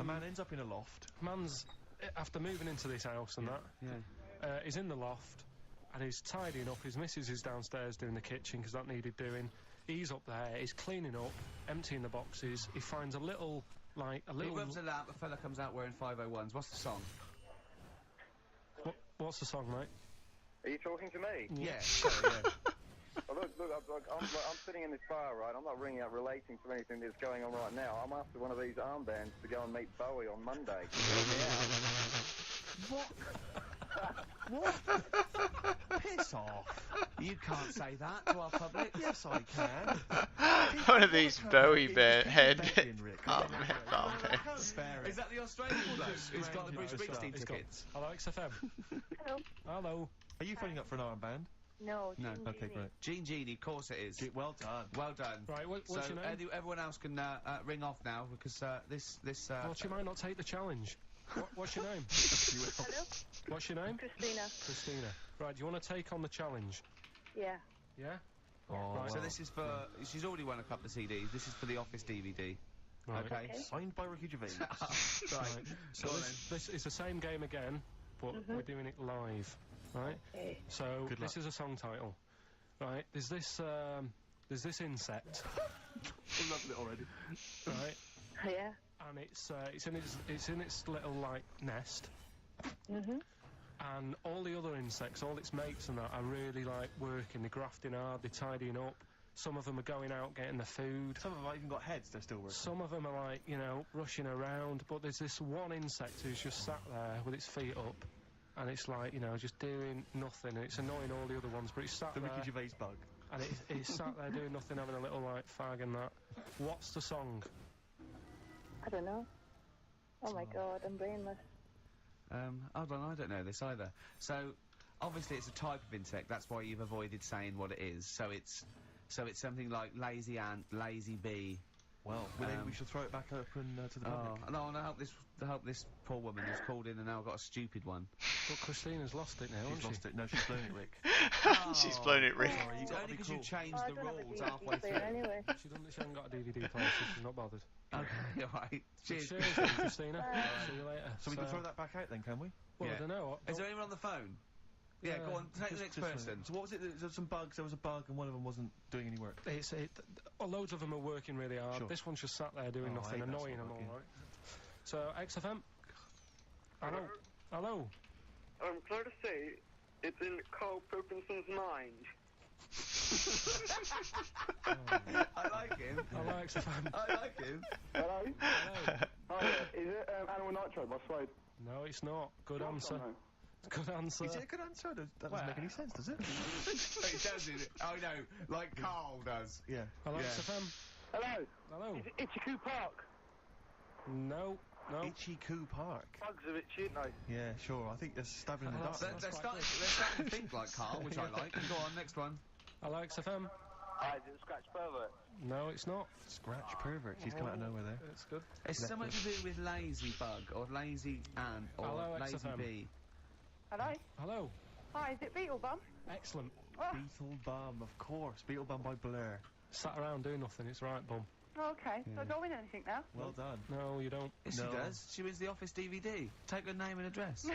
A man ends up in a loft. Man's, after moving into this house and that, Yeah. he's in the loft and he's tidying up. His missus is downstairs doing the kitchen because that needed doing. He's up there, he's cleaning up, emptying the boxes. He finds a little. He rubs a lamp, a fella comes out wearing 501s. What's the song? What's the song, mate? are you talking to me? Yeah, sorry, yeah. Oh, look, I'm sitting in this bar, right? I'm not ringing up relating to anything that's going on right now. I'm after one of these armbands to go and meet Bowie on Monday. What? What? Piss off. You can't say that to our public. Yes, I can. One of these Bowie head Rick. armbands. Is that the Australian bloke who's got the Bruce Springsteen tickets? Hello, XFM. Hello. Are you phoning up for an armband? No, No. Gene Okay, Genie. great. Gene Genie, of course it is. Well done. Well done. Right, what's So your name? everyone else can ring off now because this. Well, she might not take the challenge. What's your name? Hello? What's your name? Christina. Christina. Right, do you want to take on the challenge? Yeah. Yeah? Oh, So this is for. She's already won a couple of CDs. This is for the Office DVD. Right. Okay. Signed by Ricky Gervais. Right. So this is the same game again, but we're doing it live. Right? Okay. So Good this luck. is a song title. Right? There's this insect. I'm loving it already. Right? Yeah. And it's in its little like nest. Mhm. And all the other insects, all its mates and that, are really like working. They're grafting hard. They're tidying up. Some of them are going out getting the food. Some of them even got heads. They're still working. Some of them are like, rushing around. But there's this one insect who's just sat there with its feet up, and it's like, just doing nothing. And it's annoying all the other ones, but it's sat The there. Ricky Gervais bug. And it's sat there doing nothing, having a little like fag and that. What's the song? I don't know. Oh my God, I'm brainless. Hold on, I don't know this either. So, obviously it's a type of insect, that's why you've avoided saying what it is. So it's something like lazy ant, lazy bee. Well, we should throw it back open to the public. Oh, no, I hope this poor woman who's called in and now got a stupid one. But Christina's lost it now, She's hasn't she? lost it. No, she's blown it, Rick. She's blown it, Rick. Sorry, It's gotta only be because you cruel. changed I the don't have a rules DVD halfway player through. anyway. She hasn't got a DVD player, so she's not bothered. Okay, alright. Cheers. Cheers, then, Christina. Bye. See you later. So we can throw that back out then, can we? Well, Yeah. I don't know. Is there anyone on the phone? Yeah, go on, take the next person. So what was it? There was some bugs. There was a bug, and one of them wasn't doing any work. Loads of them are working really hard. Sure. This one's just sat there doing Oh, I nothing, hate that annoying sort them of all, working. right? So, XFM? Hello? Hello? I'm glad to say it's in Carl Perkinson's mind. I like him. Hello, XFM? I like him. Hello? Hello? Hi, is it Animal Nitro by Slade? No, it's not. Good answer. Good answer. Is it a good answer? That doesn't make any sense, does it? It does, it? Oh no, like Carl does. Yeah. Hello, Yeah. XFM? Hello? Hello? Is it Ichiku Park? No. Itchy Coo Park. Bugs are itchy, aren't they? Yeah, sure. I think they're stabbing in the dark. They're starting to think like Carl, which I like. Go on, next one. Hello, XFM? Hi, is it Scratch Pervert? No, it's not. Scratch pervert. She's come out of nowhere there. It's good. It's something to do with lazy bug, or lazy ant, or Hello, lazy XFM. bee. Hello? Hello? Hi, is it Beetlebum? Excellent. Beetlebum, of course. Beetlebum by Blur. Sat around doing nothing, it's right, bum. Oh, okay. Do I go win anything now? Well done. No, you don't. Yes, No. she does. She wins the Office DVD. Take her name and address. Signed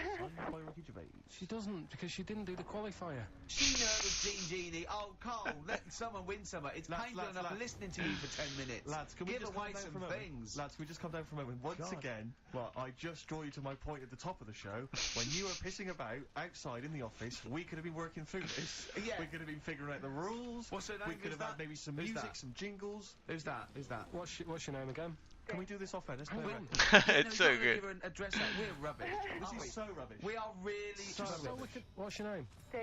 by Ricky Gervais. She doesn't, because she didn't do the qualifier. She knows Gene Genie. Oh, Carl, let someone win something. It's Lads, painful lads, enough lads. listening to you for 10 minutes. Lads, can we give just away calm down some for a moment? things? Lads, can we just come down for a moment? Once God. again, well, I just draw you to my point at the top of the show. When you were pissing about outside in the office, we could have been working through this. Yeah. We could have been figuring out the rules. What's her name? We could Who's have had that? maybe some Who's music, that? some jingles. Who's that? Who's that? What's your name again? Can we do this off air? Let's play Hang it on. back. It's so good. Give her an address out. We're rubbish. This aren't we? is so rubbish. We are really So just rubbish. What's your name? D.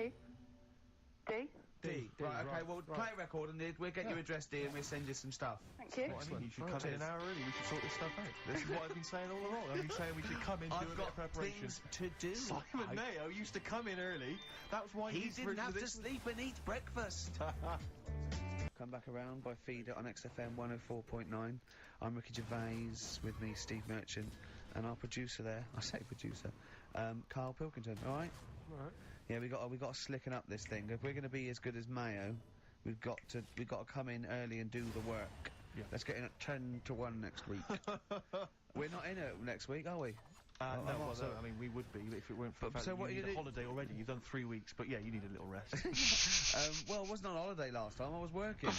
D? D. D, Right, okay, right, well, right. play a record and we'll get your address, D, and we'll send you some stuff. Thank you. What I mean, you should Right. come in an hour early. We should sort this stuff out. This is what I've been saying all along. I've been saying we should come in, do a I've bit got of preparation. things to do. Simon Mayo used to come in early. That was why He he's didn't version have of to this. sleep and eat breakfast. Come back around by feeder on XFM 104.9. I'm Ricky Gervais, with me Steve Merchant, and our producer there. I say producer, Carl Pilkington. All right. Right. Yeah, we got to slicken up this thing. If we're going to be as good as Mayo, we've got to come in early and do the work. Yeah. Let's get in at 10 to 1 next week. We're not in it next week, are we? No, I'm well, off, no, I mean, we would be if it weren't for the But- fact so that what you you need a do- holiday already. You've done 3 weeks, but yeah, you need a little rest. Well, I wasn't on holiday last time. I was working.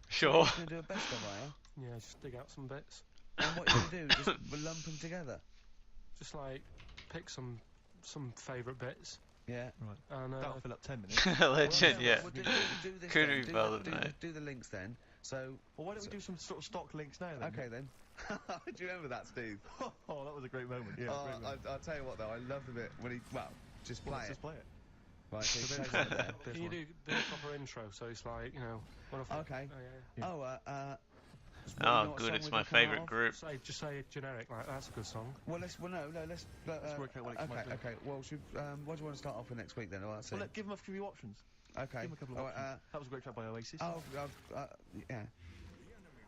Sure. Going to do a best of, are you? Yeah, just dig out some bits. And what you going to do? Just lump them together? Just like pick some favourite bits. Yeah. Right. And That'll fill up 10 minutes. Legend, yeah. Well, do this Could then. be bothered, mate. Do the links then. So. Well, why don't we do some sort of stock links now then? Okay then. Do you remember that, Steve? Oh, that was a great moment. Yeah. Oh, great moment. I'll tell you what though, I loved a bit when he. Well, just play Let's it. just play it. Right. So So then- it says it there. Can you do the proper intro? So it's like, one of Okay. yeah. Oh, Oh, good, it's my favourite group. Just say generic, like that's a good song. Well, let's work out what it Let's work out what it okay, might be. okay. Well, what do you want to start off with next week then? All right, so. Well, give them a few options. Okay. Give him a couple of Alright, options. That was a great track by Oasis. Oh, yeah.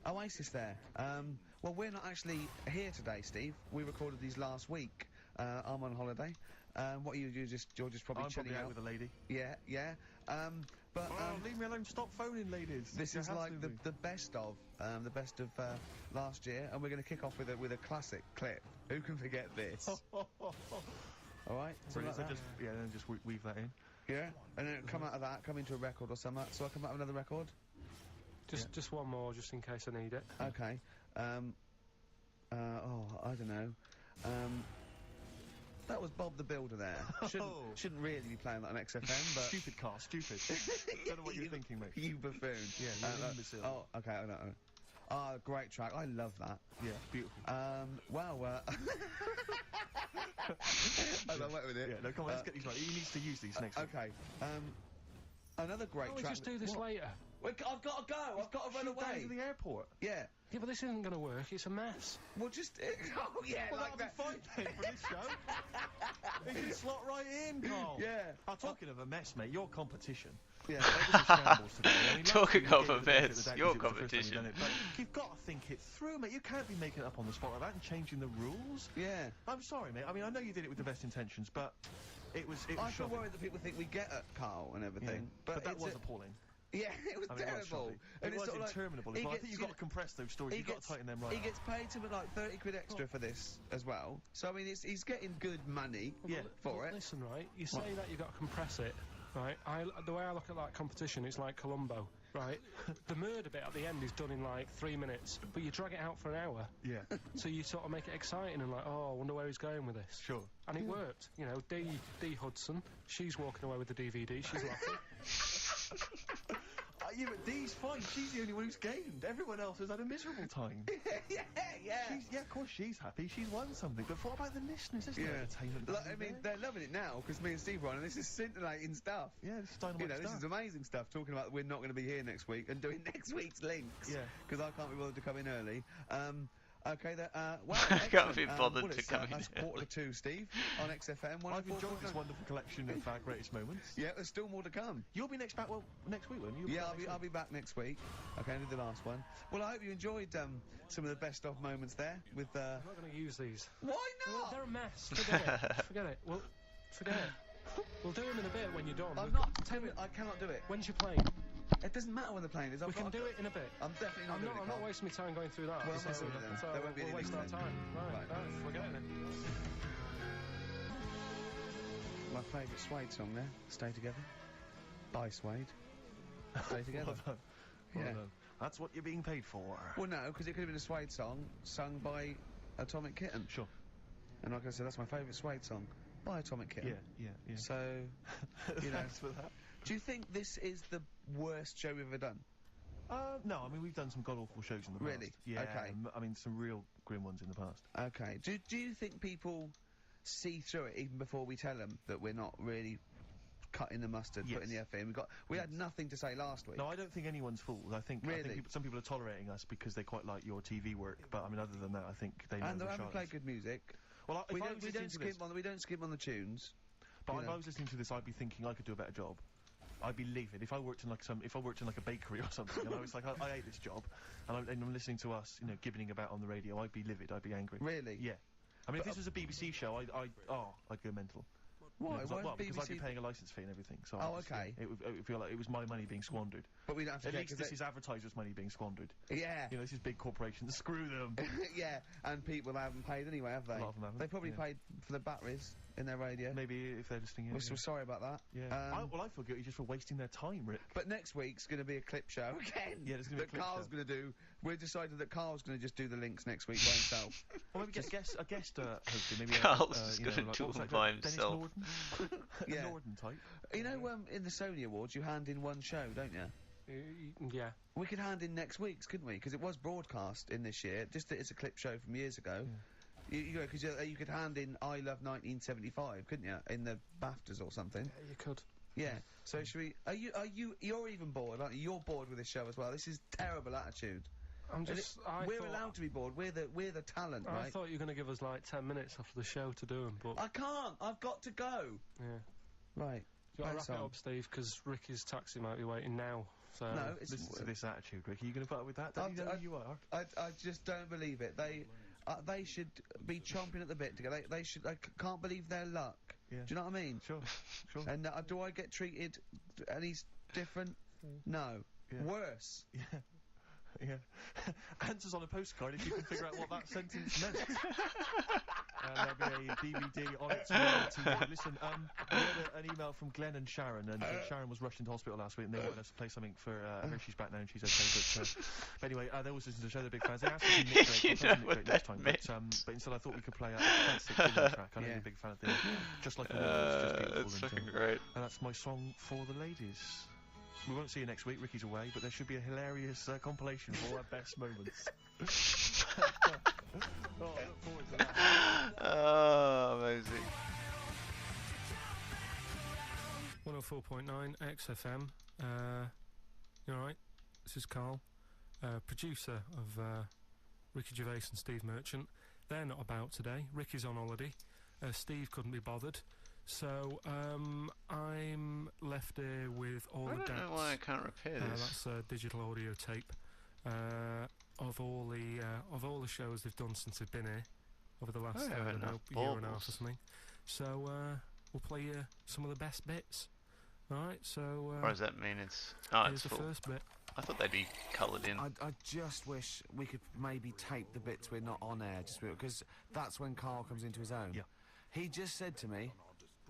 Oasis there. Well, we're not actually here today, Steve. We recorded these last week. I'm on holiday. What are you just probably I'm chilling probably out with a lady. Yeah, yeah. Leave me alone. Stop phoning, ladies. This is like the best of last year, and we're going to kick off with a classic clip. Who can forget this? All right. So like that. then just weave that in. Yeah, and then come out of that, come into a record or something. So I come out of another record. Just one more, just in case I need it. Okay. I don't know. That was Bob the Builder there. Shouldn't really be playing that on XFM, but... Stupid car, stupid. Don't know what you're thinking, mate. You buffoon. Yeah, you're an imbecile. Oh, okay, I know. Ah, great track. I love that. Yeah, beautiful. Wow, I don't wait with it. Yeah, no, come on, let's get these right. He needs to use these next week. Okay. Another great Can't we track... just do this later? I've got to go. I've got to run away. Down to the airport. Yeah. Yeah, but this isn't going to work. It's a mess. Well, just... oh, yeah, well, like that. that'll be fine then for this show. It can slot right in, Carl. Yeah. Oh, talking of a mess, mate, your competition. Yeah. It was a shambles today. I mean, Talking last of week a we gave it mess, the day your because it was the first time we'd competition. done it, but you've got to think it through, mate. You can't be making it up on the spot like that and changing the rules. Yeah. I'm sorry, mate. I mean, I know you did it with the best intentions, but it was I feel shocking. worried that people think we get at Carl and everything. Yeah. But that was appalling. Yeah, it was terrible. It was sort of like- interminable. he I gets- think you've got to compress those stories. You've got to tighten them right He up. gets paid something like 30 quid extra for this as well. So, I mean, he's getting good money for it. Listen, right, you say that you've got to compress it, right? The way I look at that competition, it's like Columbo, right? The murder bit at the end is done in like 3 minutes, but you drag it out for an hour. Yeah. So you sort of make it exciting and like, oh, I wonder where he's going with this. Sure. And it worked. You know, Dee Hudson, she's walking away with the DVD, she's laughing. Yeah, but Dee's fine. She's the only one who's gained. Everyone else has had a miserable time. Yeah. Of course she's happy. She's won something. But what about the listeners? There's no entertainment. Like, I mean, they're loving it now because me and Steve are on, and this is scintillating stuff. Yeah, this is dynamite this stuff. is amazing stuff. Talking about we're not going to be here next week and doing next week's links. Yeah. Because I can't be bothered to come in early. Okay, well, I can't be bothered well, to it's, come in that's early. 1:45, Steve, on XFM. I've enjoyed this wonderful collection of our greatest moments. Yeah, there's still more to come. You'll be next week, won't you? I'll be back next week. Okay, I did the last one. Well, I hope you enjoyed some of the best of moments there with. I'm not going to use these. Why not? Well, they're a mess. Forget it. Well, forget it. We'll do them in a bit when you're done. I cannot do it. When's your plane? It doesn't matter when the plane is. We can do it in a bit. I'm definitely not doing it. I'm not wasting my time going through that. Well, I'm missing it then. There won't be any waste our links time. Right. Forget it. My favourite Suede song there. Stay Together. By Suede. Stay Together. Well done. That's what you're being paid for. Well, no, because it could have been a Suede song sung by Atomic Kitten. Sure. And like I said, that's my favourite Suede song by Atomic Kitten. Yeah. So, you know. Thanks for that. Do you think this is the worst show we've ever done? No, I mean, we've done some god-awful shows in the past. Really? Yeah. Okay. I mean, some real grim ones in the past. Okay. Do you think people see through it even before we tell them that we're not really cutting the mustard, putting the effort in? We had nothing to say last week. No, I don't think anyone's fooled. I think some people are tolerating us because they quite like your TV work. But I mean, other than that, I think they know and the they haven't charts. played good music. Well, we don't skip on the tunes. But if I was listening to this, I'd be thinking I could do a better job. I'd be livid if I worked in like a bakery or something, and I was like, I hate this job, and I'm listening to us, gibbeting about on the radio. I'd be livid. I'd be angry. Really? Yeah. I mean, if this was a BBC show, I'd go mental. Why? Because I'd be paying a licence fee and everything. So okay. It would feel like it was my money being squandered. But we don't have to. At least this is advertisers' money being squandered. Yeah. This is big corporations. Screw them. Yeah, and people haven't paid anyway, have they? A lot of them haven't. They probably paid for the batteries in their radio. Maybe if they're listening. We're sorry about that. Yeah. I feel guilty just for wasting their time, Rick. But next week's going to be a clip show again. Yeah, there's going to be a clip Carl's going to do. We've decided that Carl's going to just do the links next week by himself. Well, maybe get a guest hosting. Maybe Carl's going to do them by himself. Dennis Norden? Yeah. Norden type. You know, in the Sony Awards, you hand in one show, don't you? Yeah. We could hand in next week's, couldn't we? Because it was broadcast in this year. Just that it's a clip show from years ago. Yeah. Because you could hand in I Love 1975, couldn't you? In the BAFTAs or something. Yeah, you could. Yeah. So should we? You're even bored, aren't you? You're bored with this show as well. This is terrible attitude. We're allowed to be bored. We're the talent, right? I thought you were going to give us like 10 minutes after the show to do them, but I can't. I've got to go. Yeah. Right. you want Pass to wrap it on. up, Steve? Because Ricky's taxi might be waiting now. So No, it's Listen to this attitude, Rick. Are you going to put up with that? Don't you know who you are? I just don't believe it. They should be chomping at the bit to get. They should. I can't believe their luck. Yeah. Do you know what I mean? Sure, sure. And do I get treated any different? No. Yeah. Worse. Yeah. Yeah. Answers on a postcard if you can figure out what that sentence meant. There'll be a DVD on its way to you. Listen, we had an email from Glenn and Sharon, and Sharon was rushed into hospital last week, and they wanted us to play something for her. She's back now, and she's okay. But anyway, they always listen to the show. They're big fans. They asked us to Nick Drake. You know what next time, that but instead I thought we could play a classic Dylan track. I know you're a big fan of Dylan. Just like the world, it's just beautiful. That's fucking great. And that's my song for the ladies. We won't see you next week, Ricky's away, but there should be a hilarious compilation of all our best moments. Oh, I look forward to that. Oh, amazing. 104.9 XFM. You alright? This is Carl, producer of Ricky Gervais and Steve Merchant. They're not about today. Ricky's on holiday. Steve couldn't be bothered. So, I'm left here with all the I don't decks. know why I can't repair this. That's a digital audio tape of all the shows they've done since they've been here over the last I have year and a enough half or baubles. something. So we'll play you some of the best bits. All right. So. What does that mean? It's here's it's the full. first bit. I thought they'd be coloured in. I just wish we could maybe tape the bits we're not on air, just because that's when Carl comes into his own. Yeah. He just said to me,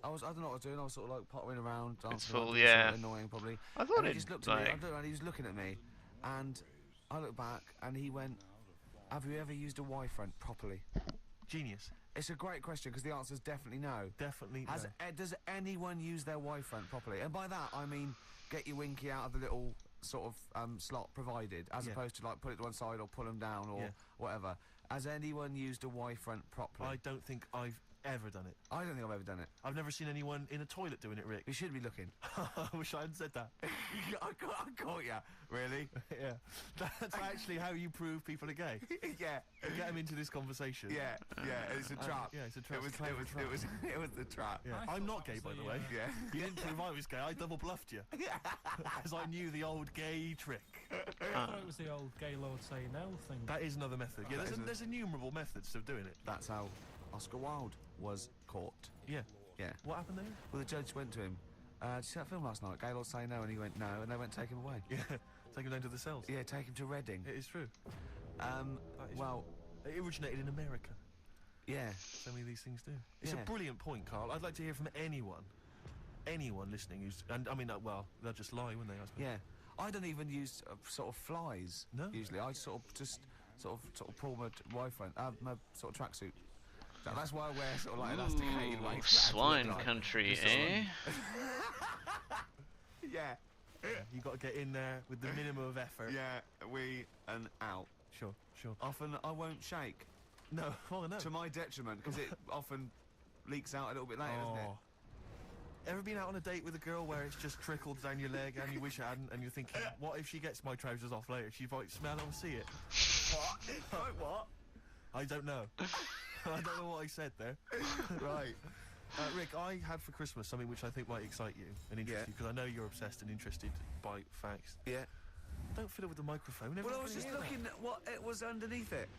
I don't know what I was doing. I was sort of like pottering around. It's answering, full, doing yeah. something annoying, probably. I thought and he it just looked at me. like- And he was looking at me, and I looked back, and he went, "Have you ever used a Y-front properly?" Genius. It's a great question because the answer is definitely no. Definitely no. Does anyone use their Y-front properly? And by that I mean get your winky out of the little sort of slot provided, as opposed to like put it to one side or pull them down or whatever. Has anyone used a Y-front properly? I don't think I've ever done it. I don't think I've ever done it. I've never seen anyone in a toilet doing it, Rick. You should be looking. I wish I hadn't said that. I caught ya. Really? Yeah. That's actually how you prove people are gay. Yeah. You get them into this conversation. Yeah. It's a trap. Yeah, it's a trap. It was the trap. Yeah. I'm not gay, by the way. Yeah. You didn't prove I was gay. I double bluffed you. Because I knew the old gay trick. I thought it was the old gay lord say no thing. That is another method. Yeah, there's innumerable methods of doing it. That's how Oscar Wilde was caught. Yeah. Yeah. What happened there? Well, the judge went to him. Did you see that film last night? Gaylord Say No, and he went no, and they went take him away. Yeah. Take him down to the cells. Yeah, take him to Reading. It is true. Well, it originated in America. Yeah. So many of these things do. It's Yeah. a brilliant point, Carl. I'd like to hear from anyone listening who's, and I mean, well, they'll just lie, wouldn't they? I suppose. Yeah. I don't even use sort of flies. No. Usually, I sort of pull my Y-front, my sort of tracksuit. That's why I wear sort of like elasticated Ooh, waistbands. swine like. country, Just eh? Yeah. You got to get in there with the minimum of effort. Yeah, and out. Sure. Often I won't shake. No, oh no. To my detriment, because it often leaks out a little bit later, doesn't it? Ever been out on a date with a girl where it's just trickled down your leg and you wish it hadn't, and you're thinking, what if she gets my trousers off later? She might smell or see it. What? What? I don't know. I don't know what I said there. Right. Rick, I had for Christmas something which I think might excite you and interest you, because I know you're obsessed and interested by facts. Yeah. Don't fiddle with the microphone. Well, I was just looking at what it was underneath it.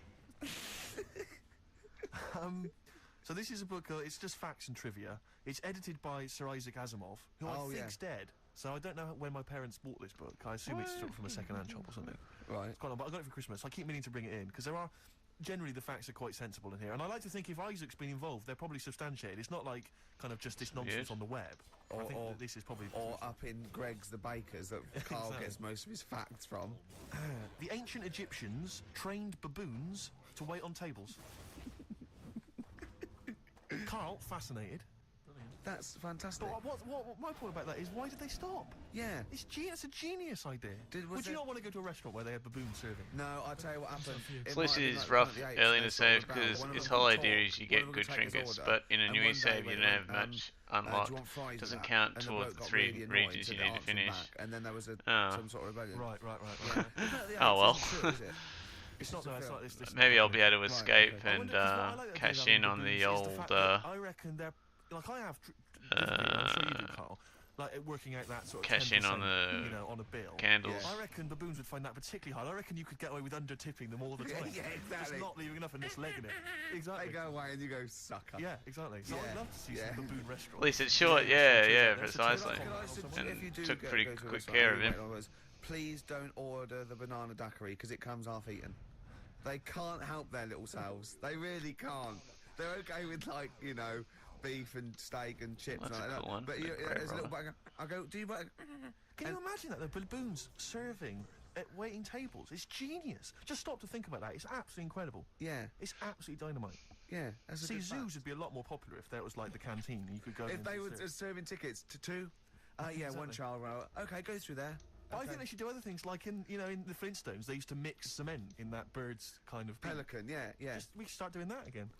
So this is a book, it's just facts and trivia. It's edited by Sir Isaac Asimov, who I think's dead. So I don't know when my parents bought this book. I assume it's sort of from a second-hand shop or something. Right. It's quite long, but I got it for Christmas. I keep meaning to bring it in, because there are... Generally, the facts are quite sensible in here. And I like to think if Isaac's been involved, they're probably substantiated. It's not like kind of just this nonsense on the web. I think that this is probably... Or up in Greg's The Baker's that Carl gets most of his facts from. The ancient Egyptians trained baboons to wait on tables. Carl, fascinated. That's fantastic. But what my point about that is, why did they stop? Yeah. It's a genius idea. Would you not want to go to a restaurant where they have baboon serving? No, I'll tell you what happened. So this is rough early in the save because its whole idea is you get good trinkets, but in a new save you don't have much unlocked. Doesn't count towards the 3 regions you need to finish. And then there was some sort of rebellion. Right. Oh well. It's not this. Maybe I'll be able to escape and cash in on the old. I reckon they're like I have. I'm sure you do, Carl. like working out that sort of Cash in on 10%, the on a bill. candles. I reckon baboons would find that particularly hard. I reckon you could get away with under tipping them all the time. Yeah, exactly. Just not leaving enough and just legging it. Exactly. They go away and you go, sucker. Yeah, exactly. So I'd love to see some baboon restaurants. At least it's short, yeah, precisely. And And if you do took go pretty to a quick restaurant, care of really him. wait on those, please don't order the banana daiquiri because it comes half eaten. They can't help their little selves. They really can't. They're okay with beef and steak and chips That's and a like cool that. one. But Great there's a little roller. bag. I go, do you buy? Can you imagine that, though? Baboons serving at waiting tables. It's genius. Just stop to think about that. It's absolutely incredible. Yeah. It's absolutely dynamite. Yeah. That's a See, good zoos fact. would be a lot more popular if there was like the canteen. You could go. If and they just were serve. serving tickets to two, yeah, one Exactly. child row. Okay, go through there. But I Okay. think they should do other things, like in the Flintstones, they used to mix cement in that bird's kind of beak. Pelican, yeah. We should start doing that again.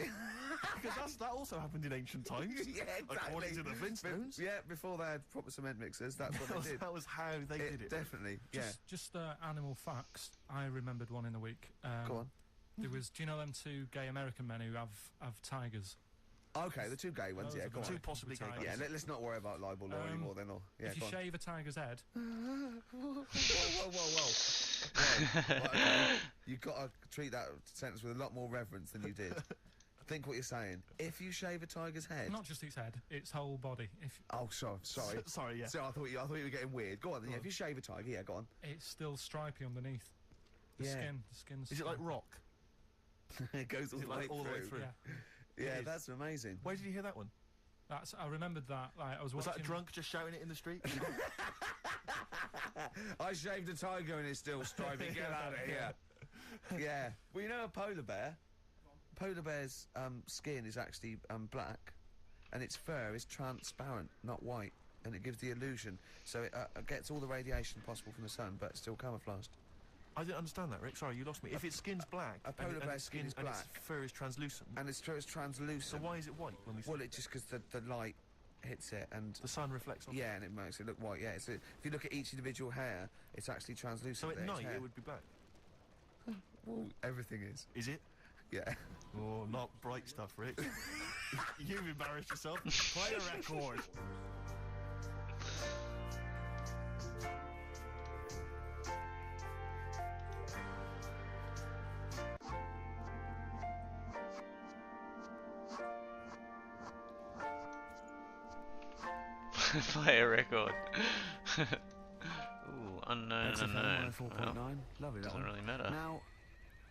Because that also happened in ancient times. Yeah, exactly. According to the Flintstones. Yeah, before they had proper cement mixers, that's what they did. That was how they did it. Definitely, yeah. Just animal facts. I remembered one in the week. Go on. There was, do you know them two gay American men who have tigers? Okay, the two gay ones, Those yeah, are go the on. two possibly gay Yeah, guys. let's not worry about libel law anymore then. Yeah, if you go on. shave a tiger's head... whoa. Right, okay. You've got to treat that sentence with a lot more reverence than you did. Think what you're saying. If you shave a tiger's head... Not just its head, its whole body. Oh, sorry. Sorry, yeah. So I thought you were getting weird. Go on then, yeah, if you shave a tiger, yeah, go on. It's still stripy underneath. The skin's... Is it like rock? It goes all the way through. Yeah, that's amazing. Where did you hear that one? I remembered that. Like, I was Was watching... that a drunk just shouting it in the street? I shaved a tiger and it's still stripy. Get out of here. Yeah. Well, you know a polar bear? Polar bear's skin is actually black, and its fur is transparent, not white, and it gives the illusion. So it gets all the radiation possible from the sun, but it's still camouflaged. I didn't understand that, Rick. Sorry, you lost me. If its skin's black, A polar and bear's its skin is and its black. fur is translucent. And it's translucent. So why is it white when we see Well, it's just because the light hits it and... the sun reflects off it? Yeah, and it makes it look white, yeah. So if you look at each individual hair, it's actually translucent. So at there, its night hair. it would be black? Well, everything is. Is it? Yeah. Oh, not bright stuff, Rick. You've embarrassed yourself. Play a record. Play a record. Ooh, unknown. Well, Lovely, that doesn't one. really matter. Now,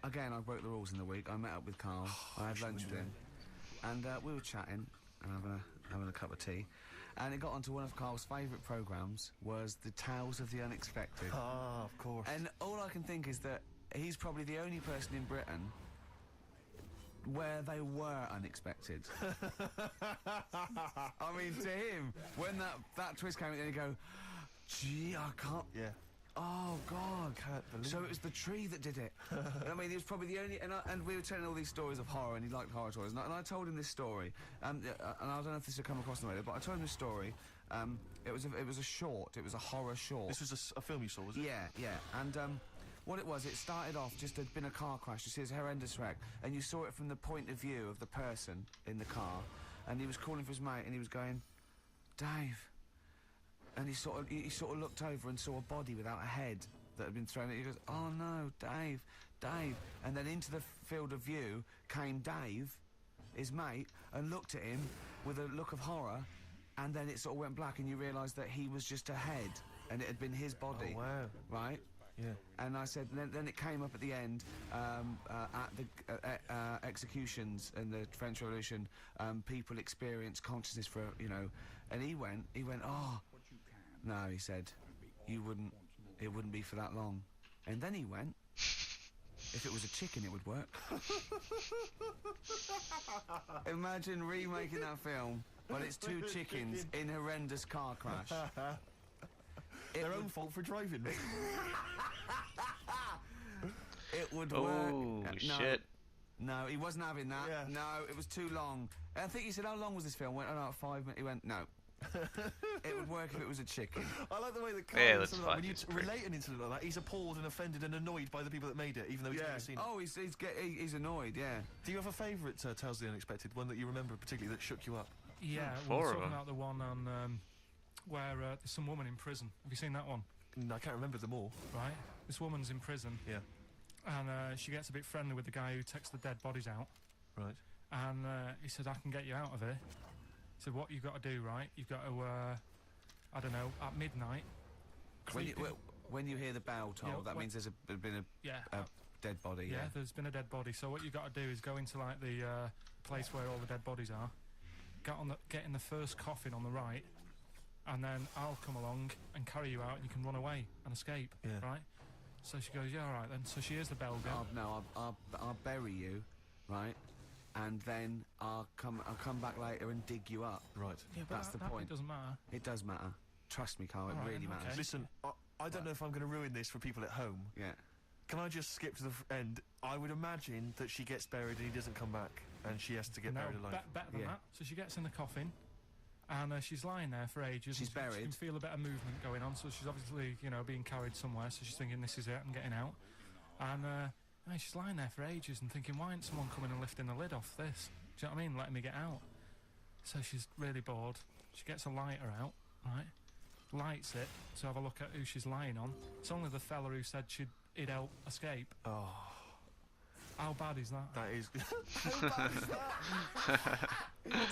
again, I broke the rules in the week. I met up with Carl. I had lunch with him, and we were chatting and having a cup of tea. And it got onto one of Carl's favourite programmes was the Tales of the Unexpected. Ah, of course. And all I can think is that he's probably the only person in Britain where they were unexpected. I mean, to him, when that twist came in, then you go, gee, I can't... Yeah. Oh, God. Can't believe So it was the tree that did it. I mean, he was probably the only... And we were telling all these stories of horror, and he liked horror stories. And I told him this story, and I don't know if this will come across the radio, but I told him this story. It was a short. It was a horror short. This was a film you saw, was it? Yeah. And what it was, it started off just had been a car crash. You see, it's a horrendous wreck, and you saw it from the point of view of the person in the car, and he was calling for his mate, and he was going, Dave. And he sort of looked over and saw a body without a head that had been thrown at. He goes, oh no, Dave. And then into the field of view came Dave, his mate, and looked at him with a look of horror, and then it sort of went black, and you realised that he was just a head, and it had been his body. Oh, wow. Right? Yeah. And I said, then it came up at the end, at the executions in the French Revolution, people experience consciousness for, and he went, oh, no, he said, it wouldn't be for that long. And then he went, if it was a chicken, it would work. Imagine remaking that film, but it's two chickens in horrendous car crash. Their own fault for driving. It would Oh, work. shit. No, he wasn't having that. Yeah. No, it was too long. I think he said, how long was this film? Went, oh, no, 5 minutes. He went, no. It would work if it was a chicken. I like the way that Yeah, Carl that's fine. when you It's pretty- relate an incident like that, he's appalled and offended and annoyed by the people that made it, even though he's never seen it. Oh, he's annoyed, yeah. Do you have a favourite Tales of the Unexpected, one that you remember particularly that shook you up? Yeah, we Four were of talking them. about the one on where there's some woman in prison. Have you seen that one? I can't remember them all. Right. This woman's in prison. Yeah. And she gets a bit friendly with the guy who takes the dead bodies out. Right. And he said, I can get you out of here. He said, what you've got to do, right? You've got to, I don't know, at midnight. When you hear the bell toll, that means there's been a dead body. Yeah, there's been a dead body. So what you've got to do is go into like the place where all the dead bodies are. Get in the first coffin on the right, and then I'll come along and carry you out, and you can run away and escape. Yeah. Right. So she goes, yeah, all right then. So she hears the bell go. I'll bury you, right? And then I'll come back later and dig you up. Right. Yeah, but that's the point. It doesn't matter. It does matter. Trust me, Carl. It really matters. Okay. Listen, I don't know if I'm going to ruin this for people at home. Yeah. Can I just skip to the end? I would imagine that she gets buried and he doesn't come back, and she has to get buried alive. Better than that. So she gets in the coffin, and she's lying there for ages. She's buried. She can feel a bit of movement going on, so she's obviously, being carried somewhere. So she's thinking, this is it, I'm getting out. And she's lying there for ages and thinking, why isn't someone coming and lifting the lid off this? Do you know what I mean? Letting me get out. So she's really bored. She gets a lighter out, right? Lights it to have a look at who she's lying on. It's only the fella who said he'd help escape. Oh. How bad is that? That is... How bad is that?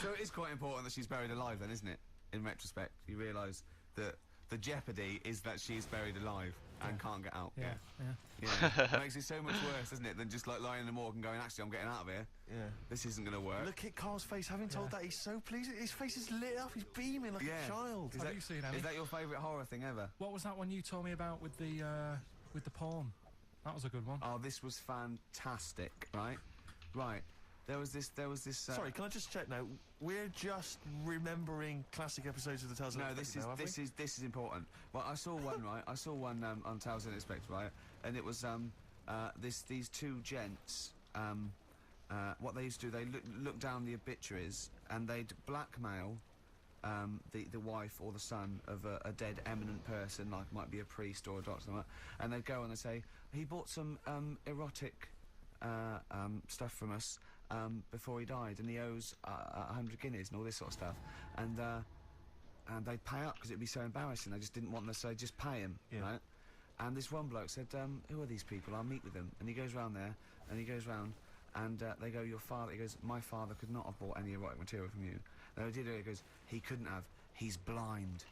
So it is quite important that she's buried alive then, isn't it? In retrospect, you realise that the jeopardy is that she is buried alive and can't get out. Yeah. Makes it so much worse, doesn't it, than just like lying in the morgue and going, actually, I'm getting out of here. Yeah. This isn't going to work. Look at Carl's face. Having told that, he's so pleased. His face is lit up. He's beaming like a child. Have you seen any? Is that your favourite horror thing ever? What was that one you told me about with the porn? That was a good one. Oh, this was fantastic, right? Right. There was this. Sorry, can I just check now? We're just remembering classic episodes of the Tales No, Unexpected now, this is important. Well, I saw one, right? I saw one on Tales Unexpected, right? And it was these two gents. What they used to do, they look down the obituaries and they'd blackmail the wife or the son of a dead eminent person, like might be a priest or a doctor, something like that, and they'd go and they'd say, he bought some erotic stuff from us before he died, and he owes 100 guineas and all this sort of stuff, and they'd pay up because it'd be so embarrassing. They just didn't want them to say, just pay him, right? And this one bloke said, who are these people? I'll meet with them. And he goes round there, and he goes round, and they go, your father. He goes, my father could not have bought any erotic material from you. No, he did it. He goes, he couldn't have. He's blind.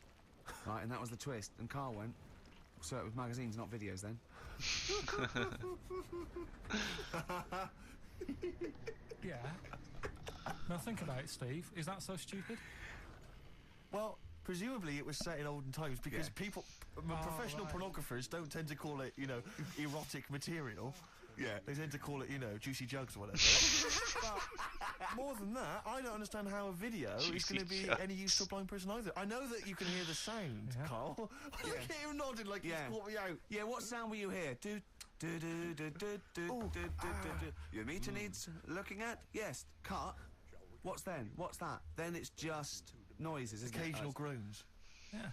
Right, and that was the twist. And Carl went, so it was magazines, not videos then. Yeah. Now think about it, Steve. Is that so stupid? Well, presumably it was set in olden times because people, professional pornographers don't tend to call it, erotic material. Yeah. They tend to call it, juicy jugs or whatever. But more than that, I don't understand how a video is going to be any use to a blind person either. I know that you can hear the sound, Carl. Look at him nodding like he's caught me out. Yeah, what sound will you hear? Your meter needs looking at? Yes. Cut. What's then? What's that? Then it's just noises, isn't Occasional groans. Yeah.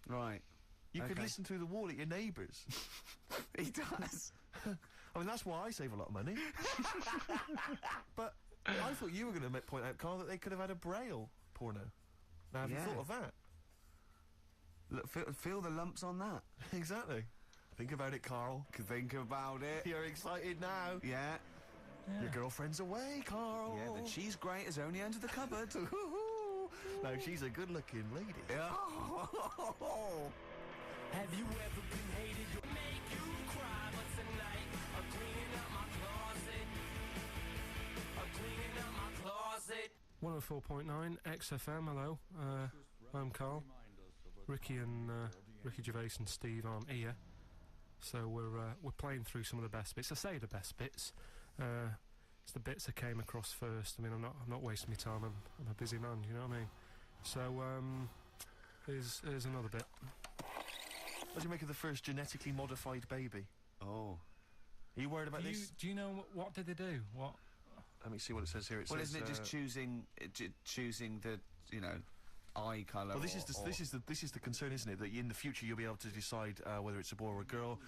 Right. You could listen through the wall at your neighbours. He does. I mean, that's why I save a lot of money. But I thought you were going to point out, Carl, that they could have had a Braille porno. Now, have you thought of that? Look, feel the lumps on that. Exactly. Think about it, Carl. Think about it. You're excited now. Yeah. Your girlfriend's away, Carl. Yeah, the cheese grate is only under the cupboard. No, she's a good-looking lady. Yeah. Have you ever been hated? Make you cry, but tonight I'm cleaning up my closet. I'm cleaning up my closet. 104.9 XFM. Hello. I'm Carl. Ricky Gervais and Steve aren't here, so we're playing through some of the best bits. I say the best bits. It's the bits I came across first. I mean, I'm not wasting my time. I'm a busy man. You know what I mean? So here's another bit. What do you make of the first genetically modified baby? Oh. Are you worried about this? Do you know what did they do? What? Let me see what it says here. Well, isn't it just choosing the eye colour? Well, this is the concern, isn't it? That in the future you'll be able to decide whether it's a boy or a girl,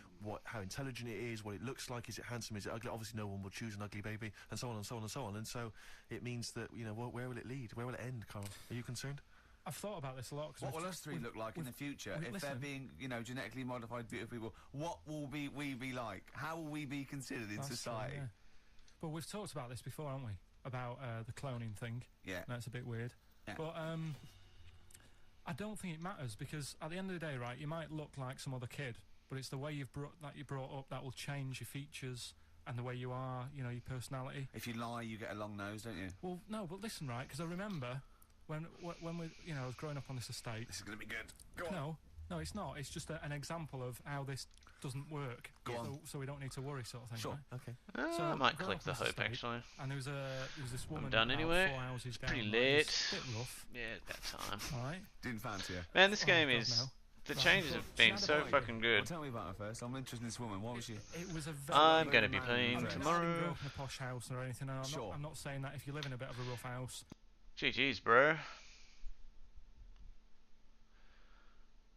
how intelligent it is, what it looks like, is it handsome, is it ugly? Obviously, no one will choose an ugly baby, and so on and so on and so on. And so it means that where will it lead? Where will it end, Carl? Are you concerned? I've thought about this a lot. What will us three look like in the future if they're being, you know, genetically modified beautiful people? What will we be like? How will we be considered in society? True, yeah. Well, we've talked about this before, haven't we? About the cloning thing. Yeah. That's a bit weird. Yeah. But I don't think it matters because at the end of the day, right, you might look like some other kid, but it's the way you're brought up that will change your features and the way you are, you know, your personality. If you lie, you get a long nose, don't you? Well, no, but listen, right, because I remember when we, you know, I was growing up on this estate. This is going to be good. Go on. No, it's not. It's just an example of how this doesn't work. Go on. So we don't need to worry, sort of thing. Sure. Right? Okay. So I might growing click up the on this hope estate, actually. And there was this woman. I'm done about anyway. 4 houses It's down, pretty like, late. it's a bit rough. Yeah, that time. All right. Didn't fancy her. Man, this game God, is. no. The Right, changes but have she been had a so bike. fucking good. Well, tell me about her first. I'm interested in this woman. What was she? It was a very. I'm going to be man playing dress. I tomorrow. didn't grow up in a posh house or anything. And Sure. I'm not saying that if you live in a bit of a rough house. GG's, bro.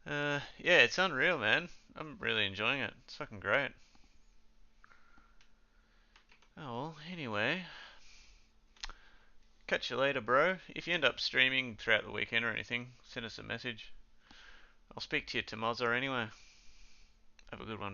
Yeah, it's unreal, man. I'm really enjoying it. It's fucking great. Oh, well, anyway. Catch you later, bro. If you end up streaming throughout the weekend or anything, send us a message. I'll speak to you tomorrow anyway. Have a good one.